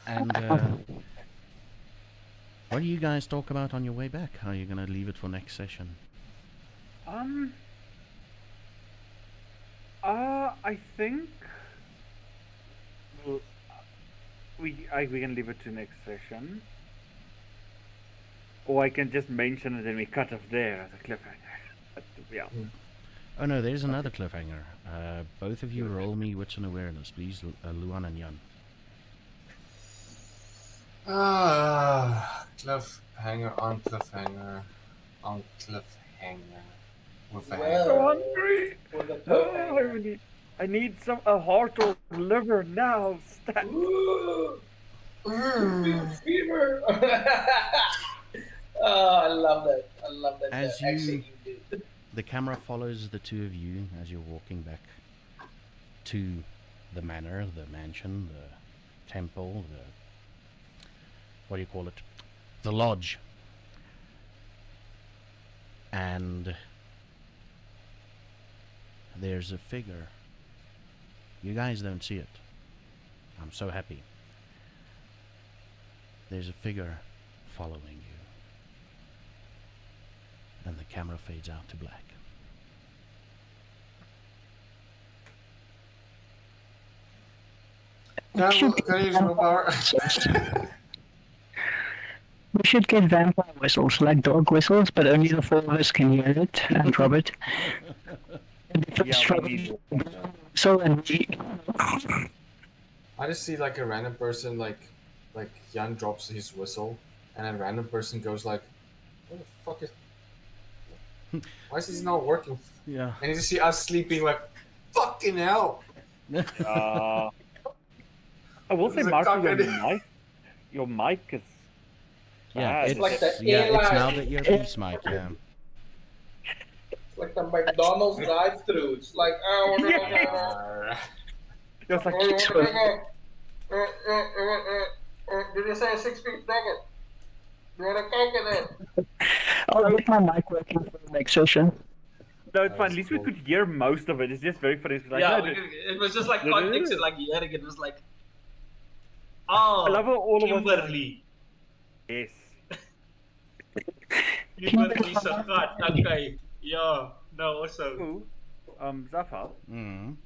And what do you guys talk about on your way back? How are you gonna leave it for next session? I think we can leave it to next session, or I can just mention it and we cut off there as a cliffhanger. But, yeah. Oh no, there's another cliffhanger. Both of you roll me wits and awareness, please, Luan and Jan. Cliffhanger on cliffhanger on cliffhanger. With a Well, So hungry. with a Oh, I need a heart or liver now. Stat. Ooh, fever. Oh, I love that. I love that. As Actually, you did. The camera follows the two of you as you're walking back to the manor, the mansion, the temple, what do you call it? The lodge. And there's a figure. You guys don't see it. I'm so happy. There's a figure following you. And the camera fades out to black. Can you use my power? We should get vampire whistles, like dog whistles, but only the four of us can hear it, and Robert. And if it's Yeah, we need so and we... I just see like a random person, like Jan drops his whistle, and a random person goes like, "What the fuck is? Why is this not working?" Yeah. And you just see us sleeping like, "Fucking hell!" I will say, There's a Martin, cock your mic is Yeah, bad. it's, like the it's airline. now the earpiece mic, yeah. It's like the McDonald's drive-through. It's like, It's like, did you say a 6-piece nugget? You want a Coke in it? I'll get my mic working for the next session. no, it's fine. At least we could hear most of it. It's just very funny. It's like, Yeah, no, it was just like No, no, no, context no. and like hearing it was like, oh, I love how all of us. Kimberly. Yes. Kimberly Sagat. Okay. Yeah. No, also. Who? Zaffa. Mm.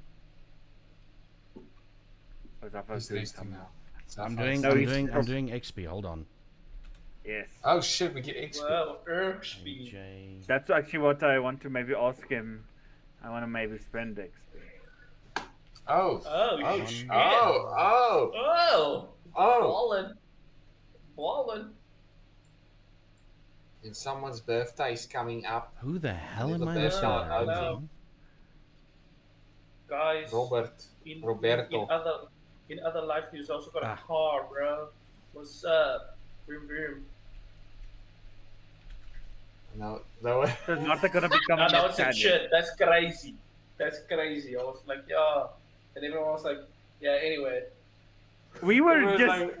Oh, Zaffa's He's doing tasting something. now. I'm Zaffa doing is- I'm doing XP. Hold on. Yes. Oh shit, we get XP. Well, Irksby. AJ. That's actually what I want to maybe ask him. I want to maybe spend XP. Oh. Oh, shit. Oh. Oh. Oh. Ballin'. And someone's birthday is coming up. Who the hell am Little I bit. missing? I out know. on? Guys. Robert. In Roberto. other life, he's also got a Ah. car, bro. What's up? Vroom vroom. No. So is Martha gonna become No, an no, it's a Italian? shit. That's crazy. That's crazy. I was like, yeah. And everyone was like, yeah, anyway. We were It was just like-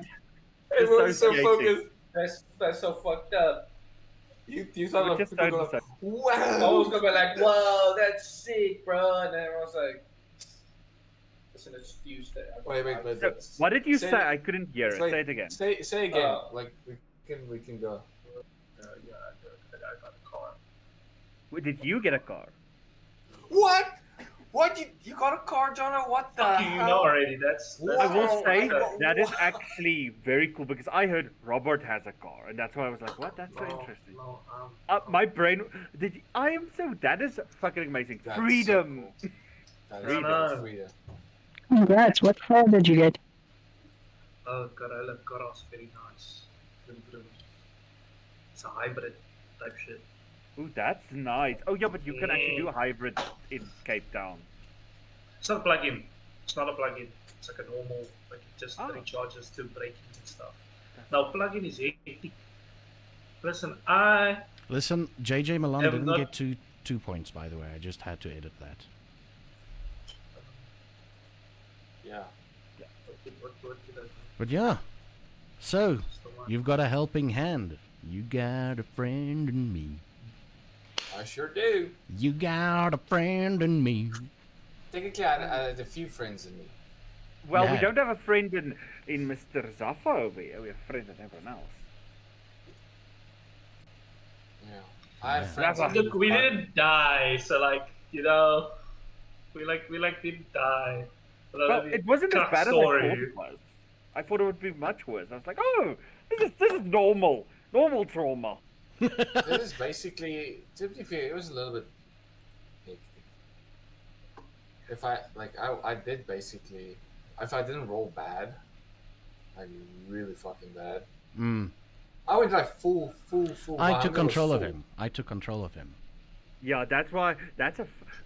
Everyone's so Dissociating. focused. That's so fucked up. You thought We're of just people so going, dissociating. I wow. was gonna be like, "Whoa, that's sick, bro," and then everyone's like, "It's an excuse that." Wait, So, that's... what did you say say? it- I couldn't hear it. Say- Say it again. Say again. Uh, Like we can go. Yeah, I got a car. Did you get a car? What? What? You got a car, John? What the Fuck you, you know hell? already. That's I will Wow, say I- that is actually very cool because I heard Robert has a car, and that's why I was like, "What? That's so interesting." No, My brain did. I am so. That is fucking amazing. That's so Freedom. cool. That Freedom. is freedom. Congrats. What car did you get? Oh god, I love Goros, very nice. Vroom, vroom. It's a hybrid type shit. Ooh, that's nice. Oh yeah, but you can actually do a hybrid in Cape Town. It's not a plug-in. It's not a plug-in. It's like a normal, like it just Ah. recharges to braking and stuff. Now plug-in is hectic. Listen, I Listen, JJ Milan Have didn't not- get two points, by the way. I just had to edit that. Yeah. what did I do? But yeah. So, It's the one. you've got a helping hand. You got a friend in me. I sure do. You got a friend in me. Technically, I had a few friends in me. Well, we Yeah. don't have a friend in Mr. Zaffa over here. We have a friend in everyone else. Yeah. I had Yeah. friends. Zaffa. in me, Look, we but- didn't die, so like you know, we didn't die. But Well, it wasn't as cut bad as I story. thought it was. I thought it would be much worse. I was like, "Oh, this is normal trauma." This is basically, to be fair, it was a little bit hectic. If I did basically, if I didn't roll bad, like really fucking bad, Mm. I went like full. I took control of full. him. I took control of him. Yeah, that's why.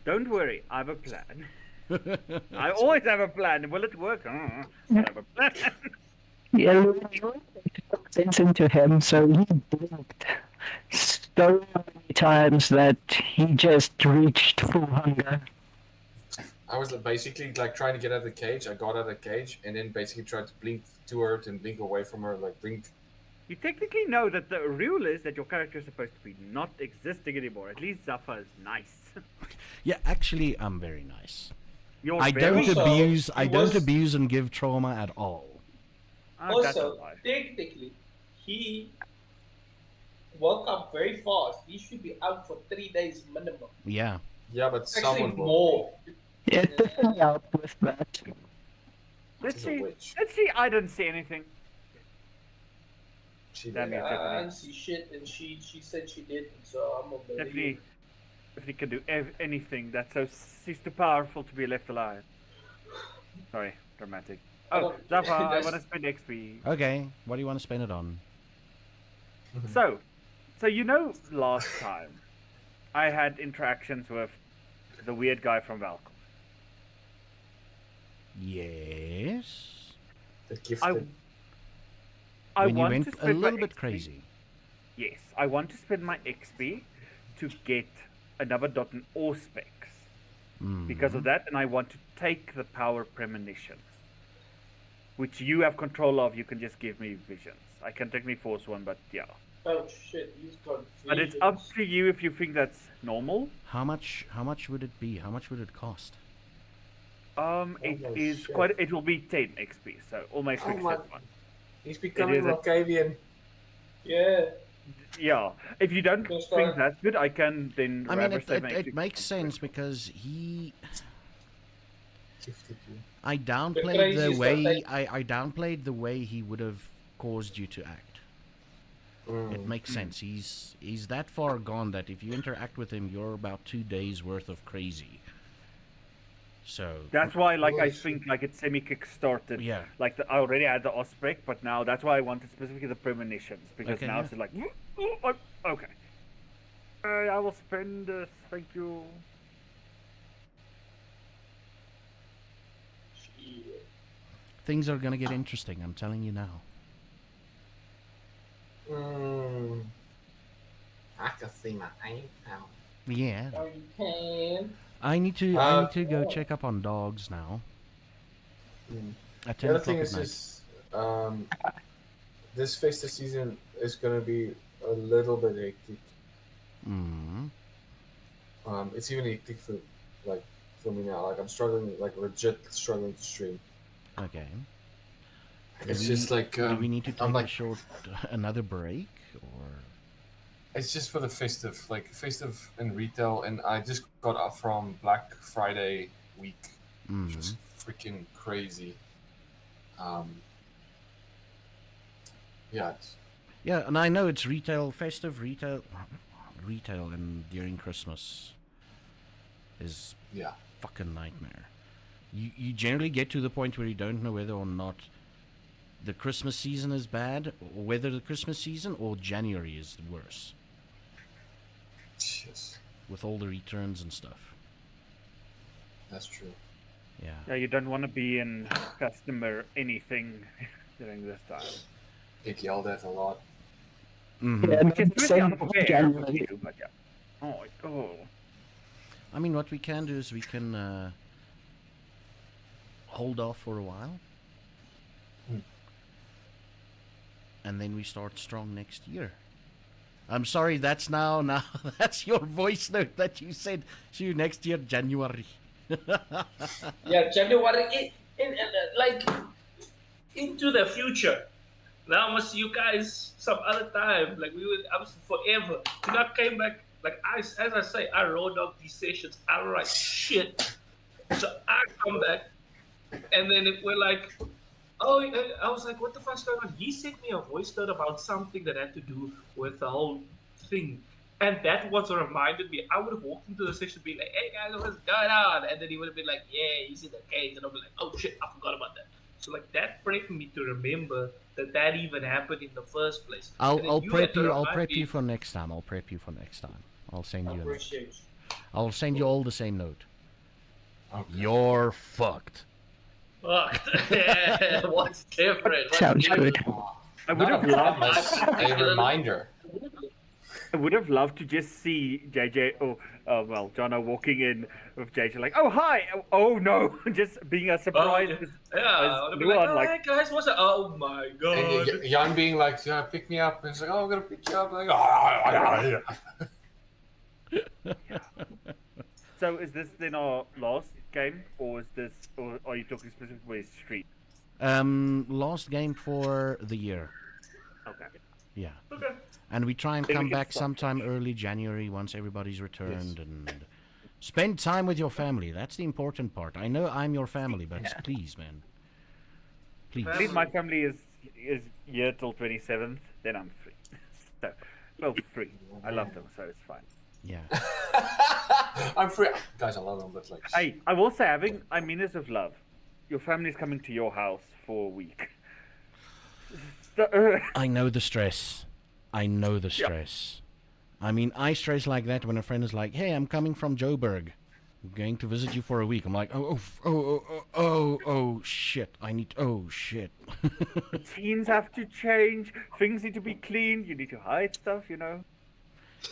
Don't worry, I have a plan. I always have a plan. Will it work? I have a plan. Yeah, you took sense into him, so he blinked so many times that he just reached full hunger. I was basically like trying to get out of the cage. I got out of the cage and then basically tried to blink to her and blink away from her, like blink. You technically know that the rule is that your character is supposed to be not existing anymore. At least Zaffa is nice. Yeah, actually, I'm very nice. You're I very don't Also, abuse. I he don't was- abuse and give trauma at all. That's a Also, lie. technically, he woke up very fast. He should be out for 3 days minimum. Yeah. Yeah, but Actually, someone will. more. Yeah, it doesn't help with that. Let's She's a see. witch. Let's see. I didn't see anything. She Damn did. it. I didn't see shit, and she said she didn't, so I'm gonna believe Definitely, it. if he can do anything, that's so she's too powerful to be left alive. Sorry, dramatic. I Oh, don't- Zaffa, I that's- want to spend XP. Okay. What do you want to spend it on? So you know, last time I had interactions with the weird guy from Valcom. Yes. The gifted. I When you want went to a spend my little bit XP crazy. Yes, I want to spend my XP to get another dot and ore specs. Because of that, and I want to take the power premonition, which you have control of. You can just give me visions. I can technically force one, but yeah. Oh shit, he's got But it's up to you if you think that's normal. How much would it be? How much would it cost? It Oh, is shit. quite. It will be 10 XP, so almost Oh fixed my- that one. He's becoming is a- Rockavian. Yeah. Yeah, if you don't Just think like- that's good, I can then. I mean, rather it, save it, my it XP makes from sense because he. Gifted you. I downplayed crazy the is way that I downplayed the way he would have caused you to act. It makes sense. He's that far gone that if you interact with him, you're about 2 days worth of crazy. So That's why, like, I Oh, think, like, it's semi-kick-started. yeah, Like, I already had the Ospec, but now that's why I wanted specifically the premonitions. Because Okay, now yeah. it's like, okay. I will spend this, thank you. Shit. things are gonna get interesting. I'm telling you now. I can see my aim now. Yeah, Oh, you can. I need to go Oh. check up on dogs now. Mm. At The 10 other thing o'clock is at night. just, this festive season is gonna be a little bit hectic. Mm. It's even hectic for me now. Like I'm struggling, like legit struggling to stream. Okay. It's we, just like do we need to I'm take a like short another break or? it's just for the festive in retail, and I just got up from Black Friday week, which was freaking crazy. Yeah. Yeah, and I know it's festive retail, and during Christmas is Yeah. fucking nightmare. You generally get to the point where you don't know whether or not the Christmas season is bad, or whether the Christmas season or January is worse. Yes, With all the returns and stuff. that's true. Yeah. Yeah, you don't want to be in customer anything during this time. Get yelled at a lot. Mm-hmm. Yeah, Which is no, really same unfair for January. you, but yeah. Oh. I mean, what we can do is we can hold off for a while. And then we start strong next year. I'm sorry, that's now that's your voice note that you said. See you next year, January. Yeah, January, like into the future. Now I must see you guys some other time. Like I was forever. Then I came back. Like as I say, I wrote up these sessions. I write shit. So I come back, and then we're like, oh, I was like, what the fuck's going on? He sent me a voice note about something that had to do with the whole thing. And that was what reminded me. I would have walked into the session and be like, hey guys, what's going on? And then he would have been like, yeah, he's in the cage. And I'll be like, oh shit, I forgot about that. So like that prepped me to remember that even happened in the first place. I'll prep you for next time. I'll send you I'll send you all the same note. Okay. You're fucked. Fucked. What's different? Sounds good. I would have loved A reminder. I would have loved to just see JJ Jono walking in with JJ like, oh hi, oh no, just being a surprise. Yeah, I would be like, hey guys, what's that? Oh my god. And Jan being like, yeah, pick me up. And it's like, oh, I'm gonna pick you up. Like, So is this then our last game, or are you talking specifically Street? Last game for the year. Okay. Yeah. Okay. And we try and Then we come can back start. sometime early January once everybody's returned and spend time with your family. That's the important part. I know I'm your family, but please, man. Please. At least my family is here till 27th, then I'm free. So, well, free. I love them, so it's fine. Yeah. I'm free. Guys, I love them, but like. Hey, I will say, I mean this with love. Your family's coming to your house for a week. I know the stress. I mean, I stress like that when a friend is like, hey, I'm coming from Joburg. I'm going to visit you for a week. I'm like, oh, shit. Shit. Routines have to change. Things need to be clean. You need to hide stuff, you know.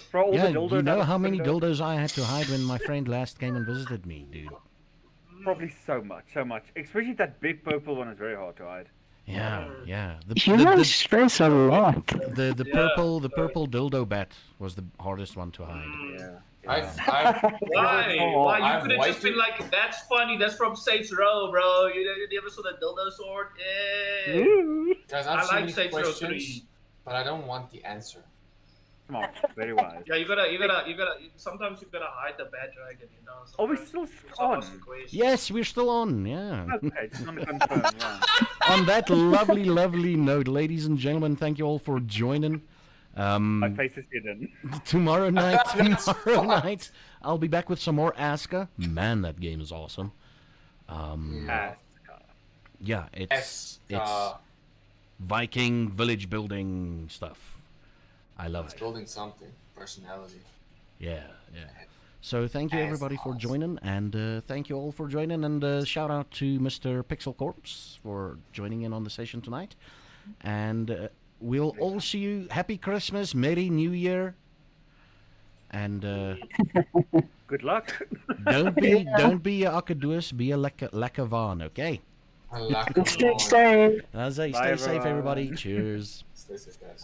For all the dildos you know out how of many window. dildos I had to hide when my friend last came and visited me, dude. Probably so much. Especially that big purple one is very hard to hide. Yeah. Humans stress a lot. The purple dildo bat was the hardest one to hide. Yeah. Why? You I've could have just been waited- like, that's funny, that's from Saints Row, bro. You ever saw the dildo sword? Yeah. Guys, I I have so like many Saints Row questions, 3. but I don't want the answer. Smart. Very wise. Yeah, you gotta. Sometimes you gotta hide the bad dragon, you know. Are we Sometimes still it's on? almost a question. Yes, we're still on, yeah. Okay, just want to confirm. Yeah. On that lovely note, ladies and gentlemen, thank you all for joining. My face is hidden. Tomorrow night, I'll be back with some more Aska. Man, that game is awesome. Yeah, it's Viking village building stuff. I love It's it. building something. Personality. Yeah. So thank you everybody for joining, and thank you all for joining, and shout out to Mr. Pixel Corpse for joining in on the session tonight. And we'll all see you. Happy Christmas, Merry New Year, and Good luck. don't be a Akadoos, be a lekker van, okay? Stay safe. As I Bye, stay safe, everyone. everybody. Cheers. Stay safe, guys.